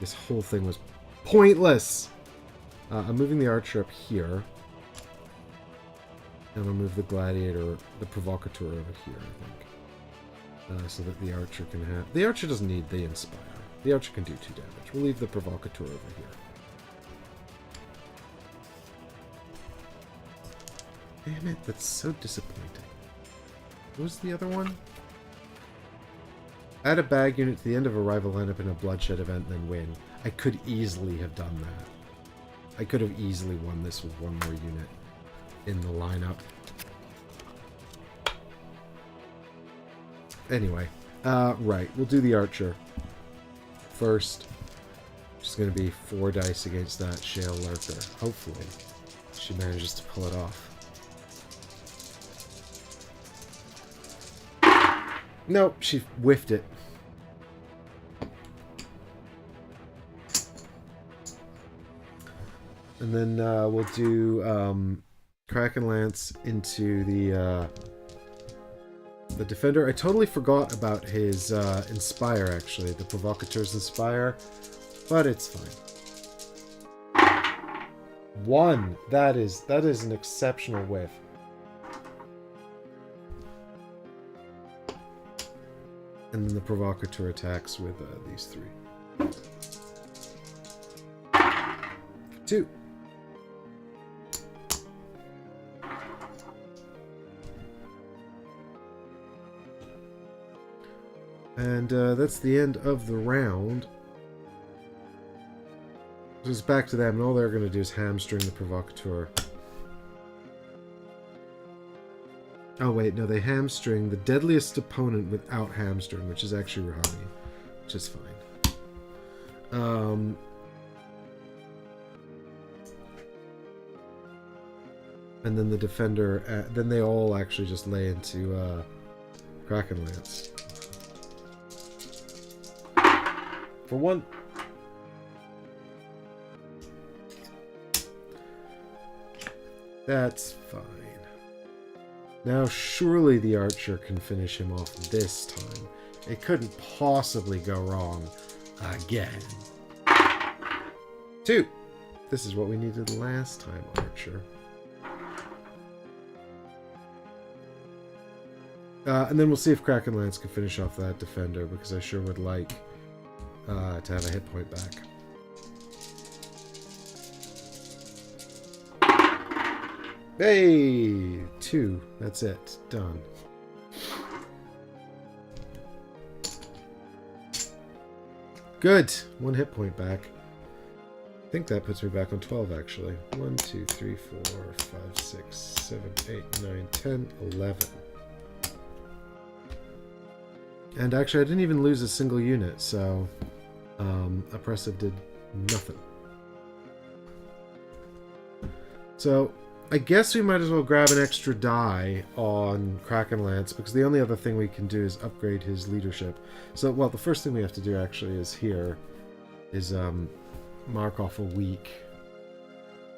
S1: This whole thing was pointless! I'm moving the archer up here. And I'll move the gladiator, the provocateur over here, I think. So that the archer can have... The archer doesn't need the inspire. The archer can do 2 damage. We'll leave the provocateur over here. Damn it, that's so disappointing. What was the other one? Add a bag unit to the end of a rival lineup in a bloodshed event, then win. I could easily have done that. I could have easily won this with 1 more unit in the lineup. Anyway, right, we'll do the archer first. She's going to be 4 dice against that Shale Lurker. Hopefully, she manages to pull it off. Nope, she whiffed it. And then we'll do Kraken Lance into the defender. I totally forgot about his Inspire, actually. The Provocateur's Inspire. But it's fine. 1! That is an exceptional whiff. And then the Provocateur attacks with these 3. 2. And that's the end of the round. So it's back to them, and all they're going to do is hamstring the Provocateur. Oh wait, no, they hamstring the deadliest opponent without hamstring, which is actually Rouhani, which is fine. And then the defender, then they all actually just lay into Kraken Lance. For 1. That's fine. Now surely the archer can finish him off this time. It couldn't possibly go wrong again. 2. This is what we needed last time, archer. And then we'll see if Kraken Lance can finish off that defender, because I sure would like to have a hit point back. Hey! 2. That's it. Done. Good! 1 hit point back. I think that puts me back on 12, actually. 1, 2, 3, 4, 5, 6, 7, 8, 9, 10, 11. And actually, I didn't even lose a single unit, so Oppressive did nothing. So I guess we might as well grab an extra die on Kraken Lance, because the only other thing we can do is upgrade his leadership. So, well, the first thing we have to do actually is here, is mark off a weak.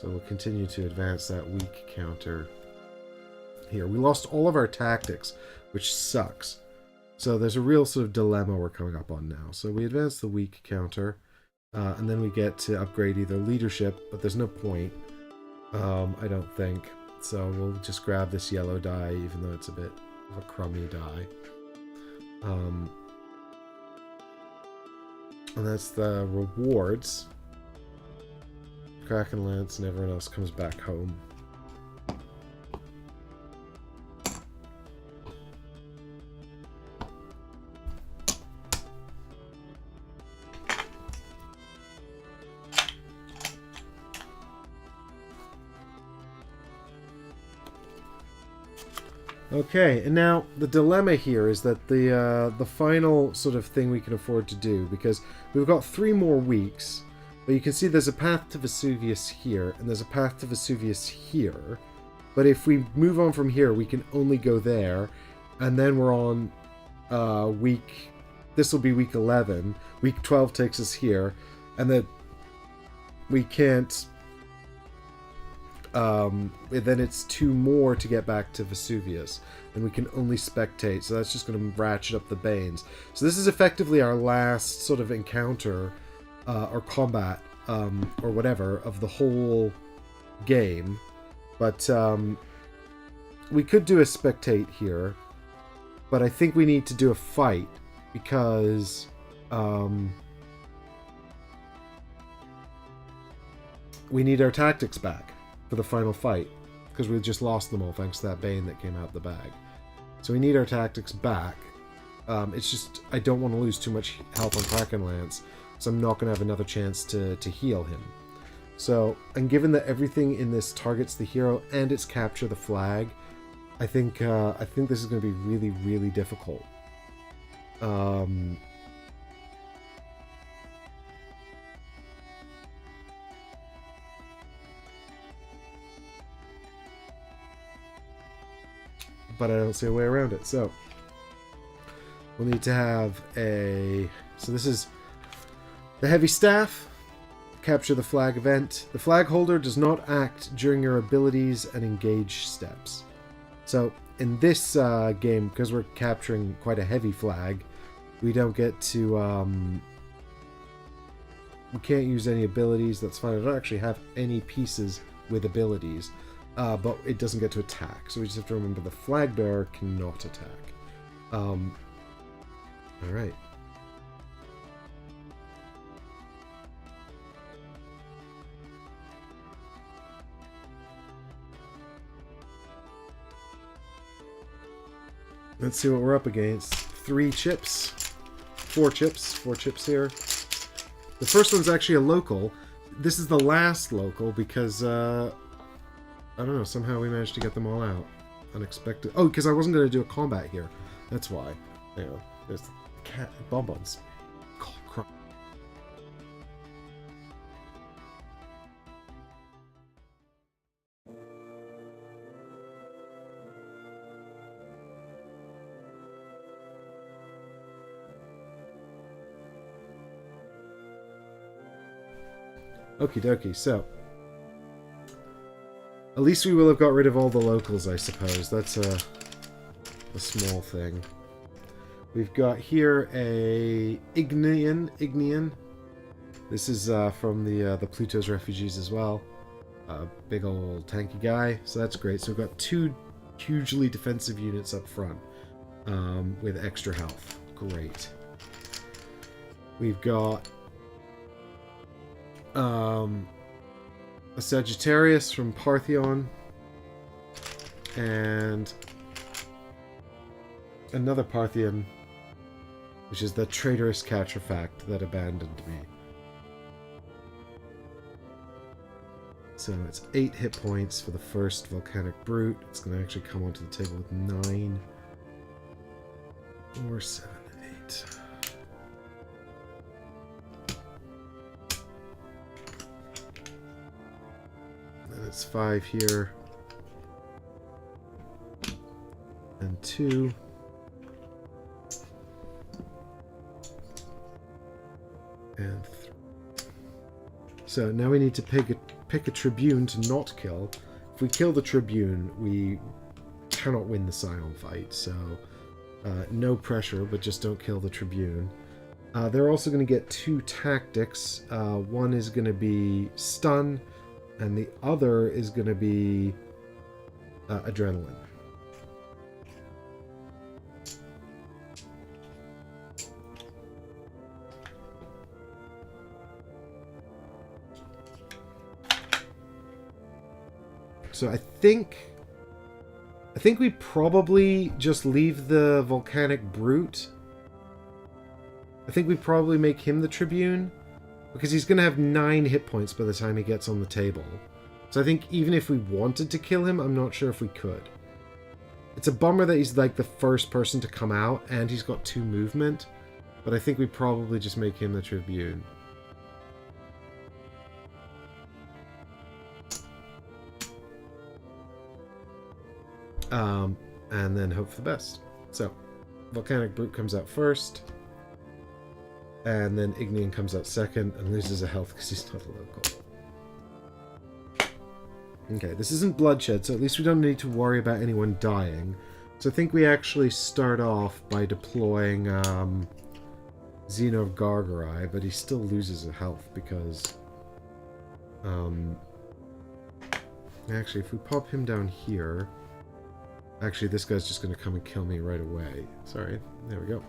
S1: So we'll continue to advance that weak counter here. We lost all of our tactics, which sucks. So there's a real sort of dilemma we're coming up on now. So we advance the weak counter, and then we get to upgrade either leadership, but there's no point, I don't think. So we'll just grab this yellow die, even though it's a bit of a crummy die. And that's the rewards. Kraken Lance and everyone else comes back home. Okay, and now the dilemma here is that the final sort of thing we can afford to do, because we've got 3 more weeks, but you can see there's a path to Vesuvius here, and there's a path to Vesuvius here, but if we move on from here, we can only go there, and then we're on this will be week 11, week 12 takes us here, and then we can't... then it's 2 more to get back to Vesuvius, and we can only spectate, so that's just going to ratchet up the Banes. So this is effectively our last sort of encounter, or combat, or whatever, of the whole game. But we could do a spectate here, but I think we need to do a fight, because we need our tactics back for the final fight, because we just lost them all thanks to that Bane that came out the bag. So we need our tactics back. It's just, I don't want to lose too much health on Kraken Lance, so I'm not going to have another chance to heal him. So, and given that everything in this targets the hero and it's capture the flag, I think this is going to be really, really difficult. But I don't see a way around it. So we'll need to have a... So this is the heavy staff. Capture the flag event. The flag holder does not act during your abilities and engage steps. So in this game, because we're capturing quite a heavy flag, we don't get to... we can't use any abilities. That's fine. I don't actually have any pieces with abilities. But it doesn't get to attack, so we just have to remember the flag bearer cannot attack. Alright. Let's see what we're up against. 4 chips here. The first one's actually a local. This is the last local because, I don't know, somehow we managed to get them all out. Unexpected. Oh, because I wasn't going to do a combat here. That's why. There you go. There's the cat and bonbons. Okie dokie, so at least we will have got rid of all the locals, I suppose. That's a small thing. We've got here a Ignean. This is from the Pluto's refugees as well. Big old tanky guy, so that's great. So we've got 2 hugely defensive units up front with extra health. Great. We've got a Sagittarius from Partheon, and another Parthian, which is the traitorous Catrafact that abandoned me. So it's 8 hit points for the first Volcanic Brute. It's going to actually come onto the table with 9. Or 7 and 8. And it's 5 here. And 2. And 3. So now we need to pick a Tribune to not kill. If we kill the Tribune, we cannot win the Scion fight, so No pressure, but just don't kill the Tribune. They're also going to get 2 tactics. One is going to be stun, and the other is going to be adrenaline. So I think we probably just leave the Volcanic Brute. I think we probably make him the Tribune, because he's going to have 9 hit points by the time he gets on the table. So I think even if we wanted to kill him, I'm not sure if we could. It's a bummer that he's like the first person to come out, and he's got 2 movement, but I think we probably just make him the Tribune. And then hope for the best. So, Volcanic Brute comes out first, and then Ignean comes out second and loses a health because he's not a local. Okay, this isn't Bloodshed, so at least we don't need to worry about anyone dying. So I think we actually start off by deploying Xeno of Gargarai, but he still loses a health because... actually, if we pop him down here... Actually, this guy's just going to come and kill me right away. Sorry. There we go.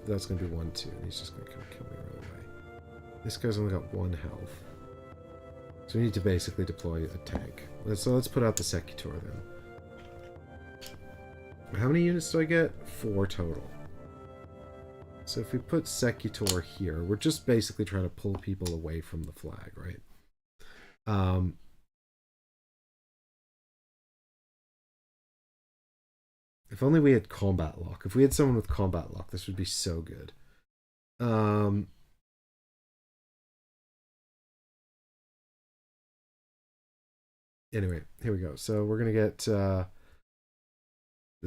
S1: That's going to be 1, 2. And he's just going to come and kill me right away. This guy's only got 1 health. So we need to basically deploy a tank. So let's put out the Secutor then. How many units do I get? 4 total. So if we put Secutor here, we're just basically trying to pull people away from the flag, right? If only we had combat lock. If we had someone with combat lock, this would be so good. Anyway, here we go. So we're going to get the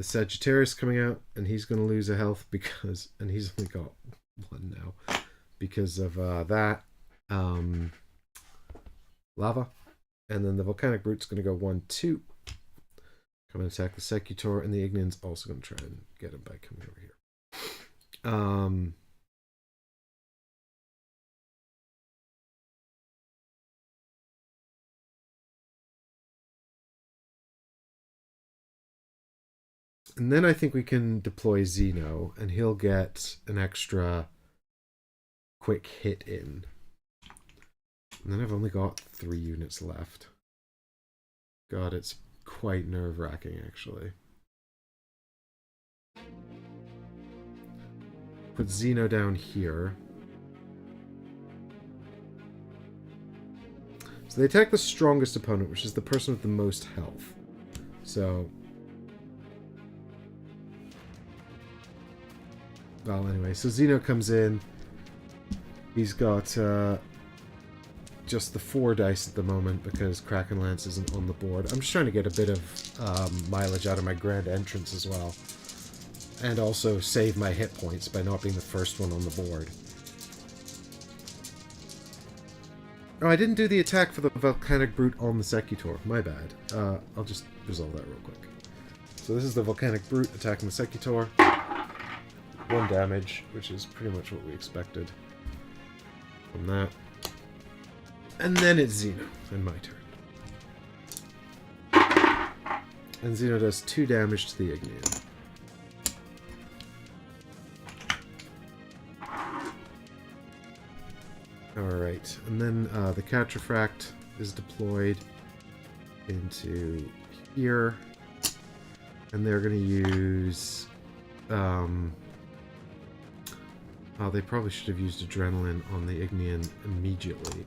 S1: Sagittarius coming out, and he's going to lose a health because... And he's only got 1 now. Because of that. Lava. And then the Volcanic Brute's going to go 1, 2. Come and attack the Secutor, and the Ignean's also going to try and get him by coming over here. And then I think we can deploy Xeno, and he'll get an extra quick hit in. And then I've only got 3 units left. God, it's quite nerve-wracking, actually. Put Xeno down here. So they attack the strongest opponent, which is the person with the most health. So... Well, anyway, so Xeno comes in. He's got just the 4 dice at the moment because Kraken Lance isn't on the board. I'm just trying to get a bit of mileage out of my grand entrance as well. And also save my hit points by not being the first one on the board. Oh, I didn't do the attack for the Volcanic Brute on the Secutor. My bad. I'll just resolve that real quick. So this is the Volcanic Brute attacking the Secutor. 1 damage, which is pretty much what we expected from that. And then it's Xeno, and my turn. And Xeno does 2 damage to the Ignean. Alright, and then the Catrifract is deployed into here. And they're going to use... Oh, they probably should have used Adrenaline on the Ignean immediately.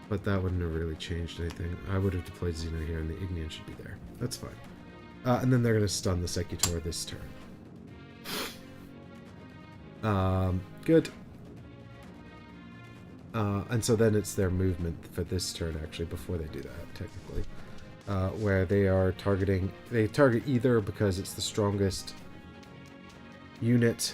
S1: But that wouldn't have really changed anything. I would have deployed Xeno here, and the Ignean should be there. That's fine. And then they're going to stun the Secutor this turn. Good. And so then it's their movement for this turn, actually, before they do that, technically. Where they are targeting... They target either because it's the strongest unit.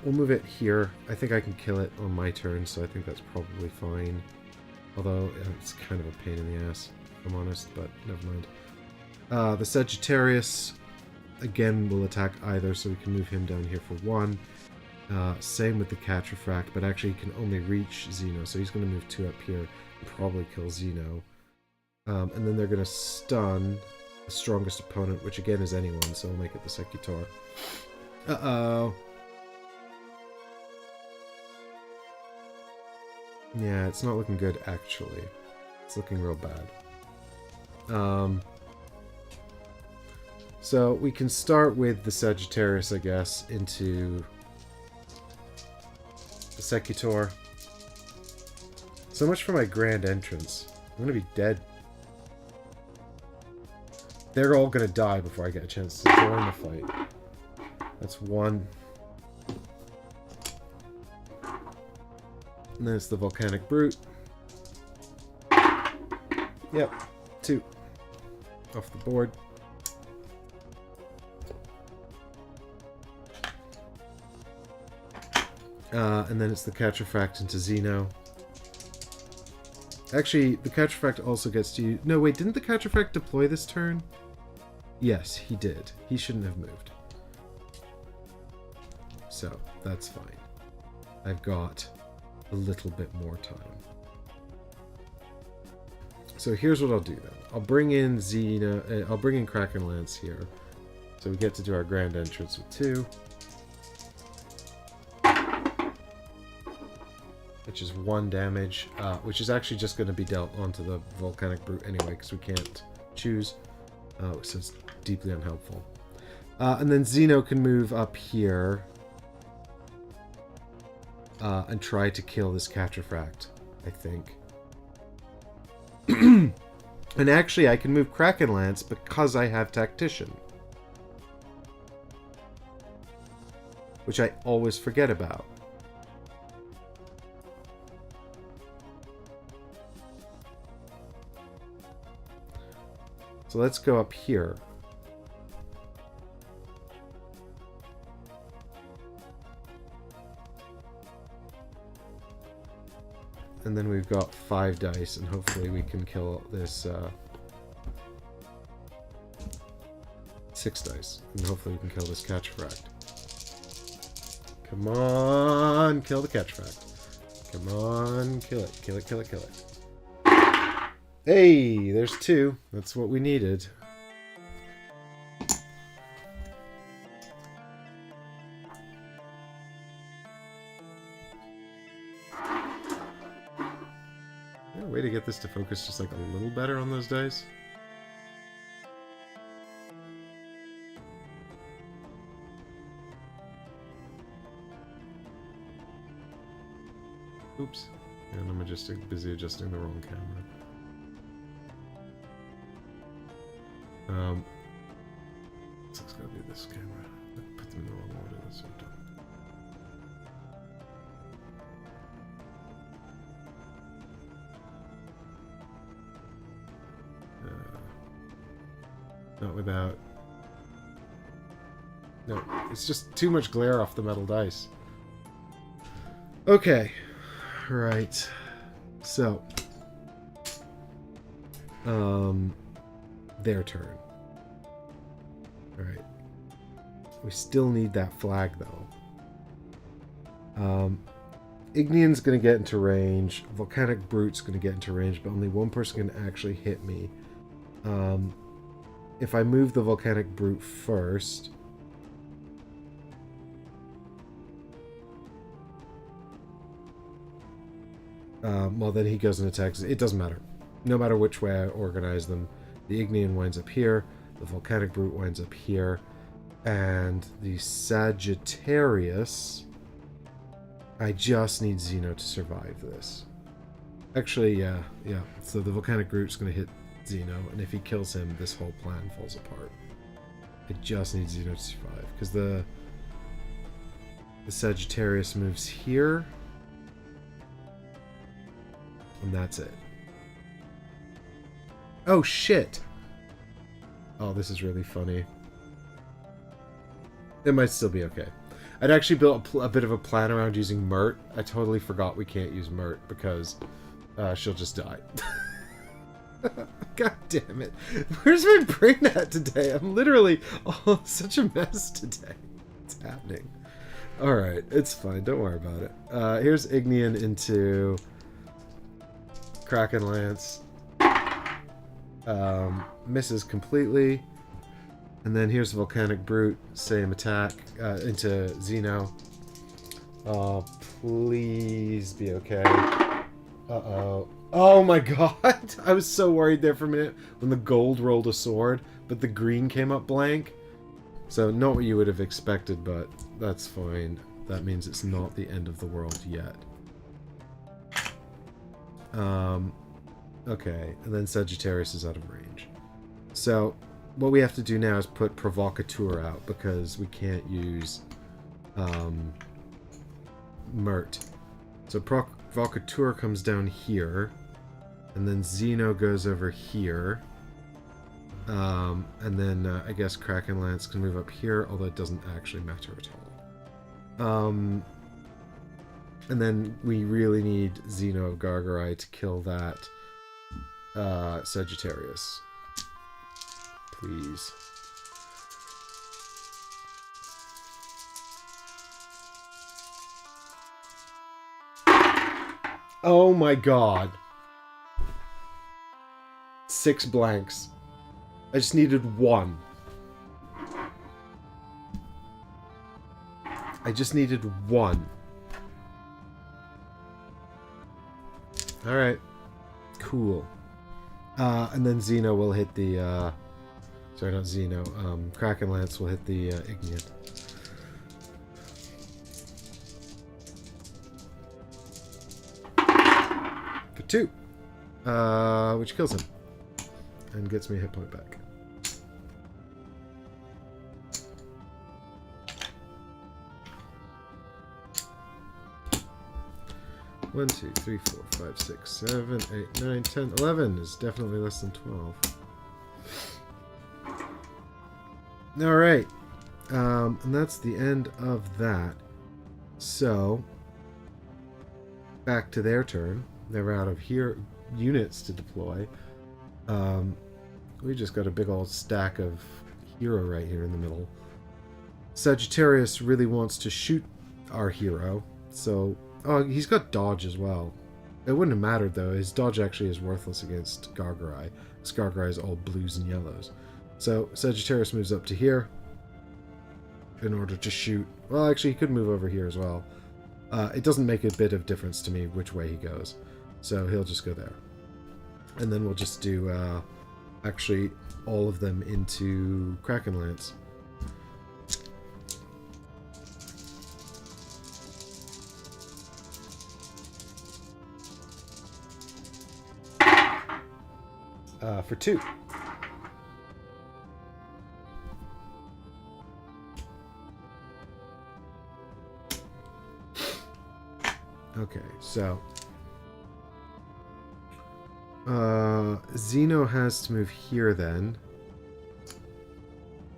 S1: we'll move it here. I think I can kill it on my turn, so I think that's probably fine. Although, it's kind of a pain in the ass, if I'm honest, but never mind. The Sagittarius, again, will attack either, so we can move him down here for 1. Same with the Catrafact, but actually he can only reach Xeno, so he's going to move 2 up here and probably kill Xeno. And then they're going to stun the strongest opponent, which again is anyone, so we'll make it the Secutor. Uh-oh. Yeah, it's not looking good, actually. It's looking real bad. So we can start with the Sagittarius, I guess, into the Secutor. So much for my grand entrance. I'm gonna be dead. They're all gonna die before I get a chance to join the fight. That's 1. And then it's the Volcanic Brute. Yep, 2. Off the board. And then it's the Catrafact into Xeno. Actually, the Catrafact also gets to use... No, wait, didn't the Catrafact deploy this turn? Yes, he did. He shouldn't have moved. So, that's fine. I've got a little bit more time. So here's what I'll do then. I'll bring in Xena... I'll bring in Kraken Lance here. So we get to do our grand entrance with 2. Which is 1 damage, which is actually just going to be dealt onto the Volcanic Brute anyway, because we can't choose, so it's deeply unhelpful. And then Xeno can move up here and try to kill this Catrafact, I think. And actually, I can move Kraken Lance because I have Tactician. Which I always forget about. So let's go up here. And then we've got 5 dice, and hopefully we can kill this 6 dice. And hopefully we can kill this Catrafact. Come on, kill the Catrafact. Come on, kill it, kill it, kill it, kill it. Hey, there's 2. That's what we needed. Is there a way to get this to focus just like a little better on those dice? Oops. And I'm just busy adjusting the wrong camera. So it's gotta be this camera. I put them in the wrong order, that's what I've done. Not without... No, it's just too much glare off the metal dice. Okay. Right. So. Their turn. Alright. We still need that flag, though. Ignian's going to get into range. Volcanic Brute's going to get into range, but only one person can actually hit me. If I move the Volcanic Brute first... well, then he goes and attacks. It doesn't matter. No matter which way I organize them. The Ignian winds up here. The Volcanic Brute winds up here. And the Sagittarius... I just need Xeno to survive this. Actually, yeah. So the Volcanic Brute's going to hit Xeno, and if he kills him, this whole plan falls apart. I just need Xeno to survive, because the Sagittarius moves here. And that's it. Oh, shit! Oh, this is really funny. It might still be okay. I'd actually built a bit of a plan around using Mert. I totally forgot we can't use Mert because she'll just die. God damn it. Where's my brain at today? I'm literally such a mess today. What's happening? Alright, it's fine. Don't worry about it. Here's Ignean into Kraken Lance. Misses completely. And then here's Volcanic Brute. Same attack into Xeno. Oh, please be okay. Uh-oh. Oh my god! I was so worried there for a minute when the gold rolled a sword, but the green came up blank. So not what you would have expected, but that's fine. That means it's not the end of the world yet. Okay, and then Sagittarius is out of range. So what we have to do now is put Provocateur out because we can't use Mert. So Provocateur comes down here. And then Xeno goes over here. And then I guess Kraken Lance can move up here, although it doesn't actually matter at all. And then we really need Xeno of Gargarai to kill that Sagittarius. Please. Oh my god. 6 blanks. I just needed 1. I just needed 1. Alright. Cool. And then Xeno will hit the, sorry, not Xeno. Kraken Lance will hit the Ignean. For 2. Which kills him. And gets me a hit point back. One, 2, 3, 4, 5, 6, 7, 8, 9, 10, 11 is definitely less than 12. Alright. And that's the end of that. So, back to their turn. They're out of here units to deploy. We just got a big old stack of hero right here in the middle. Sagittarius really wants to shoot our hero, so... Oh, he's got dodge as well. It wouldn't have mattered, though. His dodge actually is worthless against Gargarai, because Gargarai is all blues and yellows. So, Sagittarius moves up to here in order to shoot. Well, actually, he could move over here as well. It doesn't make a bit of difference to me which way he goes. So, he'll just go there. And then we'll just do, actually, all of them into Kraken Lance. For 2. Okay, so Xeno has to move here then.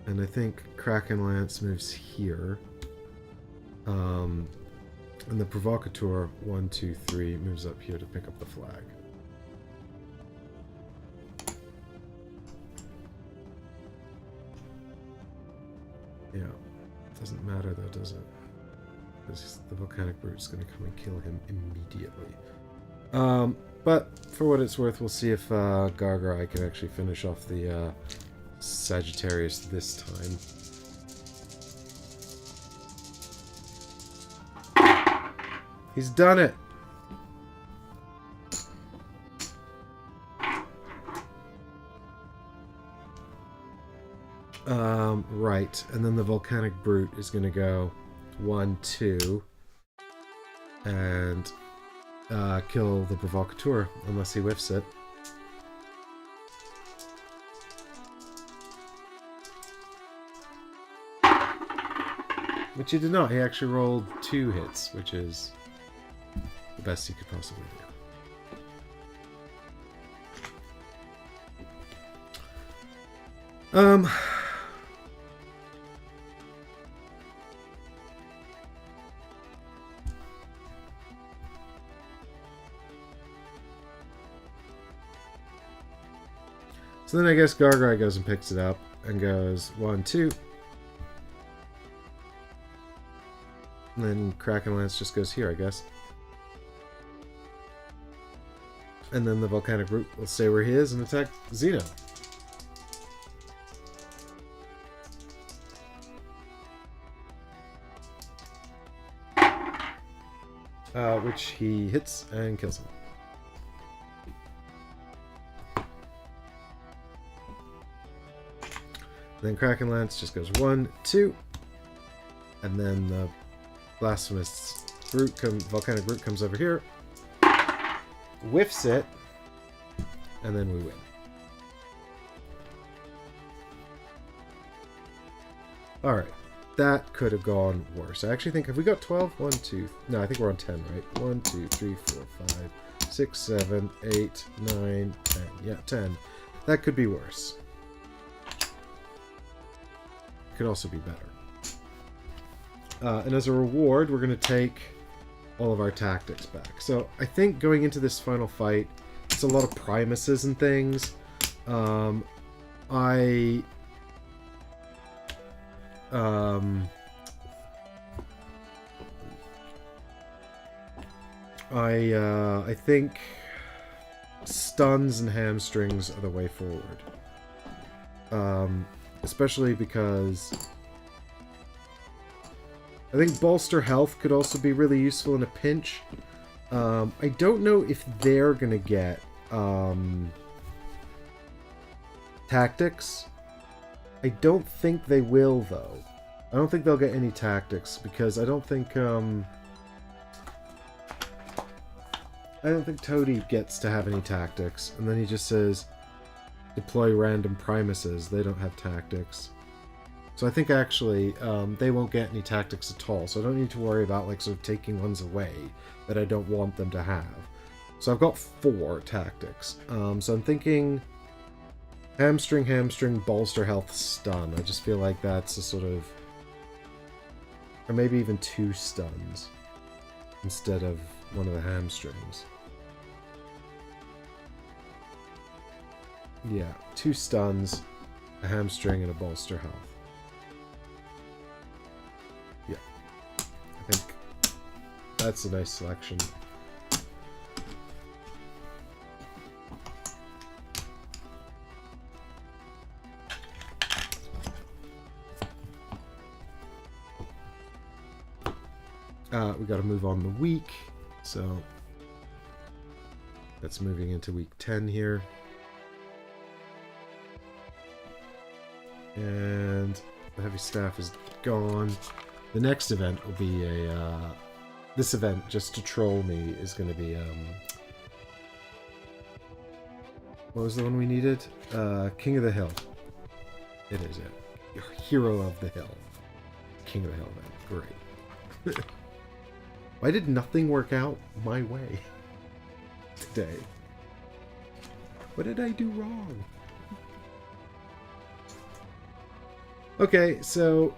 S1: And I think Kraken Lance moves here. And the Provocateur, 1, 2, 3, moves up here to pick up the flag. Yeah, doesn't matter though, does it? Because the Volcanic Brute's going to come and kill him immediately. But for what it's worth, we'll see if Gargarai can actually finish off the Sagittarius this time. He's done it! Right, and then the Volcanic Brute is going to go 1, 2, and kill the Provocateur, unless he whiffs it. Which he did not. He actually rolled 2 hits, which is the best he could possibly do. So then I guess Gargrai goes and picks it up and goes 1, 2. And then Kraken Lance just goes here, I guess. And then the volcanic root will stay where he is and attack Xeno. Which he hits and kills him. Then Kraken Lance just goes 1, 2. And then the Blasphemous Root, Volcanic Root comes over here. Whiffs it. And then we win. Alright. That could have gone worse. I actually think, have we got 12? 1, 2. No, I think we're on 10, right? 1, 2, 3, 4, 5, 6, 7, 8, 9, 10. Yeah, 10. That could be worse. Could also be better. And as a reward, we're going to take all of our tactics back. So I think going into this final fight, it's a lot of Primuses and things. I think stuns and hamstrings are the way forward. Especially because I think bolster health could also be really useful in a pinch. I don't know if they're gonna get tactics. I don't think they will, though. I don't think they'll get any tactics because I don't think Toady gets to have any tactics. And then he just says, deploy random Primuses. They don't have tactics. So I think actually they won't get any tactics at all. So I don't need to worry about like sort of taking ones away that I don't want them to have. So I've got 4 tactics. So I'm thinking hamstring, bolster health, stun. I just feel like that's a sort of, or maybe even 2 stuns instead of one of the hamstrings. Yeah, 2 stuns, a hamstring, and a bolster health. Yeah, I think that's a nice selection. We got to move on the week, so that's moving into week 10 here. And the heavy staff is gone. The next event will be a this event, just to troll me, is going to be what was the one we needed? King of the Hill. It is it. Your Hero of the Hill. King of the Hill event. Great. Why did nothing work out my way today? What did I do wrong? Okay, so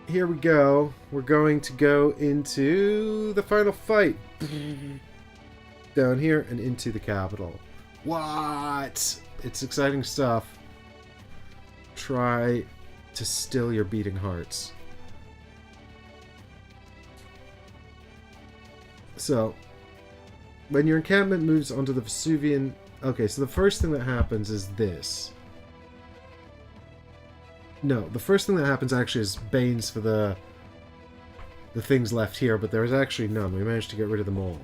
S1: here we go. We're going to go into the final fight. Down here and into the capital. What? It's exciting stuff. Try to still your beating hearts. So, when your encampment moves onto the Vesuvian... Okay, so the first thing that happens is this. No, the first thing that happens actually is Banes for the things left here, but there is actually none. We managed to get rid of them all.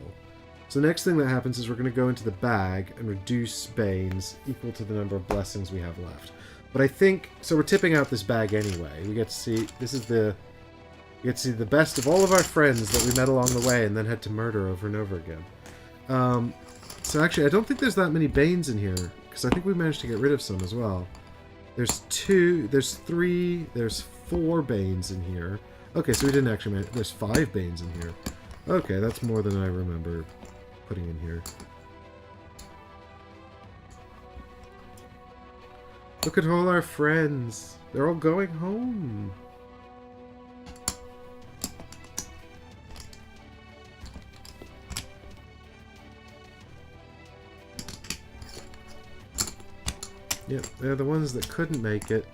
S1: So the next thing that happens is we're going to go into the bag and reduce Banes equal to the number of blessings we have left. But I think... So we're tipping out this bag anyway. We get to see... This is the... We get to see the best of all of our friends that we met along the way and then had to murder over and over again. So actually, I don't think there's that many Banes in here, because I think we managed to get rid of some as well. There's 2, there's 3, there's 4 Banes in here. Okay, so we didn't actually manage... There's 5 Banes in here. Okay, that's more than I remember putting in here. Look at all our friends. They're all going home. Yep, they're the ones that couldn't make it.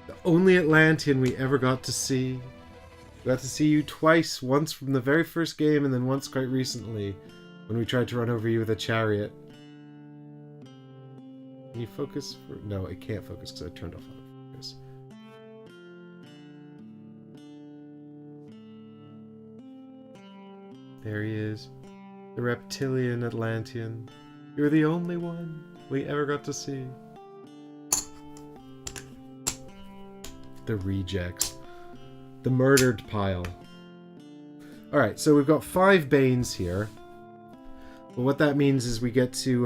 S1: The only Atlantean we ever got to see. We got to see you twice, once from the very first game and then once quite recently when we tried to run over you with a chariot. Can you focus? No, it can't focus because I turned off autofocus. There he is. The reptilian Atlantean. You're the only one we ever got to see. The rejects. The murdered pile. Alright, so we've got 5 Banes here. But what that means is we get to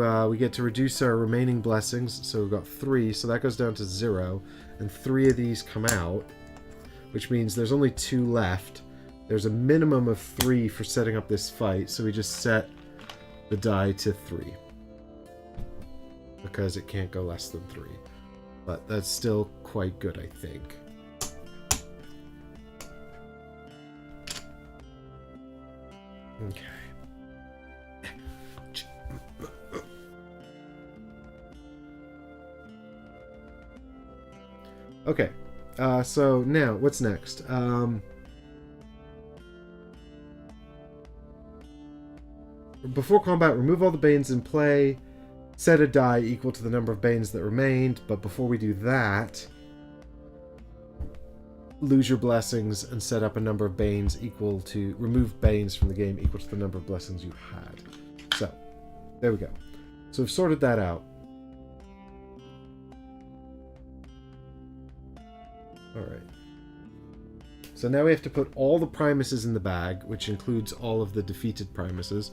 S1: reduce our remaining blessings. So we've got 3, so that goes down to 0. And 3 of these come out. Which means there's only 2 left. There's a minimum of 3 for setting up this fight, so we just set the die to 3. Because it can't go less than 3. But that's still quite good, I think. Okay. Okay. So now, what's next? Before combat, remove all the Banes in play. Set a die equal to the number of Banes that remained. But before we do that, lose your blessings and set up a number of Banes equal to... Remove Banes from the game equal to the number of blessings you had. So, there we go. So we've sorted that out. Alright. So now we have to put all the Primuses in the bag, which includes all of the defeated Primuses.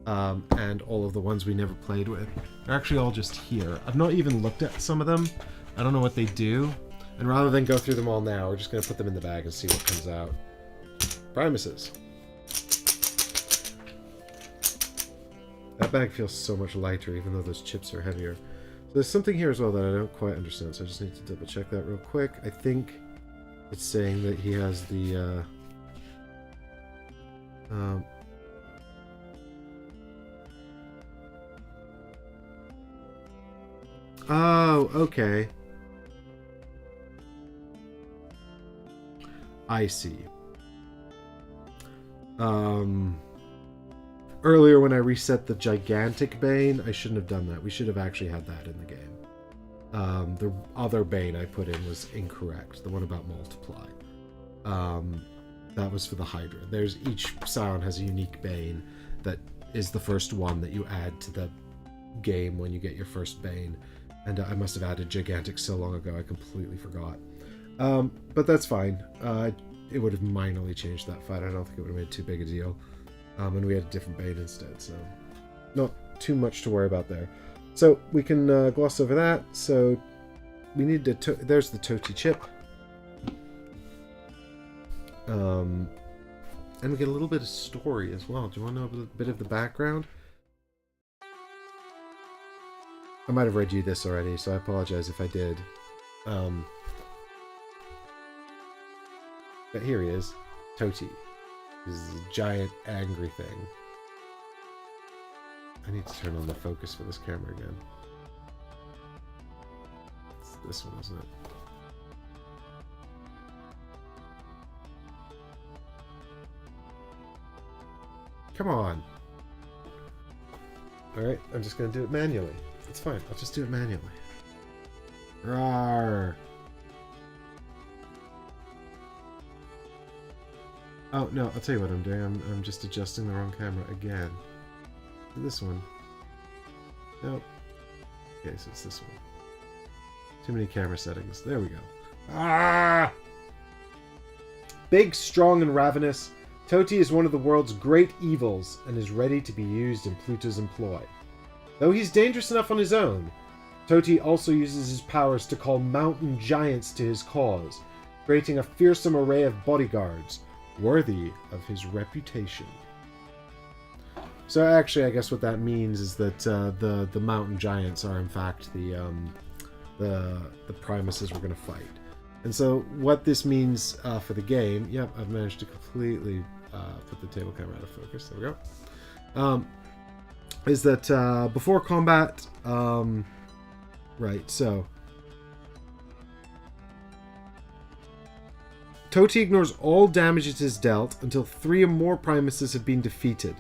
S1: And all of the ones we never played with. They're actually all just here. I've not even looked at some of them. I don't know what they do. And rather than go through them all now, we're just going to put them in the bag and see what comes out. Primuses. That bag feels so much lighter, even though those chips are heavier. So there's something here as well that I don't quite understand, so I just need to double check that real quick. I think it's saying that he has the... Oh, okay. I see. Earlier when I reset the gigantic Bane, I shouldn't have done that. We should have actually had that in the game. The other Bane I put in was incorrect. The one about multiply. That was for the Hydra. There's each Scion has a unique Bane that is the first one that you add to the game when you get your first Bane. And I must have added Gigantic so long ago I completely forgot. But that's fine. It would have minorly changed that fight. I don't think it would have made too big a deal. And we had a different Bane instead, so not too much to worry about there. So we can gloss over that. So we need to... There's the Toti chip. And we get a little bit of story as well. Do you want to know a bit of the background? I might have read you this already, so I apologize if I did. But here he is. Toti. This is a giant angry thing. I need to turn on the focus for this camera again. It's this one, isn't it? Come on! Alright, I'm just going to do it manually. It's fine, I'll just do it manually. Rawr! Oh, no, I'll tell you what I'm doing. I'm just adjusting the wrong camera again. This one. Nope. Okay, so it's this one. Too many camera settings. There we go. Ah! Big, strong, and ravenous, Toti is one of the world's great evils and is ready to be used in Pluto's employ. Though he's dangerous enough on his own, Toti also uses his powers to call mountain giants to his cause, creating a fearsome array of bodyguards, worthy of his reputation. So actually, I guess what that means is that the mountain giants are in fact the Primuses we're going to fight. And so what this means for the game, yep, I've managed to completely put the table camera out of focus. There we go. is that before combat, right, so Toti ignores all damage it has dealt until 3 or more Primuses have been defeated.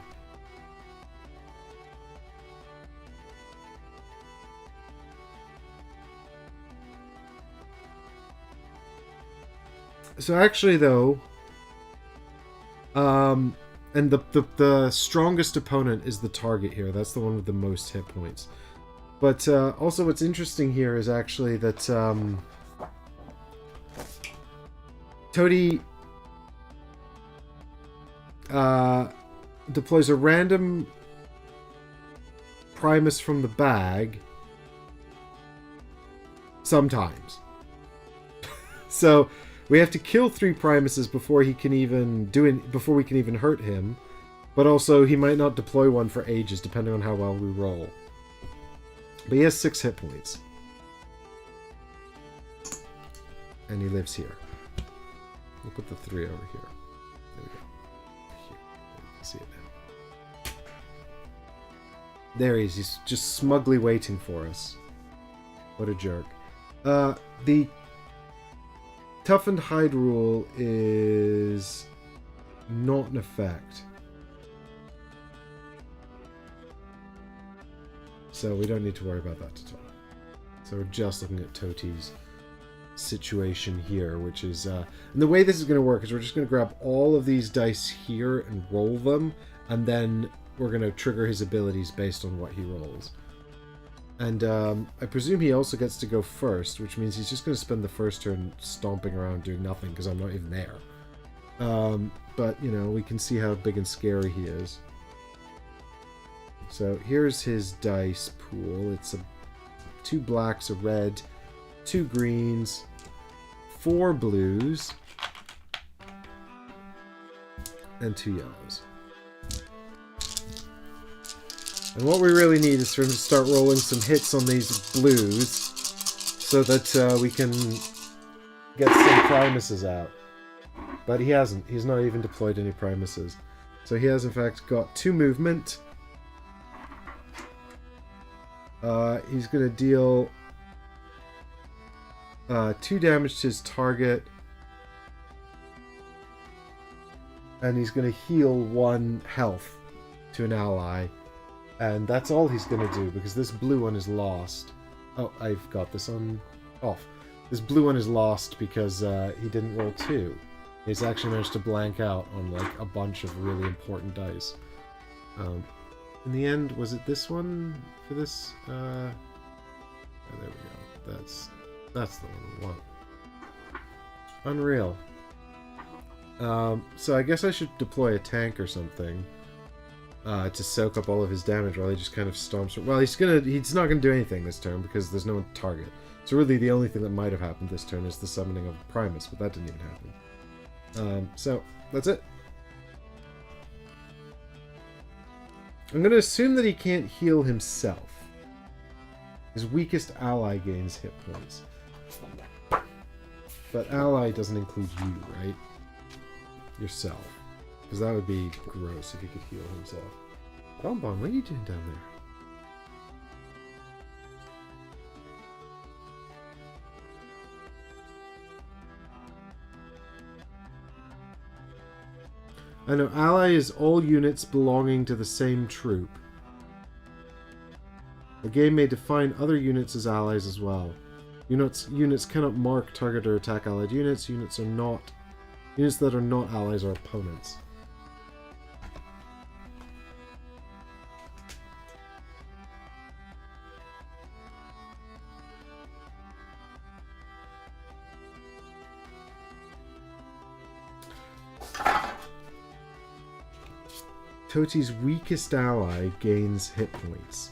S1: So actually, though, and the strongest opponent is the target here. That's the one with the most hit points. But also what's interesting here is actually that Toti deploys a random Primus from the bag sometimes. So we have to kill 3 Primuses before he can even before we can even hurt him. But also he might not deploy one for ages depending on how well we roll. But he has 6 hit points. And he lives here. We'll put the 3 over here. There we go. Here. You can see it now. There he is. He's just smugly waiting for us. What a jerk. The toughened hide rule is not in effect. So we don't need to worry about that at all. So we're just looking at Toti's situation here, which is... and the way this is going to work is we're just going to grab all of these dice here and roll them, and then we're going to trigger his abilities based on what he rolls. And I presume he also gets to go first, which means he's just going to spend the first turn stomping around doing nothing because I'm not even there. But, you know, we can see how big and scary he is. So here's his dice pool. It's 2 blacks, a red, 2 greens, 4 blues, and 2 yellows. And what we really need is for him to start rolling some hits on these blues so that we can get some Primuses out. But he hasn't. He's not even deployed any Primuses. So he has in fact got 2 movement. He's going to deal 2 damage to his target. And he's going to heal 1 health to an ally. And that's all he's going to do, because this blue one is lost. Oh, I've got this on off. This blue one is lost because he didn't roll 2. He's actually managed to blank out on like a bunch of really important dice. In the end, was it this one for this? Oh, there we go. That's the one we want. Unreal. So I guess I should deploy a tank or something. To soak up all of his damage while he just kind of stomps. Well, he's not gonna do anything this turn because there's no target. So really, the only thing that might have happened this turn is the summoning of Primus, but that didn't even happen. So that's it. I'm gonna assume that he can't heal himself. His weakest ally gains hit points, but ally doesn't include you, right? Yourself. Because that would be gross if he could heal himself. Bonbon, what are you doing down there? I know, ally is all units belonging to the same troop. The game may define other units as allies as well. Units cannot mark, target, or attack allied units. Units that are not allies are opponents. Toti's weakest ally gains hit points.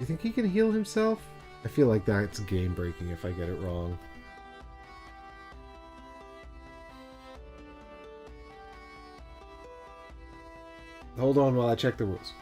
S1: You think he can heal himself? I feel like that's game breaking if I get it wrong. Hold on while I check the rules.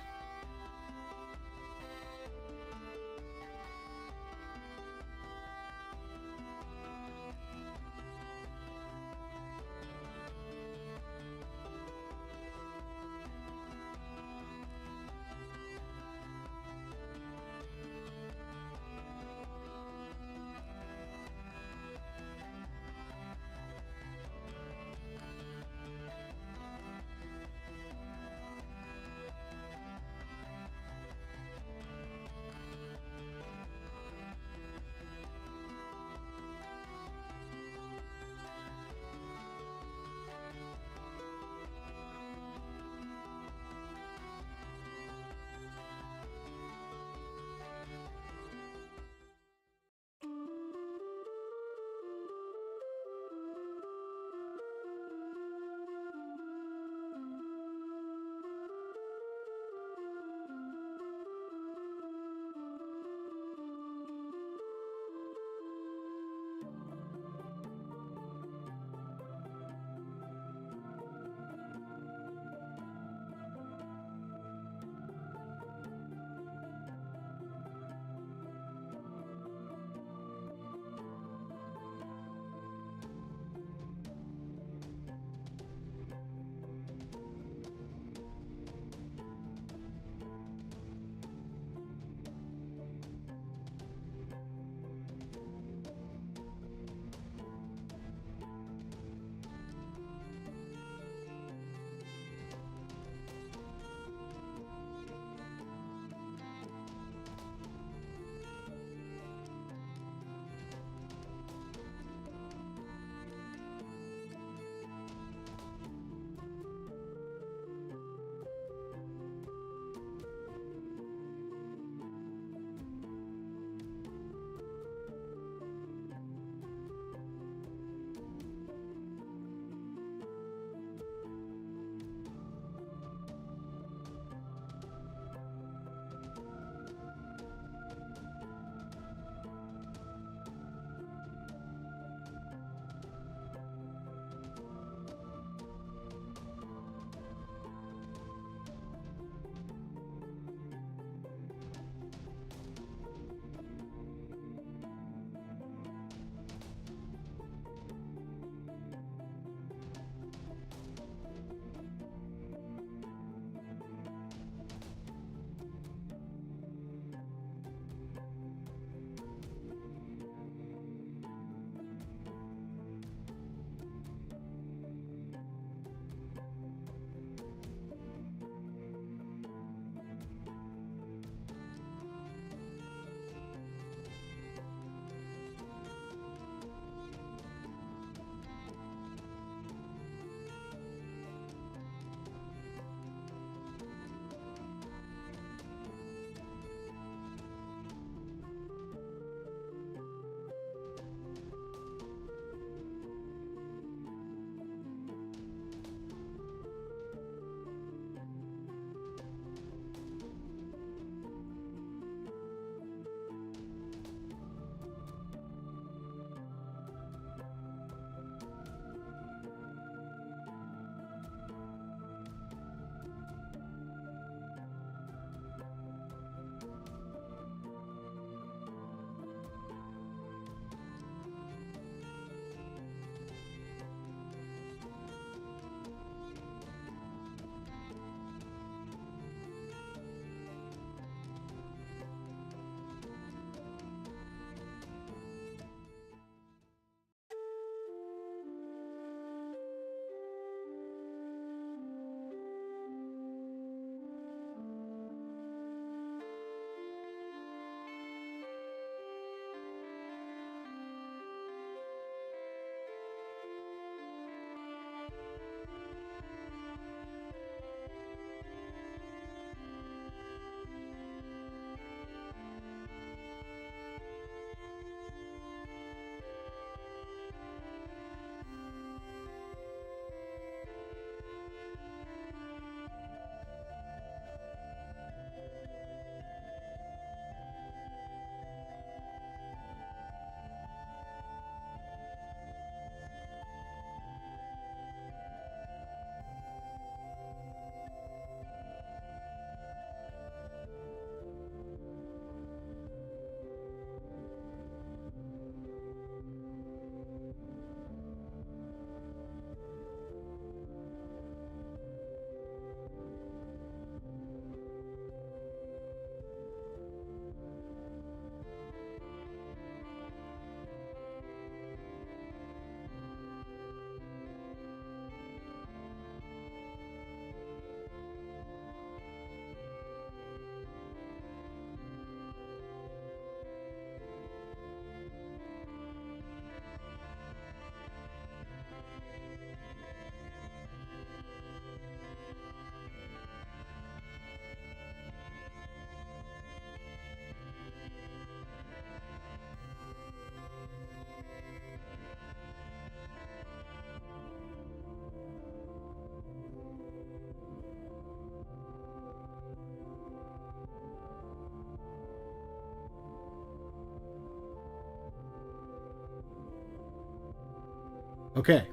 S1: Okay.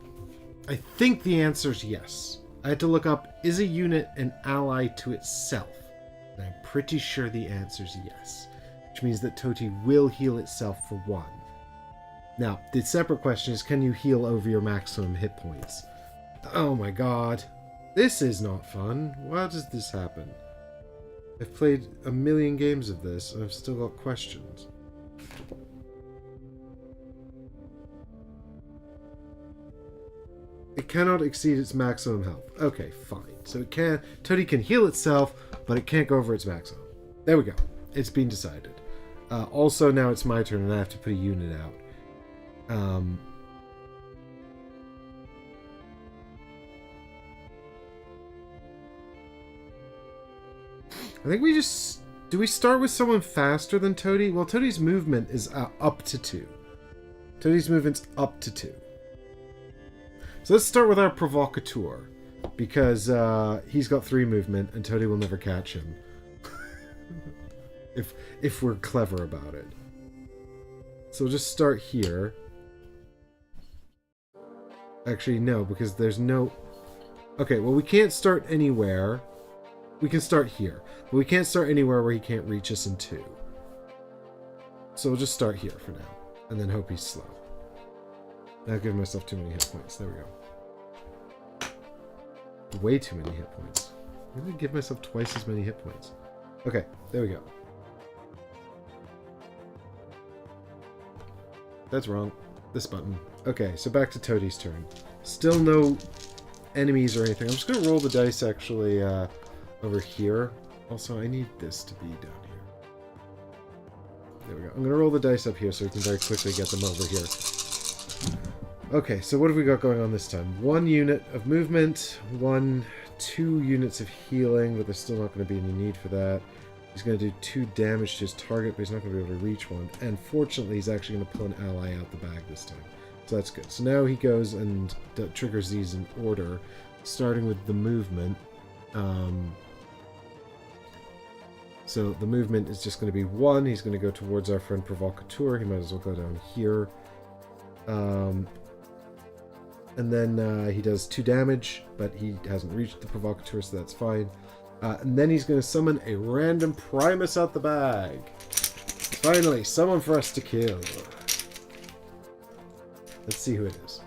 S1: I think the answer is yes. I had to look up, is a unit an ally to itself? And I'm pretty sure the answer is yes. Which means that Toti will heal itself for 1. Now, the separate question is, can you heal over your maximum hit points? Oh my god. This is not fun. Why does this happen? I've played a million games of this, and I've still got questions. It cannot exceed its maximum health. Okay, fine. So it can... Toti can heal itself, but it can't go over its maximum. There we go. It's been decided. Also, now it's my turn, and I have to put a unit out. I think we just... Do we start with someone faster than Toti? Well, Toti's movement is up to 2. Toti's movement's up to 2. So let's start with our provocateur, because he's got 3 movement, and Toti will never catch him. if we're clever about it. So we'll just start here. Actually, no, because there's no... Okay, well, we can't start anywhere. We can start here. But we can't start anywhere where he can't reach us in 2. So we'll just start here for now. And then hope he's slow. Not giving myself too many hit points. There we go. Way too many hit points. I'm going to give myself twice as many hit points. Okay, there we go. That's wrong. This button. Okay, so back to Toti's turn. Still no enemies or anything. I'm just going to roll the dice, actually, over here. Also, I need this to be down here. There we go. I'm going to roll the dice up here so we can very quickly get them over here. Okay, so what have we got going on this time? 1 unit of movement, 2 units of healing, but there's still not going to be any need for that. He's going to do 2 damage to his target, but he's not going to be able to reach one. And fortunately, he's actually going to pull an ally out the bag this time. So that's good. So now he goes and triggers these in order, starting with the movement. So the movement is just going to be 1. He's going to go towards our friend Provocateur. He might as well go down here. And then he does 2 damage, but he hasn't reached the Provocateur, so that's fine. And then he's going to summon a random Primus out the bag. Finally, someone for us to kill. Let's see who it is.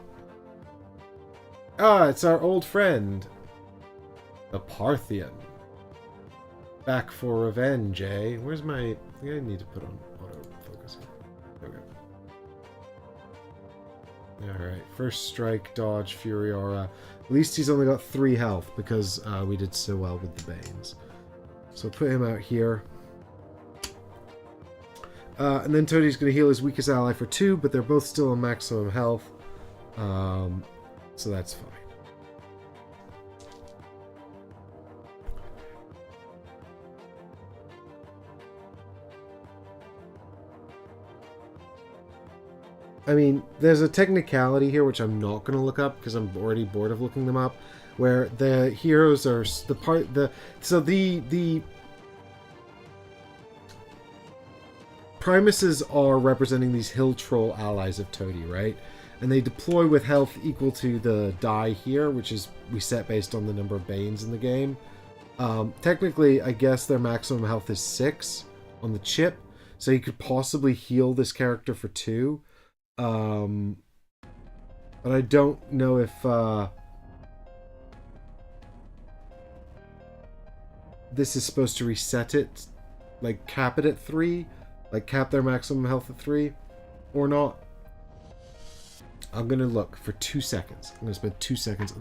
S1: Ah, it's our old friend. The Parthian. Back for revenge, eh? Where's my... I think I need to put on autofocus here. There we go. Alright, first strike, dodge, fury aura. At least he's only got 3 health because we did so well with the Banes. So put him out here. And then Toti's going to heal his weakest ally for 2, but they're both still on maximum health. So that's fine. I mean, there's a technicality here which I'm not going to look up because I'm already bored of looking them up, where the heroes are the Primuses are representing these hill troll allies of Toti, right? And they deploy with health equal to the die here, which is we set based on the number of Banes in the game. Technically, I guess their maximum health is 6 on the chip, so you could possibly heal this character for 2. But I don't know if this is supposed to reset it, like cap it at 3, like cap their maximum health at 3, or not. I'm gonna look for 2 seconds. I'm gonna spend 2 seconds.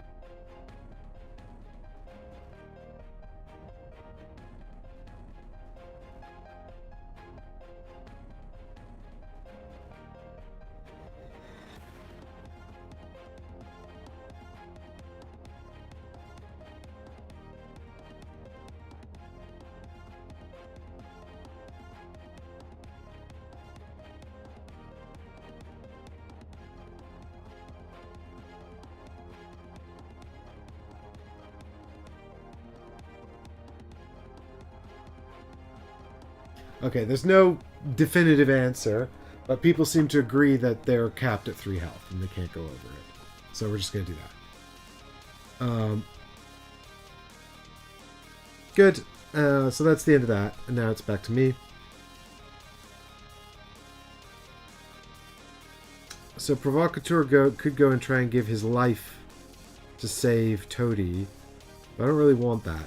S1: Okay, there's no definitive answer, but people seem to agree that they're capped at 3 health and they can't go over it. So we're just going to do that. Good. So that's the end of that. And now it's back to me. So Provocateur could go and try and give his life to save Toady. But I don't really want that.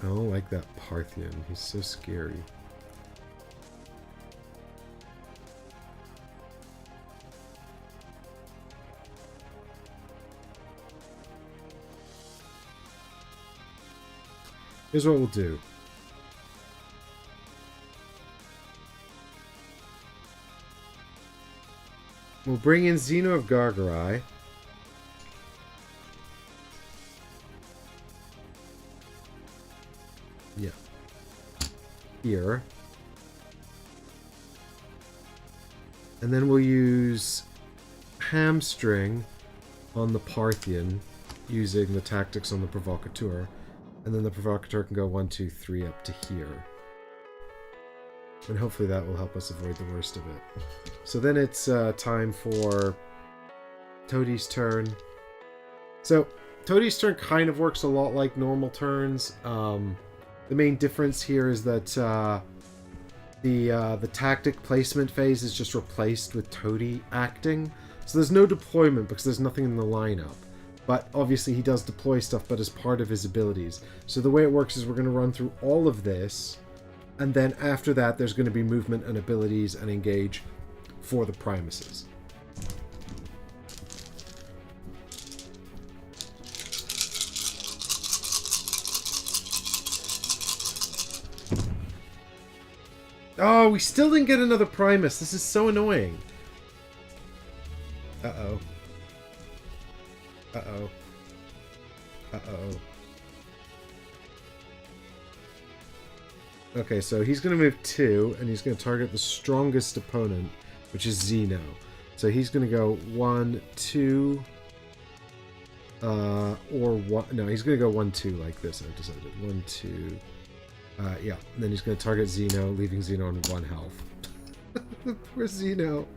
S1: I don't like that Parthian. He's so scary. Here's what we'll do. We'll bring in Zeno of Gargarai. Yeah. Here. And then we'll use Hamstring on the Parthian using the tactics on the Provocateur. And then the Provocateur can go 1, 2, 3 up to here. And hopefully that will help us avoid the worst of it. So then it's time for Toadie's turn. So Toadie's turn kind of works a lot like normal turns. The main difference here is that the tactic placement phase is just replaced with Toadie acting. So there's no deployment because there's nothing in the lineup. But obviously he does deploy stuff, but as part of his abilities. So the way it works is we're going to run through all of this. And then after that, there's going to be movement and abilities and engage for the Primuses. Oh, we still didn't get another Primus. This is so annoying. Uh-oh. Uh-oh. Uh-oh. Okay, so he's going to move 2, and he's going to target the strongest opponent, which is Zeno. So he's going to go 1, 2, or 1... No, he's going to go 1, 2 like this, I've decided. 1, 2... yeah, and then he's going to target Zeno, leaving Zeno on 1 health. Poor Zeno.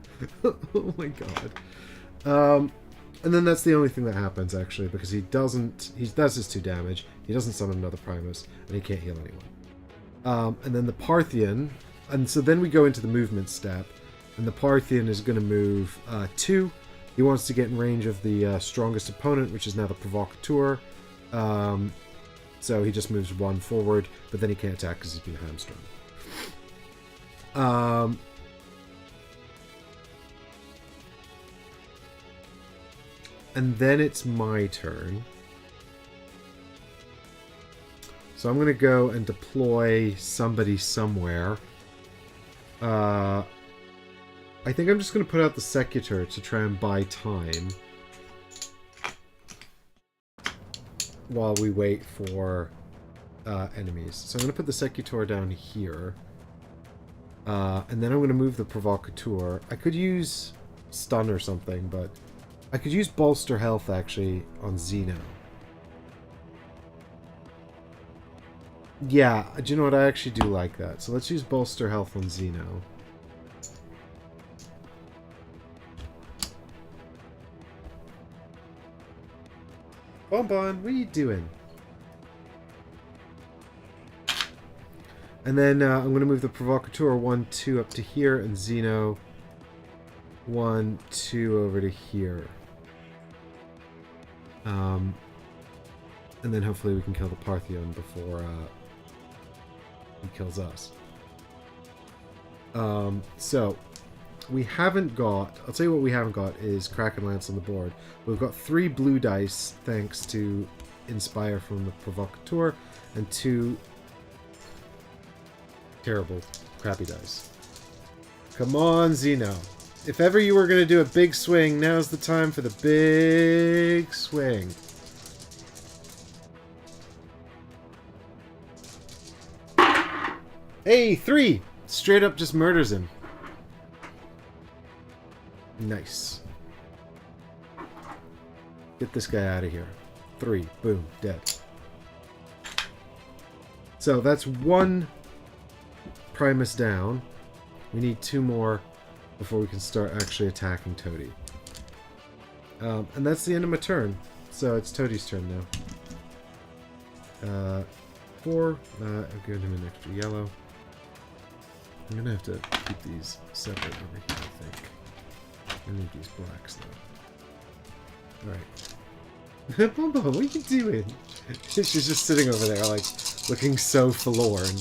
S1: Oh my god. And then that's the only thing that happens, actually, because he does his 2 damage, he doesn't summon another Primus, and he can't heal anyone. And then the Parthian, and so then we go into the movement step, and the Parthian is going to move 2. He wants to get in range of the strongest opponent, which is now the Provocateur. So he just moves 1 forward, but then he can't attack because he's been hamstrung. And then it's my turn. So I'm going to go and deploy somebody somewhere. I think I'm just going to put out the Secutor to try and buy time. While we wait for enemies. So I'm going to put the Secutor down here. And then I'm going to move the Provocateur. I could use Stun or something, but I could use Bolster Health, actually, on Zeno. Yeah, do you know what? I actually do like that. So let's use Bolster Health on Zeno. Bonbon, what are you doing? And then I'm going to move the Provocateur 1, 2 up to here, and Zeno 1, 2 over to here. And then hopefully we can kill the Parthian before he kills us. So we haven't got... I'll tell you what we haven't got is Kraken Lance on the board. We've got 3 blue dice, thanks to Inspire from the Provocateur, and 2 terrible, crappy dice. Come on, Zeno. If ever you were going to do a big swing, now's the time for the big swing. Hey, 3! Straight up just murders him. Nice. Get this guy out of here. 3. Boom. Dead. So that's one Primus down. We need 2 more before we can start actually attacking Toady. And that's the end of my turn. So it's Toady's turn now. 4. I've given him an extra yellow. I'm gonna have to keep these separate over here, I think. I need these blacks though. Alright. Bombo, what are you doing? She's just sitting over there, like, looking so forlorn.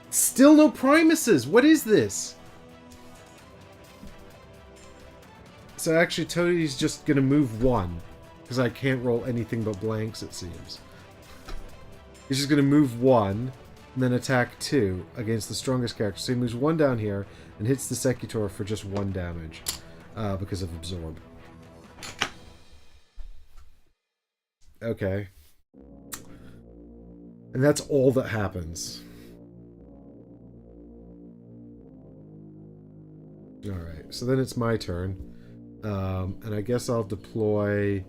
S1: Still no Primuses! What is this? So actually, Toady's just gonna move 1. Because I can't roll anything but blanks, it seems. He's just gonna move 1, and then attack 2 against the strongest character. So he moves 1 down here, and hits the Secutor for just 1 damage. Because of Absorb. Okay. And that's all that happens. Alright, so then it's my turn. And I guess I'll deploy...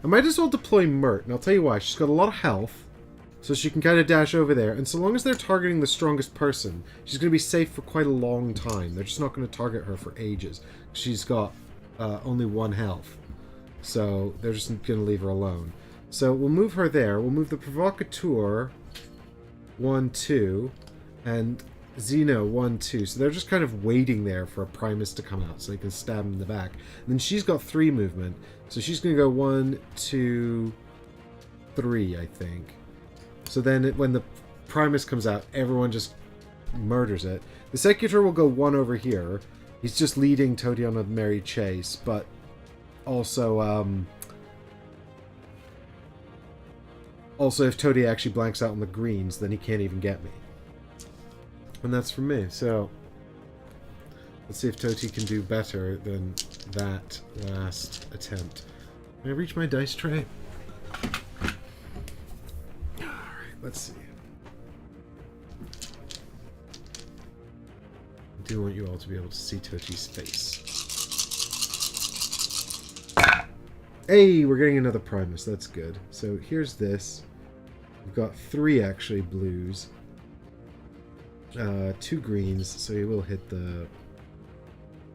S1: I might as well deploy Mert, and I'll tell you why. She's got a lot of health, so she can kind of dash over there, and so long as they're targeting the strongest person, she's going to be safe for quite a long time. They're just not going to target her for ages. She's got only 1 health, so they're just going to leave her alone. So we'll move her there. We'll move the Provocateur 1, 2, and Xeno 1, 2. So they're just kind of waiting there for a Primus to come out so they can stab him in the back. And then she's got 3 movement, so she's going to go 1, 2, 3, I think. So then when the Primus comes out, everyone just murders it. The Secutor will go 1 over here. He's just leading Toady on a merry chase, but also, if Toady actually blanks out on the greens, then he can't even get me. And that's from me, so let's see if Toady can do better than that last attempt. Can I reach my dice tray? Alright, let's see. I do want you all to be able to see Toady's face. Hey, we're getting another Primus, that's good. So here's this. We've got 3 actually blues. 2 greens, so he will hit the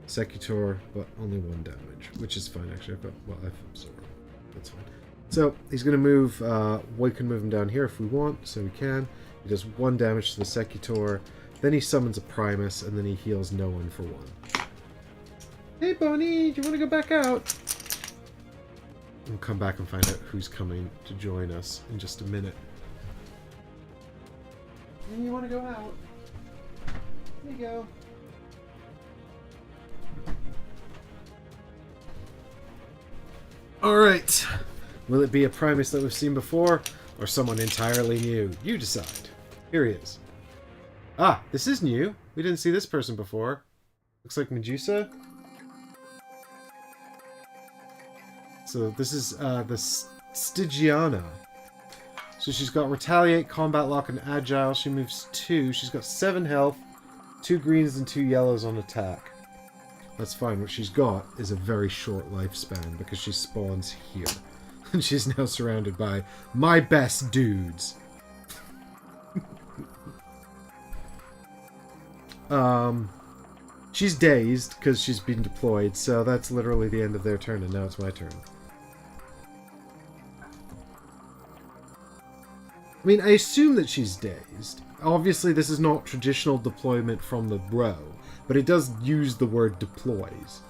S1: Secutor, but only 1 damage, which is fine actually. I've absorbed. That's fine. So he's going to move, we can move him down here if we want, so we can. He does 1 damage to the Secutor, then he summons a Primus, and then he heals no one for 1. Hey Bonnie, do you want to go back out? We'll come back and find out who's coming to join us in just a minute. You want to go out? Here you go. Alright. Will it be a Primus that we've seen before, or someone entirely new? You decide. Here he is. Ah, this is new. We didn't see this person before. Looks like Medusa. So this is the Stygiana. So she's got Retaliate, Combat Lock, and Agile. She moves 2. She's got 7 health, 2 greens and 2 yellows on attack. That's fine. What she's got is a very short lifespan because she spawns here. And she's now surrounded by my best dudes. She's dazed because she's been deployed, so that's literally the end of their turn, and now it's my turn. I mean, I assume that she's dazed. Obviously, this is not traditional deployment from the bro, but it does use the word deploys.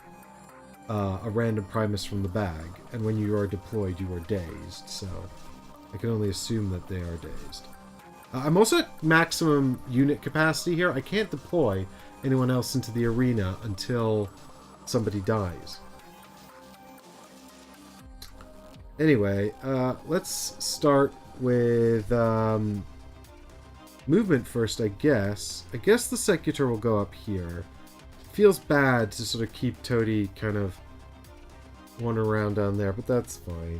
S1: A random Primus from the bag, and when you are deployed, you are dazed, so I can only assume that they are dazed. I'm also at maximum unit capacity here. I can't deploy anyone else into the arena until somebody dies. Anyway, let's start with movement first, I guess. I guess the Secutor will go up here. Feels bad to sort of keep Toady kind of wandering around down there, but that's fine.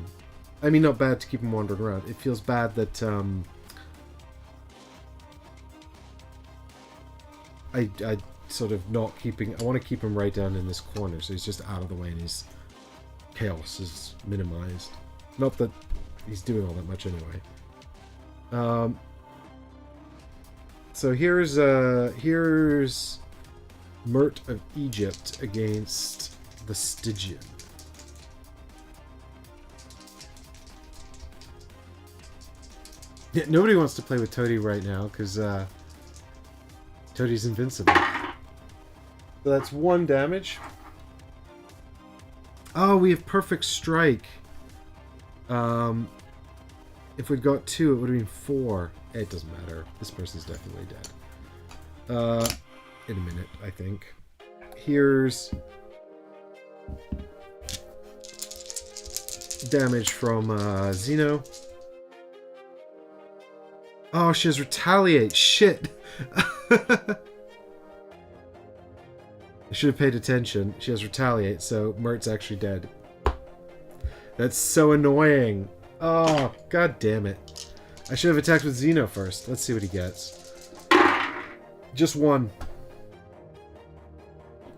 S1: I mean, not bad to keep him wandering around. It feels bad that I sort of not keeping... I want to keep him right down in this corner, so he's just out of the way and his chaos is minimized. Not that he's doing all that much anyway. So here's Mert of Egypt against the Stygian. Yeah, nobody wants to play with Toady right now because Toady's invincible. So that's 1 damage. Oh, we have perfect strike. If we'd got 2, it would have been 4. It doesn't matter. This person's definitely dead. In a minute, I think. Here's damage from Zeno. Oh, she has retaliate. Shit. I should have paid attention. She has retaliate, so Mert's actually dead. That's so annoying. Oh, god damn it. I should have attacked with Zeno first. Let's see what he gets. Just 1.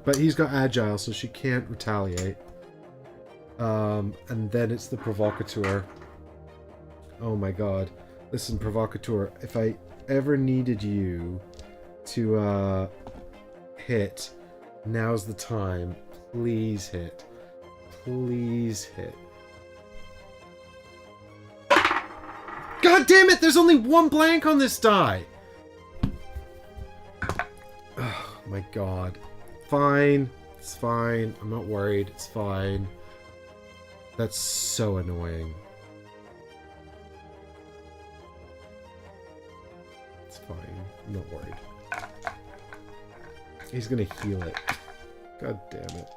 S1: But he's got agile, so she can't retaliate. And then it's the provocateur. Oh my god. Listen, provocateur, if I ever needed you to hit, now's the time. Please hit. Please hit. God damn it! There's only 1 blank on this die! Oh my god. Fine. It's fine. I'm not worried. It's fine. That's so annoying. It's fine. I'm not worried. He's gonna heal it. God damn it.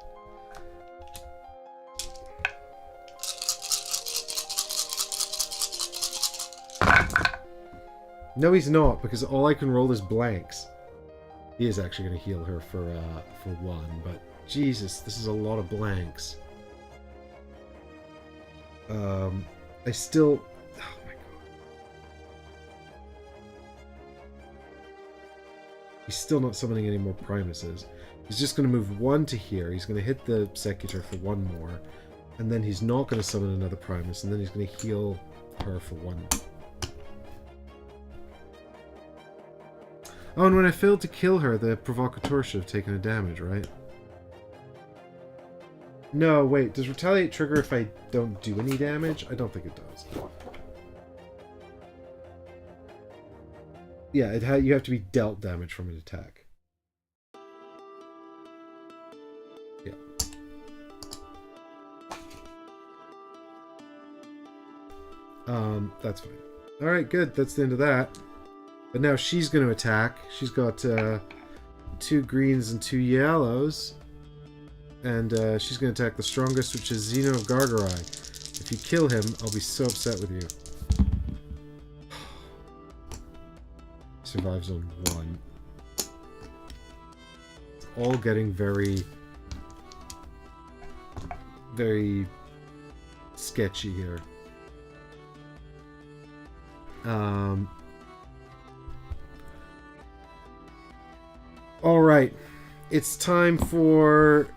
S1: No, he's not, because all I can roll is blanks. He is actually going to heal her for 1, but Jesus, this is a lot of blanks. I still... Oh my god. He's still not summoning any more Primuses. He's just going to move 1 to here. He's going to hit the Secutor for 1 more. And then he's not going to summon another Primus. And then he's going to heal her for 1. Oh, and when I failed to kill her, the Provocateur should have taken a damage, right? No, wait. Does Retaliate trigger if I don't do any damage? I don't think it does. Yeah, you have to be dealt damage from an attack. Yeah. That's fine. Alright, good. That's the end of that. But now she's going to attack. She's got 2 greens and 2 yellows. And she's going to attack the strongest, which is Zeno of Gargarai. If you kill him, I'll be so upset with you. Survives on 1. It's all getting very, very sketchy here. Alright, it's time for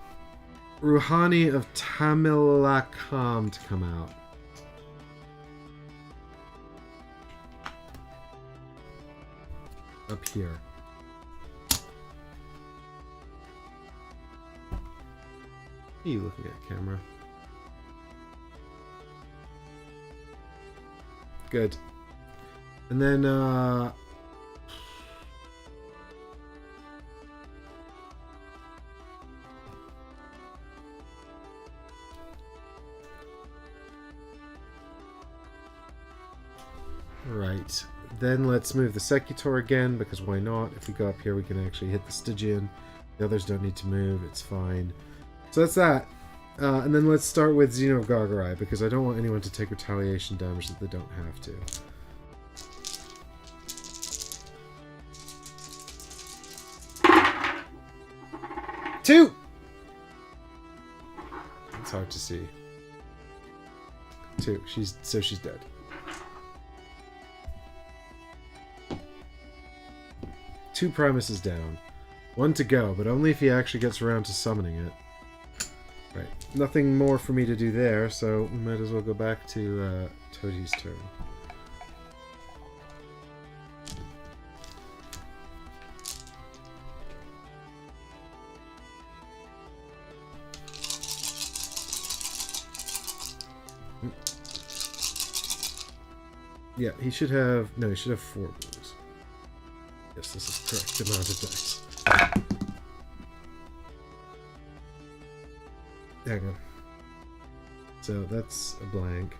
S1: Rouhani of Tamilakam to come out. Up here. Are you looking at camera? Good. And then, right. Then let's move the Secutor again, because why not? If we go up here, we can actually hit the Stygian. The others don't need to move. It's fine. So that's that. And then let's start with Zeno of Gargarai, because I don't want anyone to take retaliation damage that they don't have to. Two! It's hard to see. 2. She's dead. Two Primuses down. One to go, but only if he actually gets around to summoning it. Right. Nothing more for me to do there, so we might as well go back to Toadie's turn. Yeah, he should have... No, he should have 4 blues. Yes, this is the correct amount of dice. Hang on. So that's a blank.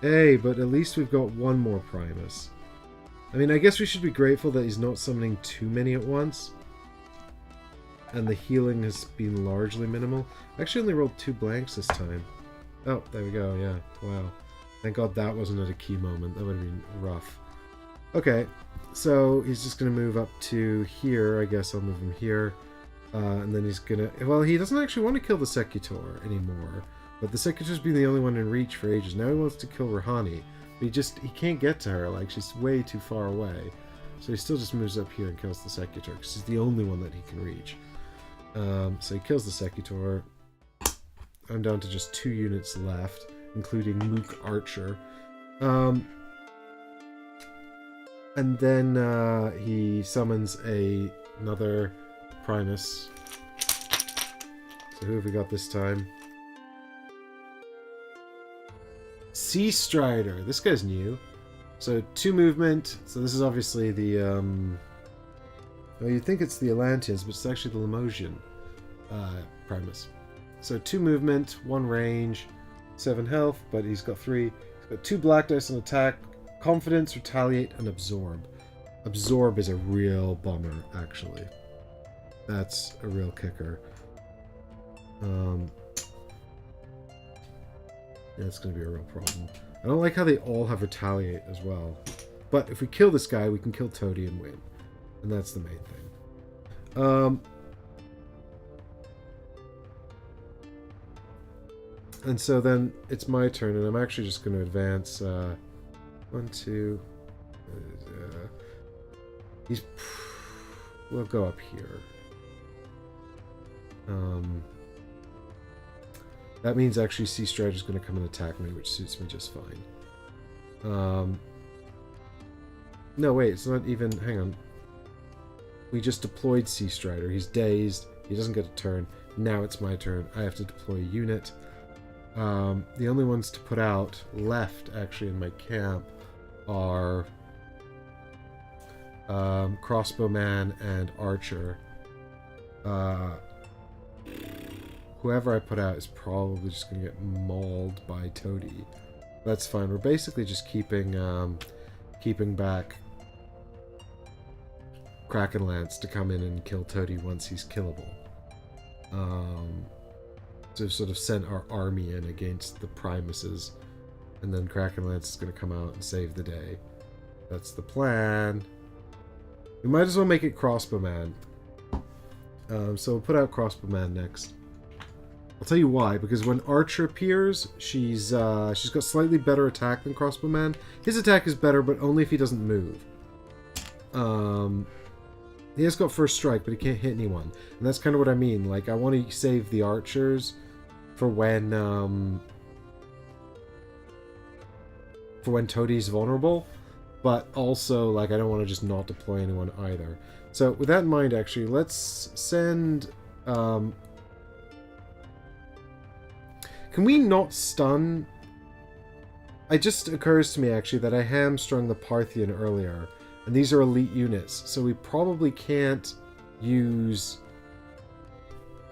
S1: Hey, but at least we've got one more Primus. I mean, I guess we should be grateful that he's not summoning too many at once. And the healing has been largely minimal. I actually only rolled 2 blanks this time. Oh, there we go, yeah. Wow. Thank God that wasn't at a key moment. That would have been rough. Okay, so he's just going to move up to here. I guess I'll move him here. And then he's going to... Well, he doesn't actually want to kill the Secutor anymore. But the Secutor's been the only one in reach for ages. Now he wants to kill Rahani. But he can't get to her. Like, she's way too far away. So he still just moves up here and kills the Secutor. Because he's the only one that he can reach. So he kills the Secutor. I'm down to just 2 units left, including Mook Archer. And then he summons another Primus. So who have we got this time? Sea Strider. This guy's new. So 2 movement. So this is obviously the... well, you'd think it's the Atlanteans, but it's actually the Lemosian Primus. So 2 movement, 1 range, 7 health, but he's got 3. He's got 2 black dice on attack, confidence, retaliate, and absorb. Absorb is a real bummer, actually. That's a real kicker. Yeah, it's going to be a real problem. I don't like how they all have retaliate as well. But if we kill this guy, we can kill Toadie and win. And that's the main thing. And so then it's my turn, and I'm actually just going to advance 1, 2... we'll go up here. That means actually Sea Strider's going to come and attack me, which suits me just fine. No, wait, it's not even... Hang on. We just deployed Sea Strider. He's dazed. He doesn't get a turn. Now it's my turn. I have to deploy a unit. The only ones to put out left, actually, in my camp are Crossbowman and Archer. Whoever I put out is probably just going to get mauled by Toadie. That's fine. We're basically just keeping back Krakenlance to come in and kill Toadie once he's killable. So sort of sent our army in against the Primuses, and then Krakenlance is going to come out and save the day. That's the plan. We might as well make it Crossbowman. So we'll put out Crossbowman next. I'll tell you why, because when Archer appears, she's got slightly better attack than Crossbowman. His attack is better, but only if he doesn't move. He has got first strike, but he can't hit anyone. And that's kind of what I mean. Like, I want to save the archers for when Toadie's vulnerable, but also, like, I don't want to just not deploy anyone either. So, with that in mind, actually, let's send... Can we not stun? It just occurs to me, actually, that I hamstrung the Parthian earlier, and these are elite units, so we probably can't use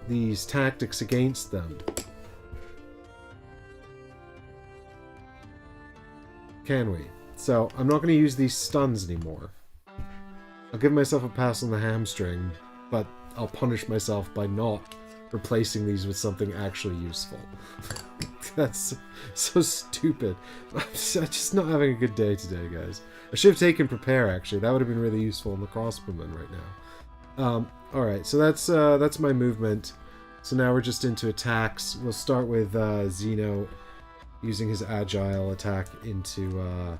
S1: these tactics against them. Can we? So, I'm not going to use these stuns anymore. I'll give myself a pass on the hamstring, but I'll punish myself by not replacing these with something actually useful. That's so stupid. I'm just not having a good day today, guys. I should have taken Prepare, actually. That would have been really useful in the Crossbowman right now. Alright, so that's my movement. So now we're just into attacks. We'll start with Xeno using his Agile attack into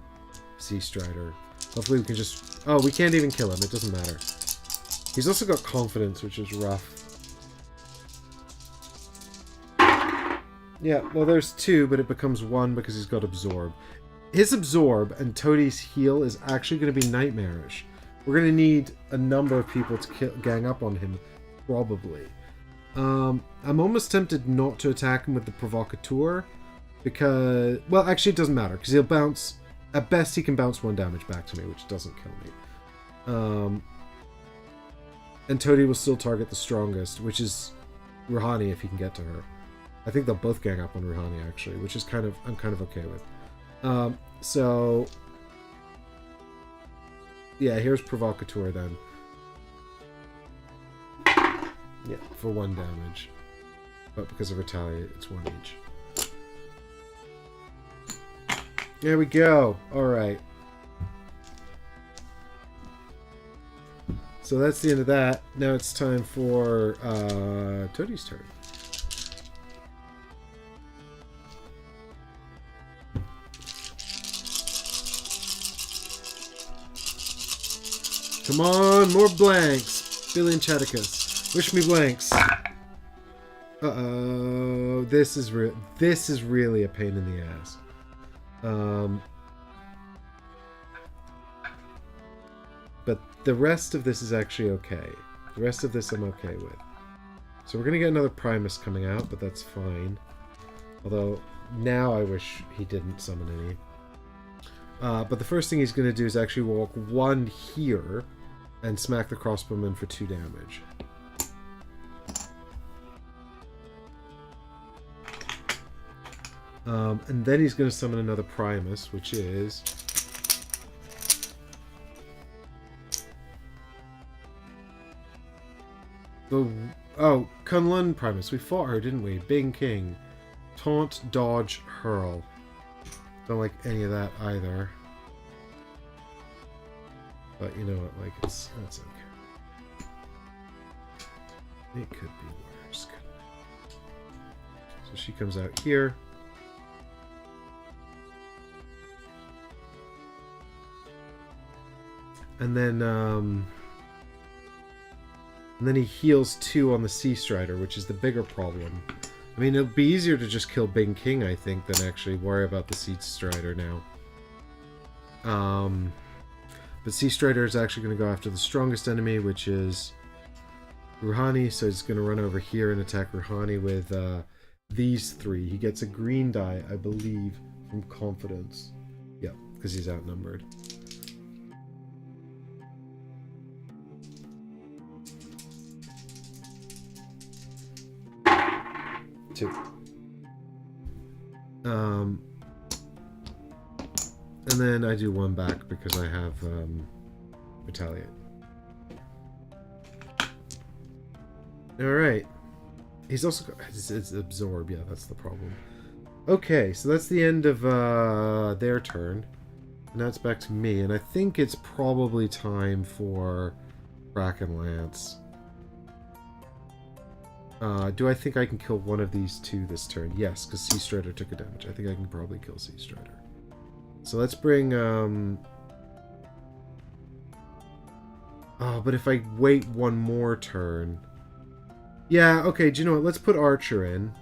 S1: Sea Strider. Hopefully we can just... Oh, we can't even kill him. It doesn't matter. He's also got confidence, which is rough. Yeah, well, there's 2, but it becomes 1 because he's got absorb. His absorb and Toadie's heal is actually going to be nightmarish. We're going to need a number of people to gang up on him, probably. I'm almost tempted not to attack him with the Provocateur, because... Well, actually, it doesn't matter, because he'll bounce... At best, he can bounce 1 damage back to me, which doesn't kill me. And Toadie will still target the strongest, which is Rouhani if he can get to her. I think they'll both gang up on Rouhani, actually, which is I'm kind of okay with. So... Yeah, here's Provocateur then. Yeah, for 1 damage. But because of Retaliate, it's 1 each. There we go! Alright. So that's the end of that. Now it's time for Toadie's turn. Come on, more blanks. Billy and Chaticus. Wish me blanks. Uh-oh. This is really a pain in the ass. But the rest of this is actually okay. The rest of this I'm okay with. So we're going to get another Primus coming out, but that's fine. Although, now I wish he didn't summon any. But the first thing he's going to do is actually walk 1 here and smack the crossbowman for 2 damage. And then he's going to summon another Primus, which is... Oh, Kunlun Primus. We fought her, didn't we? Bing King. Taunt, dodge, hurl. Don't like any of that either. But you know what, like, that's okay. It could be worse. So she comes out here. And then he heals 2 on the Sea Strider, which is the bigger problem. I mean, it'll be easier to just kill Bing King, I think, than actually worry about the Sea Strider now. But Sea Strider is actually going to go after the strongest enemy, which is Rouhani, so he's going to run over here and attack Rouhani with these 3. He gets a green die, I believe, from Confidence. Yep, because he's outnumbered. Two. And then I do 1 back because I have Retaliate. Alright. He's also got... It's Absorb, yeah, that's the problem. Okay, so that's the end of their turn. And now it's back to me, and I think it's probably time for Kraken Lance. Do I think I can kill one of these 2 this turn? Yes, because Sea Strider took a damage. I think I can probably kill Sea Strider. So let's bring... Oh, but if I wait 1 more turn... Yeah, okay, do you know what? Let's put Archer in.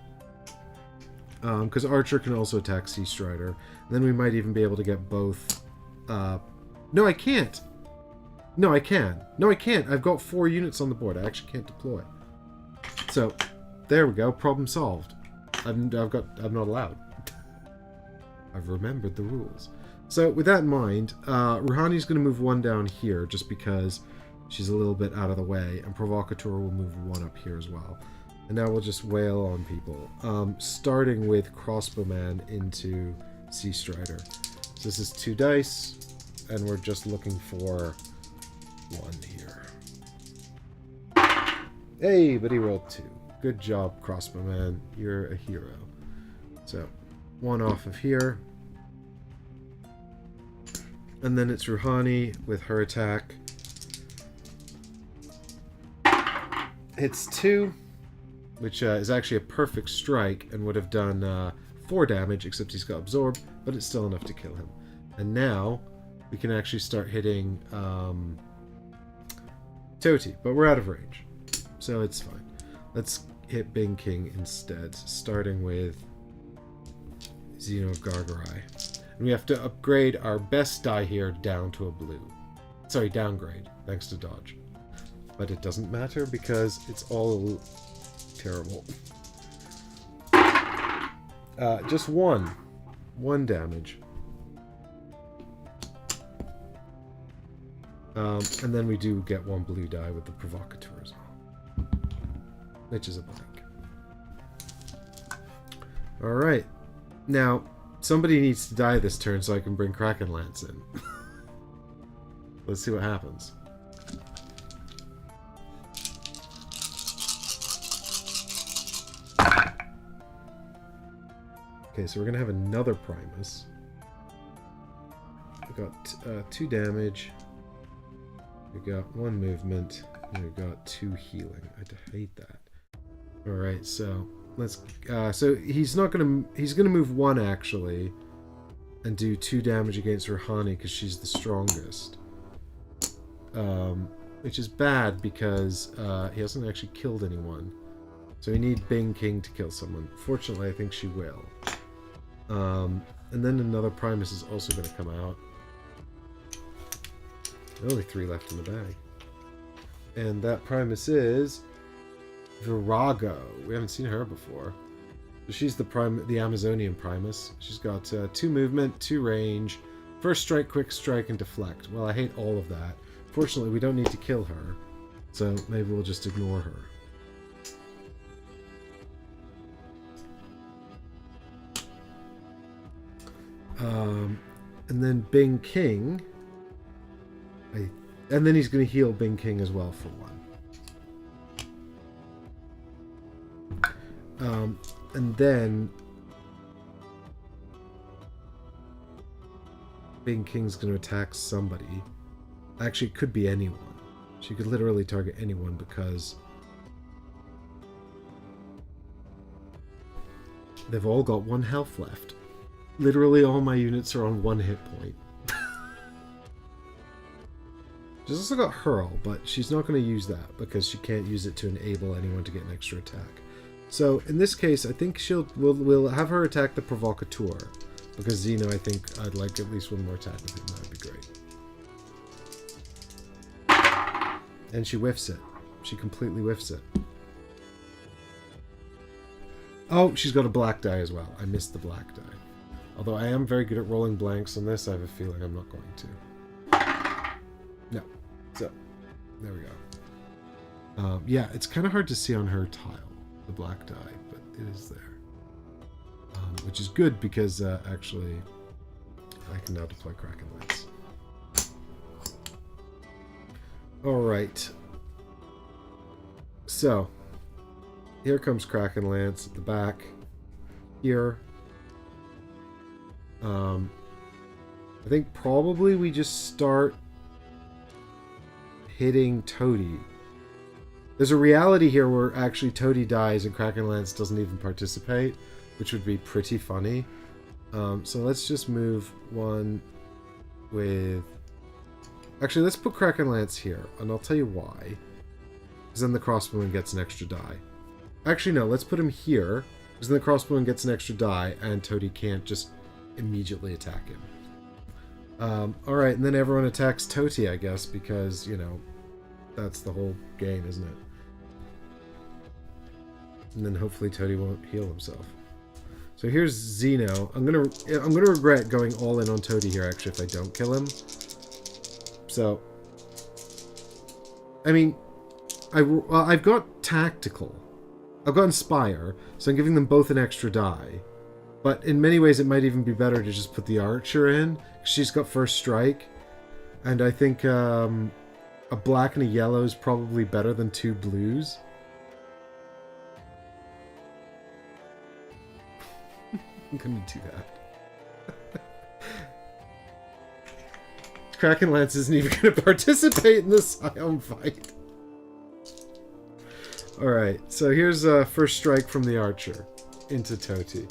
S1: Because Archer can also attack Sea Strider. And then we might even be able to get both... No, I can't! No, I can. No, I can't. I've got 4 units on the board. I actually can't deploy. So, there we go. Problem solved. I'm not allowed. I've remembered the rules. So, with that in mind, Rouhani's going to move 1 down here, just because she's a little bit out of the way, and Provocateur will move 1 up here as well. And now we'll just wail on people. Starting with Crossbowman into Sea Strider. So this is 2 dice, and we're just looking for 1 here. Hey, but he rolled 2. Good job, Crossbowman. You're a hero. So, 1 off of here. And then it's Rouhani with her attack. Hits 2, which is actually a perfect strike and would have done 4 damage, except he's got Absorb, but it's still enough to kill him. And now we can actually start hitting Toti, but we're out of range. So it's fine. Let's hit Bing King instead, starting with Xeno Gargarai. And we have to upgrade our best die here down to a blue. Sorry, downgrade, thanks to dodge. But it doesn't matter because it's all terrible. Just one damage. And then we do get one blue die with the Provocateur as well, which is a blank. Alright. Now, somebody needs to die this turn so I can bring Kraken Lance in. Let's see what happens. Okay, so we're going to have another Primus. We got 2 damage. We got 1 movement. And we got 2 healing. I hate that. Alright, so let's so he's gonna move 1 actually and do 2 damage against Rahani because she's the strongest. Which is bad because he hasn't actually killed anyone. So we need Bing King to kill someone. Fortunately, I think she will. And then another Primus is also going to come out. Only 3 left in the bag. And that Primus is Virago. We haven't seen her before. So she's the Amazonian Primus. She's got 2 movement, 2 range, first strike, quick strike, and deflect. Well, I hate all of that. Fortunately, we don't need to kill her. So maybe we'll just ignore her. And then Bing King. And then he's going to heal Bing King as well for 1. And then Bing King's going to attack somebody. Actually, it could be anyone. She could literally target anyone because they've all got 1 health left. Literally all my units are on 1 hit point. She's also got Hurl, but she's not going to use that because she can't use it to enable anyone to get an extra attack. So in this case, I think we'll have her attack the Provocateur because Xeno, I think I'd like at least 1 more attack with him. That'd be great. And she whiffs it. She completely whiffs it. Oh, she's got a black die as well. I missed the black die. Although I am very good at rolling blanks on this, I have a feeling I'm not going to. No. So, there we go. Yeah, it's kind of hard to see on her tile, the black die, but it is there. Which is good because, actually, I can now deploy Kraken Lance. Alright. So, here comes Kraken Lance at the back. Here. I think probably we just start hitting Toti. There's a reality here where actually Toti dies and Kraken Lance doesn't even participate, which would be pretty funny. So let's just move 1 with... Actually, let's put Kraken Lance here, and I'll tell you why. Because then the crossbowman gets an extra die. Actually, no, let's put him here, because then the crossbowman gets an extra die, and Toti can't just immediately attack him. Alright, and then everyone attacks Toti, I guess, because, you know, that's the whole game, isn't it? And then hopefully Toti won't heal himself. So here's Xeno. I'm gonna regret going all in on Toti here, actually, if I don't kill him. So, I mean, I've got Tactical. I've got Inspire, so I'm giving them both an extra die. But in many ways, it might even be better to just put the Archer in. She's got First Strike. And I think a black and a yellow is probably better than 2 blues. I'm going to do that. Kraken Lance isn't even going to participate in the Scion fight. Alright, so here's a First Strike from the Archer into Toti.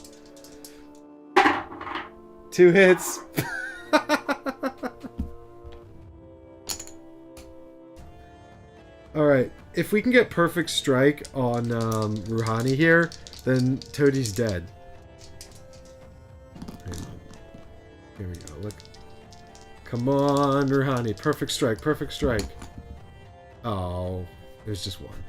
S1: 2 hits. Alright, if we can get perfect strike on Rouhani here, then Toadi's dead. Here we go, look. Come on, Rouhani. Perfect strike, perfect strike. Oh, there's just one.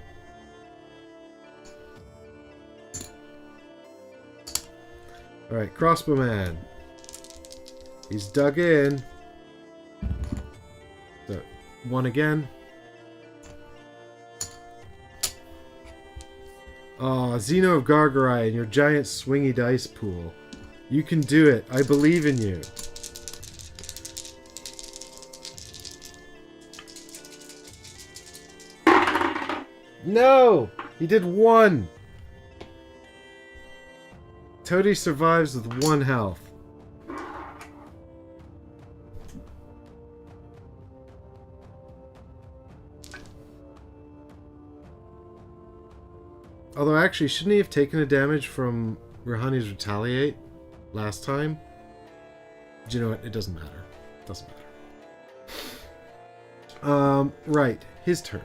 S1: Alright, Crossbowman. He's dug in. So, one again. Aw, Xeno of Gargarai and your giant swingy dice pool. You can do it. I believe in you. No! He did one! Toady survives with 1 health. Although actually, shouldn't he have taken a damage from Rouhani's Retaliate last time? Do you know what? It doesn't matter. It doesn't matter. Right. His turn.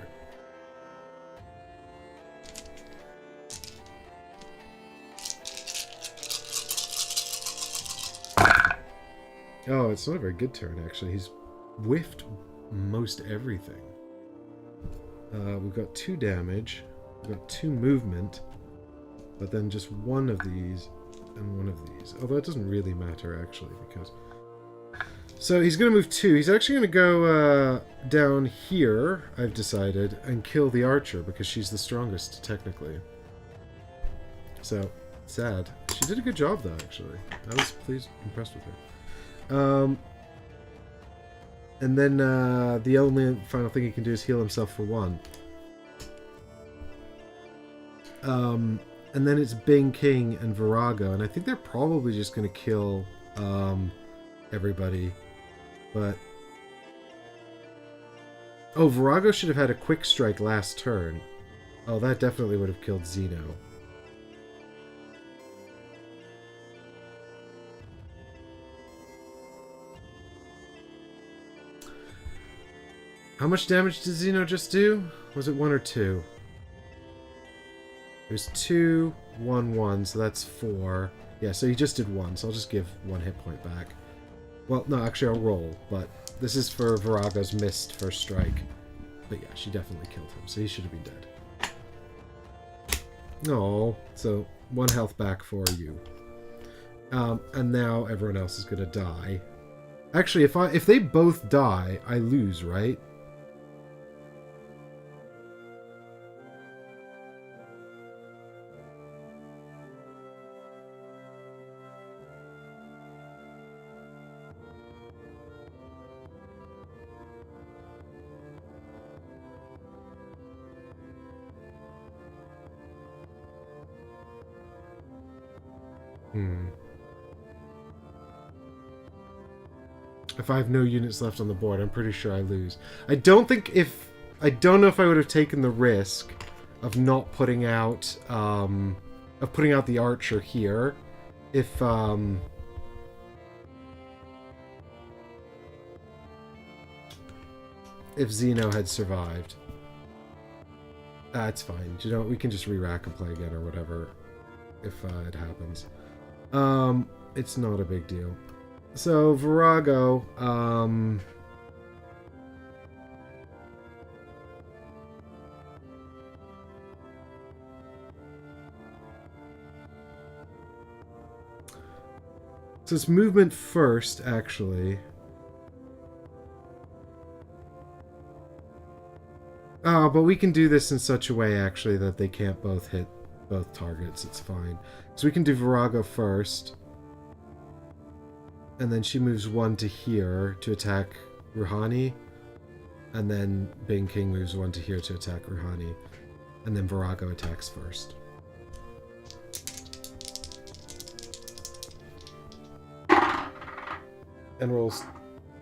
S1: Oh, it's not a very good turn, actually. He's whiffed most everything. We've got 2 damage. We've got 2 movement. But then just 1 of these and 1 of these. Although it doesn't really matter, actually, because... So he's going to move 2. He's actually going to go down here, I've decided, and kill the archer, because she's the strongest, technically. So, sad. She did a good job, though, actually. I was impressed with her. And then the only final thing he can do is heal himself for 1. And then it's Bing King and Virago, and I think they're probably just going to kill everybody. But oh, Virago should have had a quick strike last turn. Oh, that definitely would have killed Xeno. How much damage did Xeno just do? Was it 1 or 2? There's 2, 1, 1, so that's 4. Yeah, so he just did 1, so I'll just give 1 hit point back. Well, no, actually I'll roll, but this is for Virago's missed first strike. But yeah, she definitely killed him, so he should have been dead. No, so 1 health back for you. And now everyone else is gonna die. Actually, if they both die, I lose, right? If I have no units left on the board, I'm pretty sure I lose. I don't know if I would have taken the risk of not putting out the archer here if Xeno had survived. That's fine. You know, we can just re-rack and play again or whatever if it happens. It's not a big deal. So, Virago, so it's movement first, actually. Oh, but we can do this in such a way, actually, that they can't both hit both targets. It's fine. So we can do Virago first. And then she moves 1 to here to attack Rouhani. And then Bing King moves 1 to here to attack Rouhani. And then Virago attacks first. And rolls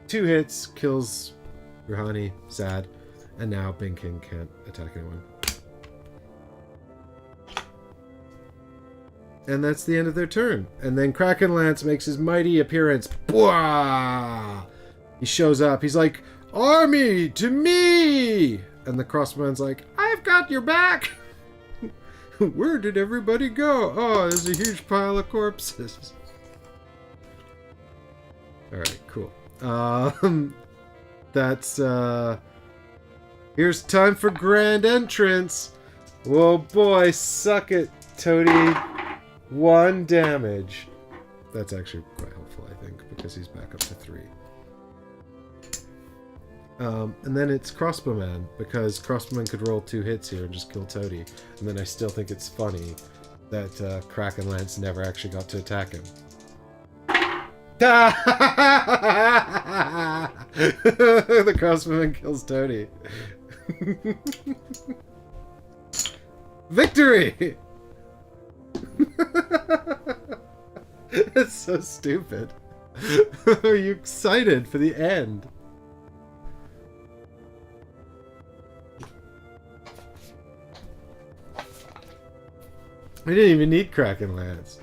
S1: 2 hits, kills Rouhani, sad. And now Bing King can't attack anyone. And that's the end of their turn. And then Kraken Lance makes his mighty appearance. Bwah! He shows up. He's like, "Army, to me!" And the crossbowman's like, I've got your back! Where did everybody go? Oh, there's a huge pile of corpses. Alright, cool. That's, here's time for grand entrance. Whoa, boy, suck it, Toady. 1 damage. That's actually quite helpful, I think, because he's back up to 3. And then it's Crossbowman, because Crossbowman could roll 2 hits here and just kill Toady. And then I still think it's funny that Kraken Lance never actually got to attack him. The Crossbowman kills Toady. Victory! That's so stupid. Are you excited for the end? We didn't even need Kraken Lance.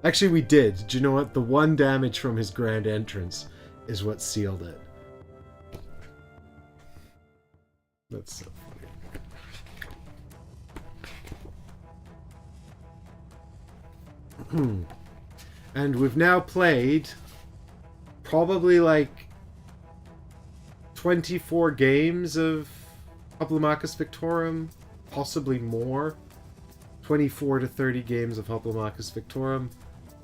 S1: Actually, we did. Do you know what? The 1 damage from his grand entrance is what sealed it. That's so funny. And we've now played probably like 24 games of Hoplomachus Victorum, possibly more. 24 to 30 games of Hoplomachus Victorum,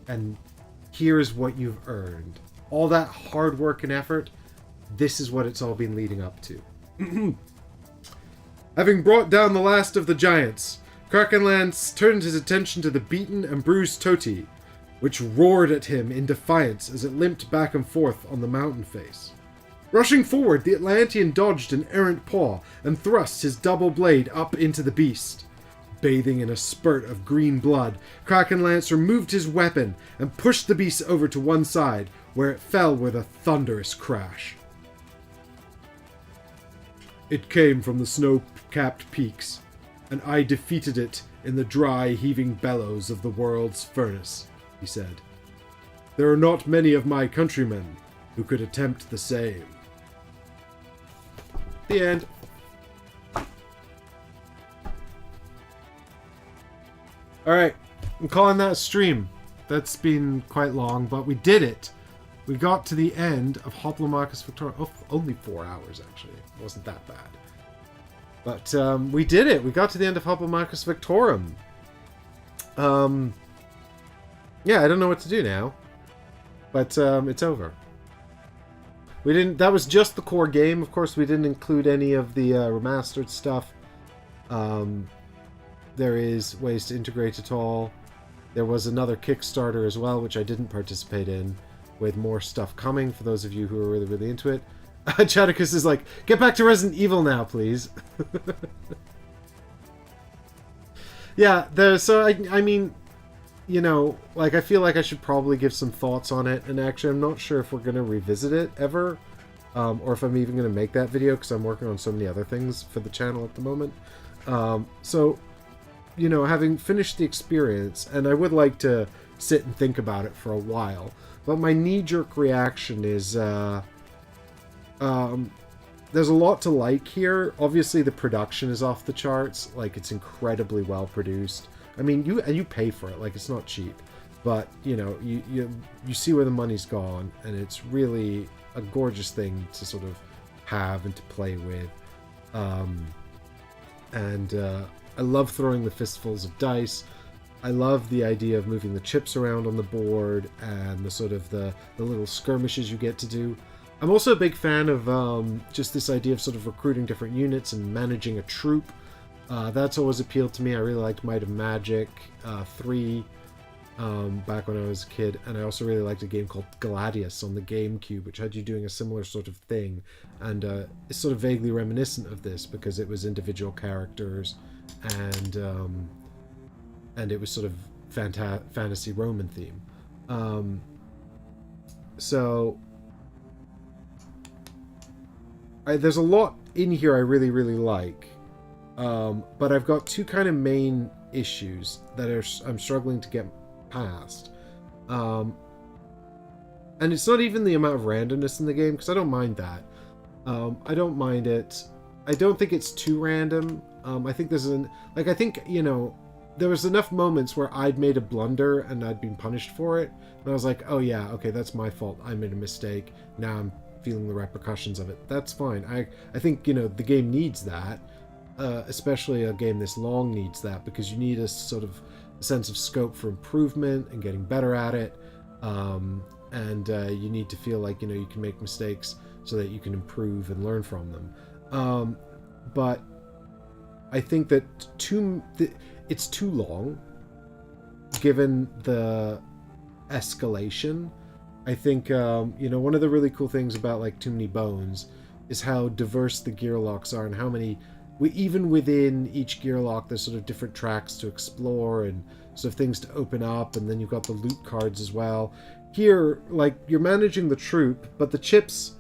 S1: and here's what you've earned. All that hard work and effort, this is what it's all been leading up to. Having brought down the last of the giants, Krakenlance turned his attention to the beaten and bruised Toti, which roared at him in defiance as it limped back and forth on the mountain face. Rushing forward, the Atlantean dodged an errant paw and thrust his double blade up into the beast. Bathing in a spurt of green blood, Krakenlance removed his weapon and pushed the beast over to one side, where it fell with a thunderous crash. It came from the snow-capped peaks, and I defeated it in the dry, heaving bellows of the world's furnace, he said. There are not many of my countrymen who could attempt the same. The end. Alright, I'm calling that a stream. That's been quite long, but we did it. We got to the end of Hoplomachus Victorum. Oh, only 4 hours, actually. It wasn't that bad. But we did it. We got to the end of Hoplomachus Victorum. Yeah, I don't know what to do now. But it's over. We didn't. That was just the core game. Of course, we didn't include any of the remastered stuff. There is ways to integrate it all. There was another Kickstarter as well, which I didn't participate in, with more stuff coming for those of you who are really, really into it. Chadicus is like, get back to Resident Evil now, please. Yeah, so I mean, you know, like, I feel like I should probably give some thoughts on it, and actually I'm not sure if we're going to revisit it ever, or if I'm even going to make that video, because I'm working on so many other things for the channel at the moment. So, you know, having finished the experience, and I would like to sit and think about it for a while, but my knee-jerk reaction is, there's a lot to like here. Obviously, the production is off the charts. Like, it's incredibly well produced. I mean, you pay for it. Like, it's not cheap, but you know, you see where the money's gone, and it's really a gorgeous thing to sort of have and to play with. I love throwing the fistfuls of dice. I love the idea of moving the chips around on the board and the sort of the little skirmishes you get to do. I'm also a big fan of just this idea of sort of recruiting different units and managing a troop. That's always appealed to me. I really liked Might of Magic 3 back when I was a kid, and I also really liked a game called Gladius on the GameCube, which had you doing a similar sort of thing, and it's sort of vaguely reminiscent of this because it was individual characters and it was sort of fantasy Roman theme. So there's a lot in here I really, really like. But I've got two kind of main issues that I'm struggling to get past. And it's not even the amount of randomness in the game, because I don't mind that. I don't mind it. I don't think it's too random. I think there's I think, there was enough moments where I'd made a blunder and I'd been punished for it. And I was like, oh yeah, okay, that's my fault. I made a mistake. Now I'm feeling the repercussions of it. That's fine. I think, the game needs that. Especially a game this long needs that, because you need a sort of sense of scope for improvement and getting better at it. And you need to feel like, you can make mistakes so that you can improve and learn from them. But I think that it's too long, given the escalation. I think, one of the really cool things about, like, Too Many Bones is how diverse the gear locks are, and how many... even within each gear lock, there's sort of different tracks to explore and sort of things to open up, and then you've got the loot cards as well. Here, like, you're managing the troop, but the chips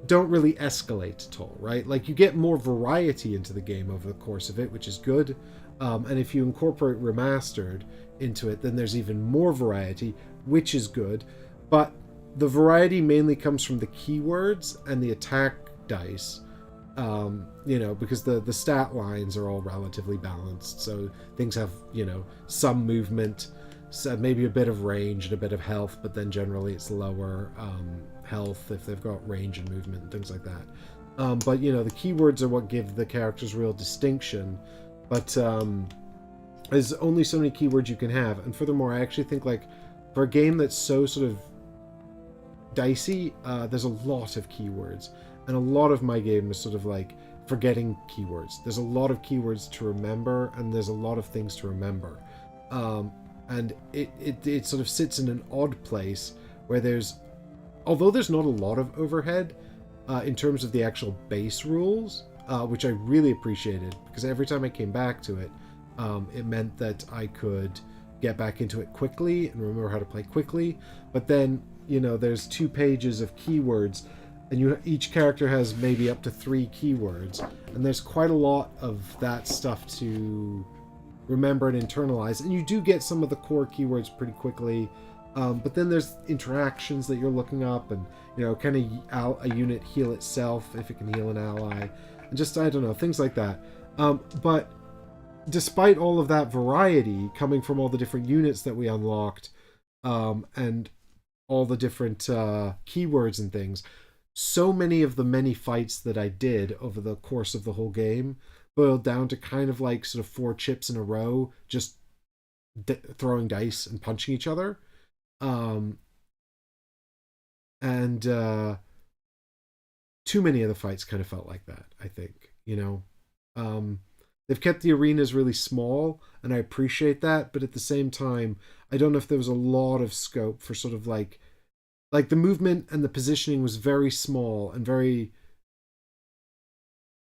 S1: don't really escalate at all, right? Like, you get more variety into the game over the course of it, which is good. And if you incorporate Remastered into it, then there's even more variety, which is good. But the variety mainly comes from the keywords and the attack dice. Because the stat lines are all relatively balanced, so things have, some movement, so maybe a bit of range and a bit of health, but then generally it's lower health if they've got range and movement and things like that. But, the keywords are what give the characters real distinction, but there's only so many keywords you can have, and furthermore, I actually think, like, for a game that's so sort of dicey, there's a lot of keywords. And a lot of my game is sort of like forgetting keywords. There's a lot of keywords to remember, and there's a lot of things to remember. And it sort of sits in an odd place where although there's not a lot of overhead in terms of the actual base rules, which I really appreciated, because every time I came back to it, it meant that I could get back into it quickly and remember how to play quickly. But then, there's 2 pages of keywords, and each character has maybe up to 3 keywords, and there's quite a lot of that stuff to remember and internalize, and you do get some of the core keywords pretty quickly, but then there's interactions that you're looking up, and can a unit heal itself if it can heal an ally, and just, I don't know, things like that. But despite all of that variety coming from all the different units that we unlocked, and all the different keywords and things, so many of the many fights that I did over the course of the whole game boiled down to kind of like sort of 4 chips in a row, just throwing dice and punching each other. And too many of the fights kind of felt like that, I think. They've kept the arenas really small, and I appreciate that, but at the same time, I don't know if there was a lot of scope for sort of like the movement and the positioning was very small and very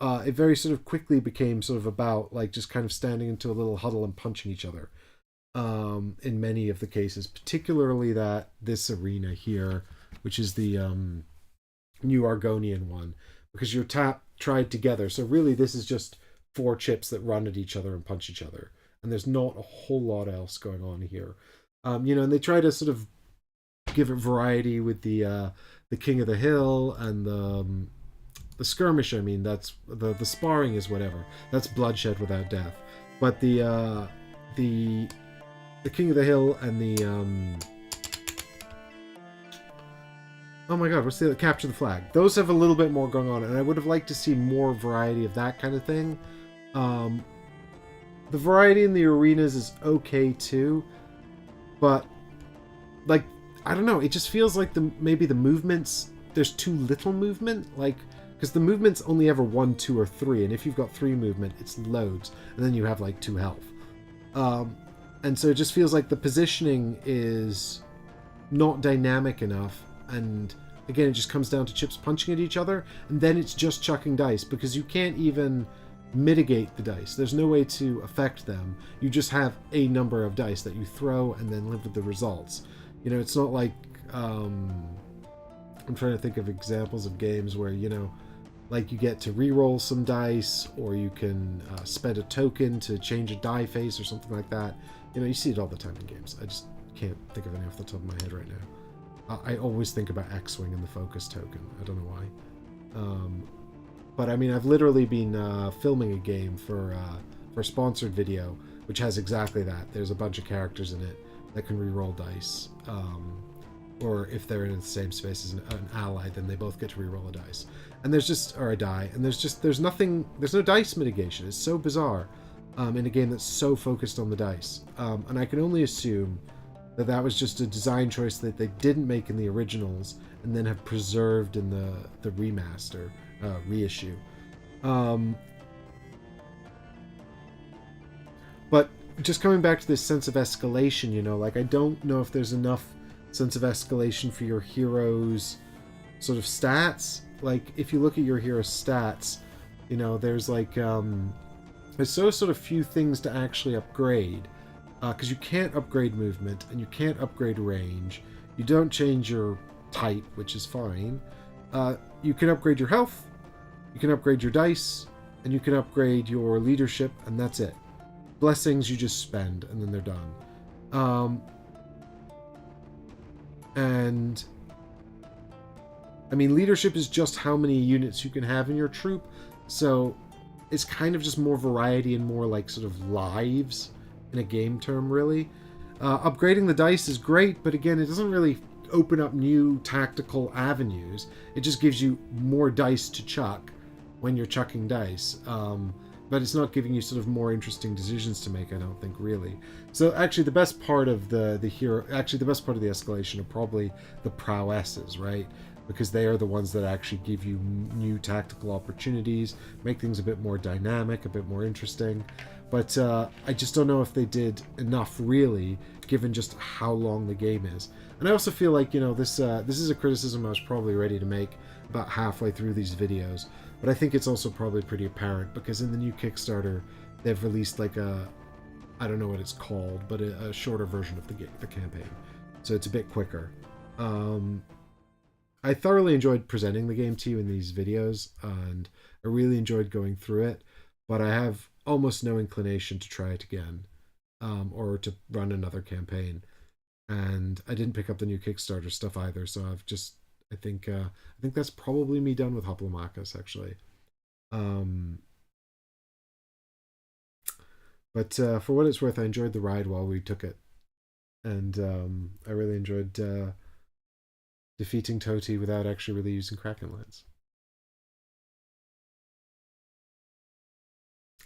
S1: it very sort of quickly became sort of about like just kind of standing into a little huddle and punching each other in many of the cases, particularly this arena here, which is the New Argonian one, because you're tried together. So really this is just 4 chips that run at each other and punch each other, and there's not a whole lot else going on here. And they try to sort of give it variety with the King of the Hill and the skirmish. I mean, that's the sparring is whatever. That's bloodshed without death. But the King of the Hill and the oh my god, what's the capture the flag? Those have a little bit more going on, and I would have liked to see more variety of that kind of thing. The variety in the arenas is okay too, but like, I don't know, it just feels like maybe the movements, there's too little movement, like, because the movement's only ever 1, 2, or 3, and if you've got 3 movement, it's loads, and then you have like 2 health. And so it just feels like the positioning is not dynamic enough, and again, it just comes down to chips punching at each other, and then it's just chucking dice, because you can't even mitigate the dice. There's no way to affect them. You just have a number of dice that you throw and then live with the results. It's not like I'm trying to think of examples of games where like you get to re-roll some dice, or you can spend a token to change a die face or something like that. You see it all the time in games. I just can't think of any off the top of my head right now. I always think about X-Wing and the focus token. I don't know why. But I mean, I've literally been filming a game for a sponsored video, which has exactly that. There's a bunch of characters in it that can re-roll dice, or if they're in the same space as an ally, then they both get to re-roll a dice. And there's just, or a die, and there's no dice mitigation. It's so bizarre in a game that's so focused on the dice. And I can only assume that was just a design choice that they didn't make in the originals and then have preserved in the remaster, reissue. But just coming back to this sense of escalation, you know, like, I don't know if there's enough sense of escalation for your hero's sort of stats. Like, if you look at your hero's stats, you know, there's like, there's sort of few things to actually upgrade. Because you can't upgrade movement, and you can't upgrade range. You don't change your type, which is fine. You can upgrade your health, you can upgrade your dice, and you can upgrade your leadership, and that's it. Blessings you just spend, and then they're done. And I mean, leadership is just how many units you can have in your troop, so it's kind of just more variety and more like sort of lives in a game term, really. Upgrading the dice is great, but again, it doesn't really open up new tactical avenues. It just gives you more dice to chuck when you're chucking dice. But it's not giving you sort of more interesting decisions to make, I don't think, really. So actually, the best part of the best part of the escalation are probably the prowesses, right? Because they are the ones that actually give you new tactical opportunities, make things a bit more dynamic, a bit more interesting. But I just don't know if they did enough, really, given just how long the game is. And I also feel like, you know, this is a criticism I was probably ready to make about halfway through these videos. But I think it's also probably pretty apparent, because in the new Kickstarter, they've released like I don't know what it's called, but a shorter version of the campaign. So it's a bit quicker. I thoroughly enjoyed presenting the game to you in these videos, and I really enjoyed going through it, but I have almost no inclination to try it again, or to run another campaign. And I didn't pick up the new Kickstarter stuff either, so I think that's probably me done with Hoplomachus, actually. But for what it's worth, I enjoyed the ride while we took it, and I really enjoyed defeating Toti without actually really using Kraken Lance.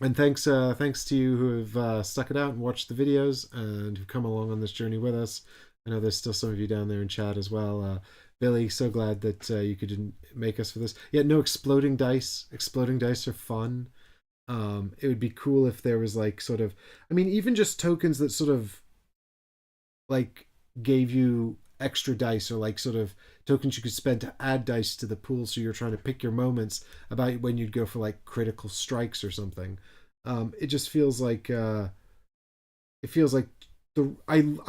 S1: And thanks to you who have stuck it out and watched the videos and who've come along on this journey with us. I know there's still some of you down there in chat as well. Billy, so glad that you could make us for this. Yeah, no exploding dice. Exploding dice are fun. It would be cool if there was like sort of, I mean, even just tokens that sort of like gave you extra dice, or like sort of tokens you could spend to add dice to the pool, so you're trying to pick your moments about when you'd go for like critical strikes or something. It just feels like I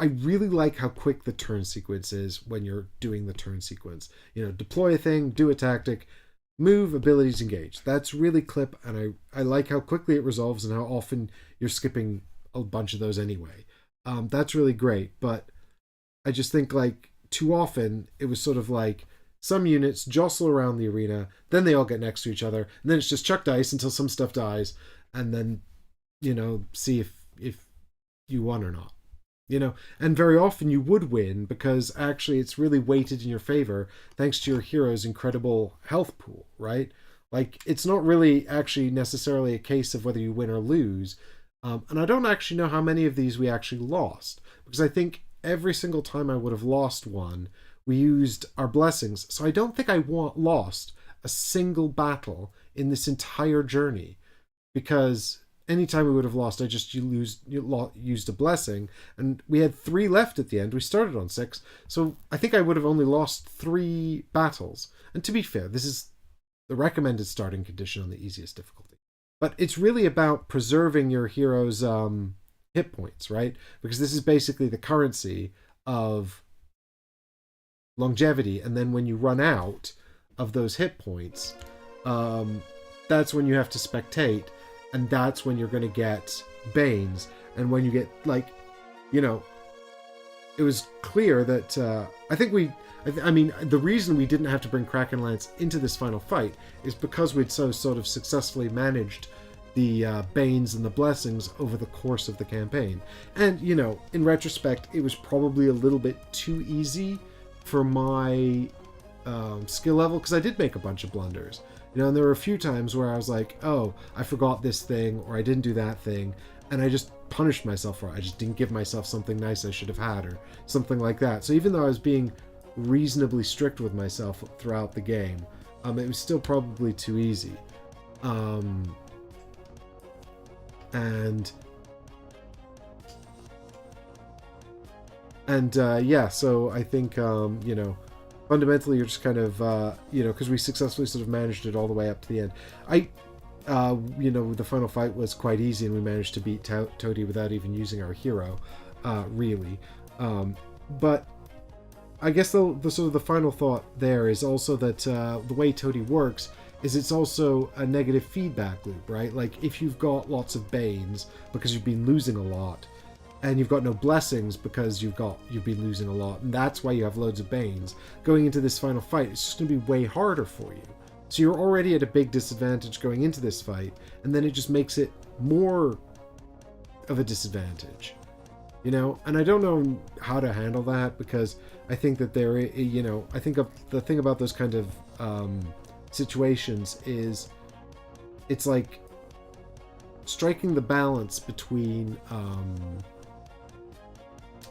S1: really like how quick the turn sequence is when you're doing the turn sequence. You know, deploy a thing, do a tactic, move, abilities, engage. That's really clip, and I like how quickly it resolves and how often you're skipping a bunch of those anyway. That's really great, but I just think like too often it was sort of like some units jostle around the arena, then they all get next to each other, and then it's just chuck dice until some stuff dies, and then, you know, see if you won or not. You know, and very often you would win because actually it's really weighted in your favor thanks to your hero's incredible health pool, right? Like, it's not really actually necessarily a case of whether you win or lose. And I don't actually know how many of these we actually lost, because I think every single time I would have lost one, we used our blessings. So I don't think I lost a single battle in this entire journey, because anytime we would have lost, I just used a blessing, and we had 3 left at the end. We started on 6, so I think I would have only lost 3 battles. And to be fair, this is the recommended starting condition on the easiest difficulty. But it's really about preserving your hero's hit points, right? Because this is basically the currency of longevity, and then when you run out of those hit points, that's when you have to spectate. And that's when you're going to get Banes. And when you get, like, you know, it was clear that I mean, the reason we didn't have to bring Kraken Lance into this final fight is because we'd so sort of successfully managed the Banes and the Blessings over the course of the campaign. And, you know, in retrospect, it was probably a little bit too easy for my skill level, because I did make a bunch of blunders. You know, and there were a few times where I was like, oh, I forgot this thing, or I didn't do that thing, and I just punished myself for it. I just didn't give myself something nice I should have had, or something like that. So even though I was being reasonably strict with myself throughout the game, it was still probably too easy. Yeah, so I think, you know, fundamentally you're just kind of, you know, because we successfully sort of managed it all the way up to the end. You know, the final fight was quite easy, and we managed to beat Toady without even using our hero, really. But I guess the sort of the final thought there is also that the way Toady works is it's also a negative feedback loop, right? Like, if you've got lots of Banes because you've been losing a lot, and you've got no Blessings because you've been losing a lot, and that's why you have loads of Banes, going into this final fight, it's just going to be way harder for you. So you're already at a big disadvantage going into this fight, and then it just makes it more of a disadvantage, you know? And I don't know how to handle that, because I think that you know, I think the thing about those kind of situations is it's like striking the balance between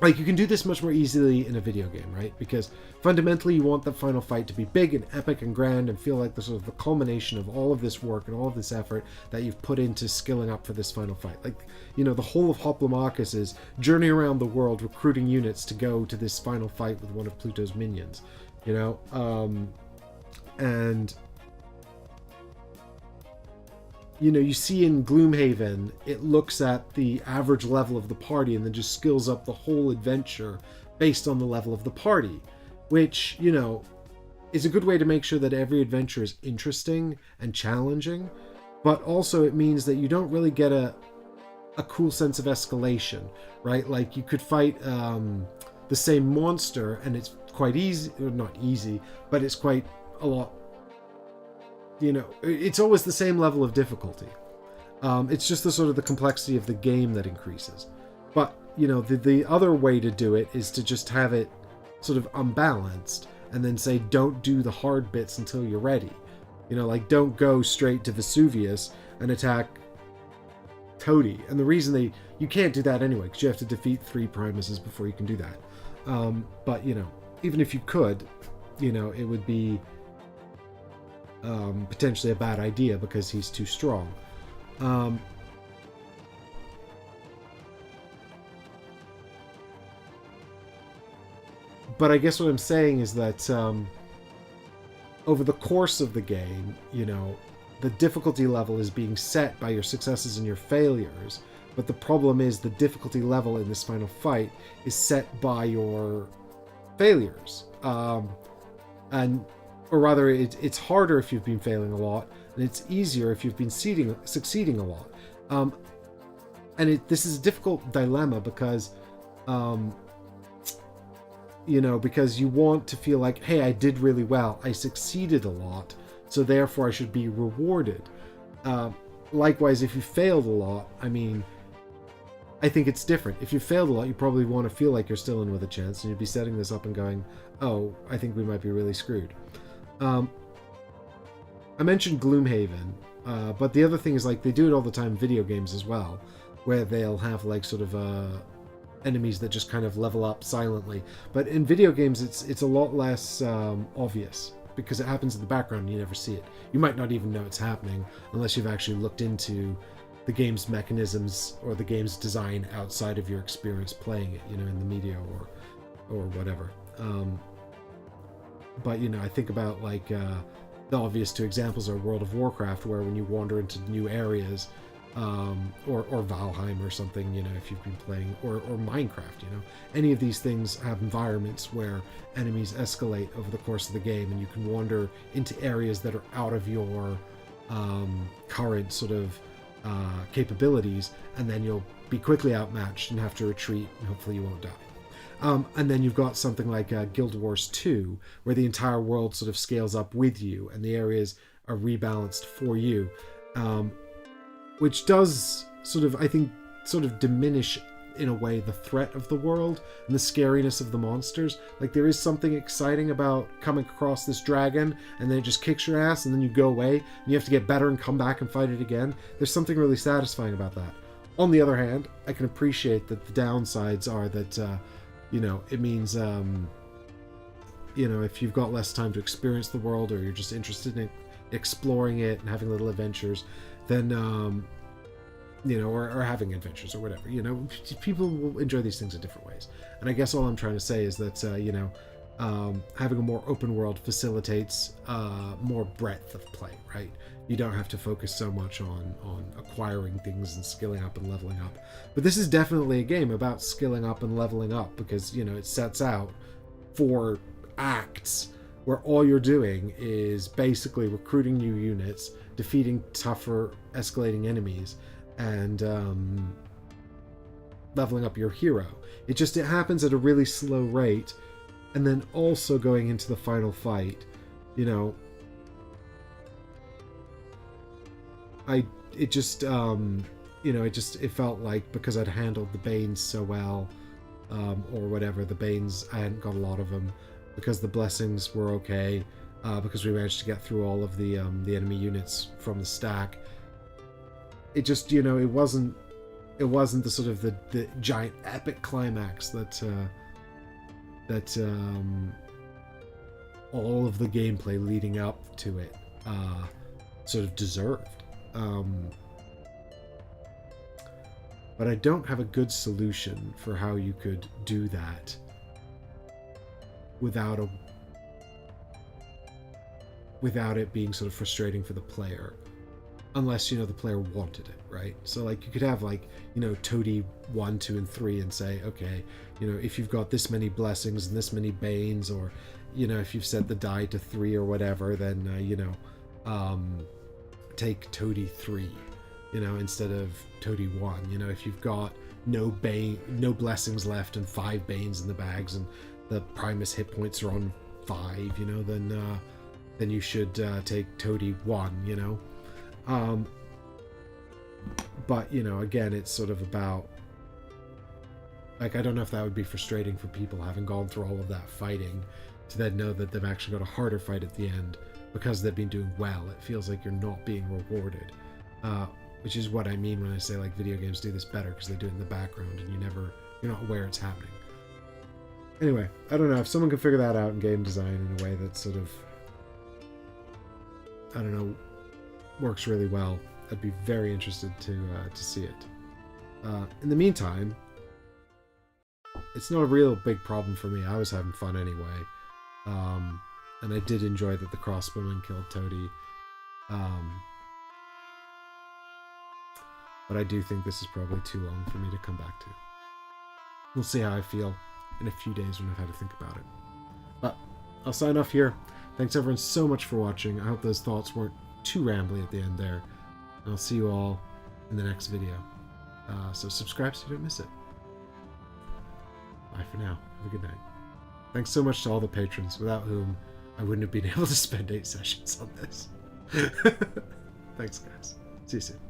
S1: like, you can do this much more easily in a video game, right? Because fundamentally you want the final fight to be big and epic and grand and feel like the sort of the culmination of all of this work and all of this effort that you've put into skilling up for this final fight. Like, you know, the whole of Hoplomachus is journey around the world recruiting units to go to this final fight with one of Pluto's minions, you know? And you know, you see in Gloomhaven, it looks at the average level of the party and then just skills up the whole adventure based on the level of the party, which, you know, is a good way to make sure that every adventure is interesting and challenging, but also it means that you don't really get a cool sense of escalation, right? Like, you could fight the same monster and it's quite easy, or not easy, but it's quite a lot, you know, it's always the same level of difficulty. It's just the sort of the complexity of the game that increases. But, you know, the other way to do it is to just have it sort of unbalanced and then say, don't do the hard bits until you're ready. You know, like, don't go straight to Vesuvius and attack Toady. And the reason you can't do that anyway, because you have to defeat 3 Primuses before you can do that. But, you know, even if you could, you know, it would be potentially a bad idea because he's too strong. But I guess what I'm saying is that over the course of the game, you know, the difficulty level is being set by your successes and your failures, but the problem is the difficulty level in this final fight is set by your failures. Or rather, it's harder if you've been failing a lot, and it's easier if you've been succeeding a lot. And this is a difficult dilemma because, you know, because you want to feel like, hey, I did really well, I succeeded a lot, so therefore I should be rewarded. Likewise, if you failed a lot, I mean, I think it's different. If you failed a lot, you probably want to feel like you're still in with a chance, and you'd be setting this up and going, oh, I think we might be really screwed. I mentioned Gloomhaven, but the other thing is, like, they do it all the time in video games as well, where they'll have, like, sort of enemies that just kind of level up silently. But in video games, it's a lot less obvious, because it happens in the background and you never see it. You might not even know it's happening unless you've actually looked into the game's mechanisms or the game's design outside of your experience playing it, you know, in the media or whatever. But, you know, I think about, like, the obvious 2 examples are World of Warcraft, where when you wander into new areas, or Valheim or something, you know, if you've been playing, or Minecraft, you know, any of these things have environments where enemies escalate over the course of the game, and you can wander into areas that are out of your current sort of capabilities, and then you'll be quickly outmatched and have to retreat, and hopefully you won't die. And then you've got something like Guild Wars 2, where the entire world sort of scales up with you, and the areas are rebalanced for you, which does sort of, I think, sort of diminish, in a way, the threat of the world and the scariness of the monsters. Like, there is something exciting about coming across this dragon, and then it just kicks your ass, and then you go away, and you have to get better and come back and fight it again. There's something really satisfying about that. On the other hand, I can appreciate that the downsides are that, it means, if you've got less time to experience the world, or you're just interested in exploring it and having little adventures, then, or having adventures or whatever, people will enjoy these things in different ways. And I guess all I'm trying to say is that, having a more open world facilitates more breadth of play, right? You don't have to focus so much on acquiring things and skilling up and leveling up. But this is definitely a game about skilling up and leveling up, because, it sets out 4 acts where all you're doing is basically recruiting new units, defeating tougher, escalating enemies, and leveling up your hero. It happens at a really slow rate, and then also going into the final fight, it felt like, because I'd handled the Banes so well, or whatever, the Banes, I hadn't got a lot of them, because the blessings were okay, because we managed to get through all of the enemy units from the stack. It just, it wasn't the sort of the giant epic climax that all of the gameplay leading up to it sort of deserved. But I don't have a good solution for how you could do that without it being sort of frustrating for the player, unless the player wanted it, right? So like, you could have Toady 1, 2, and 3 and say, okay, if you've got this many blessings and this many banes, or if you've set the die to 3 or whatever, then take Toady 3, instead of Toady 1. If you've got no blessings left and 5 banes in the bags, and the Primus hit points are on 5, then you should take Toady 1, but again, it's sort of about, like, I don't know if that would be frustrating for people having gone through all of that fighting to then know that they've actually got a harder fight at the end because they've been doing well. It feels like you're not being rewarded, which is what I mean when I say, like, video games do this better, because they do it in the background and you're not aware it's happening. Anyway, I don't know, if someone can figure that out in game design in a way that sort of, I don't know, works really well, I'd be very interested to see it. In the meantime, it's not a real big problem for me. I was having fun anyway, and I did enjoy that the crossbowman killed Toady. But I do think this is probably too long for me to come back to. We'll see how I feel in a few days when I've had to think about it. But I'll sign off here. Thanks everyone so much for watching. I hope those thoughts weren't too rambly at the end there. And I'll see you all in the next video. So subscribe so you don't miss it. Bye for now. Have a good night. Thanks so much to all the patrons, without whom I wouldn't have been able to spend 8 sessions on this. Thanks, guys. See you soon.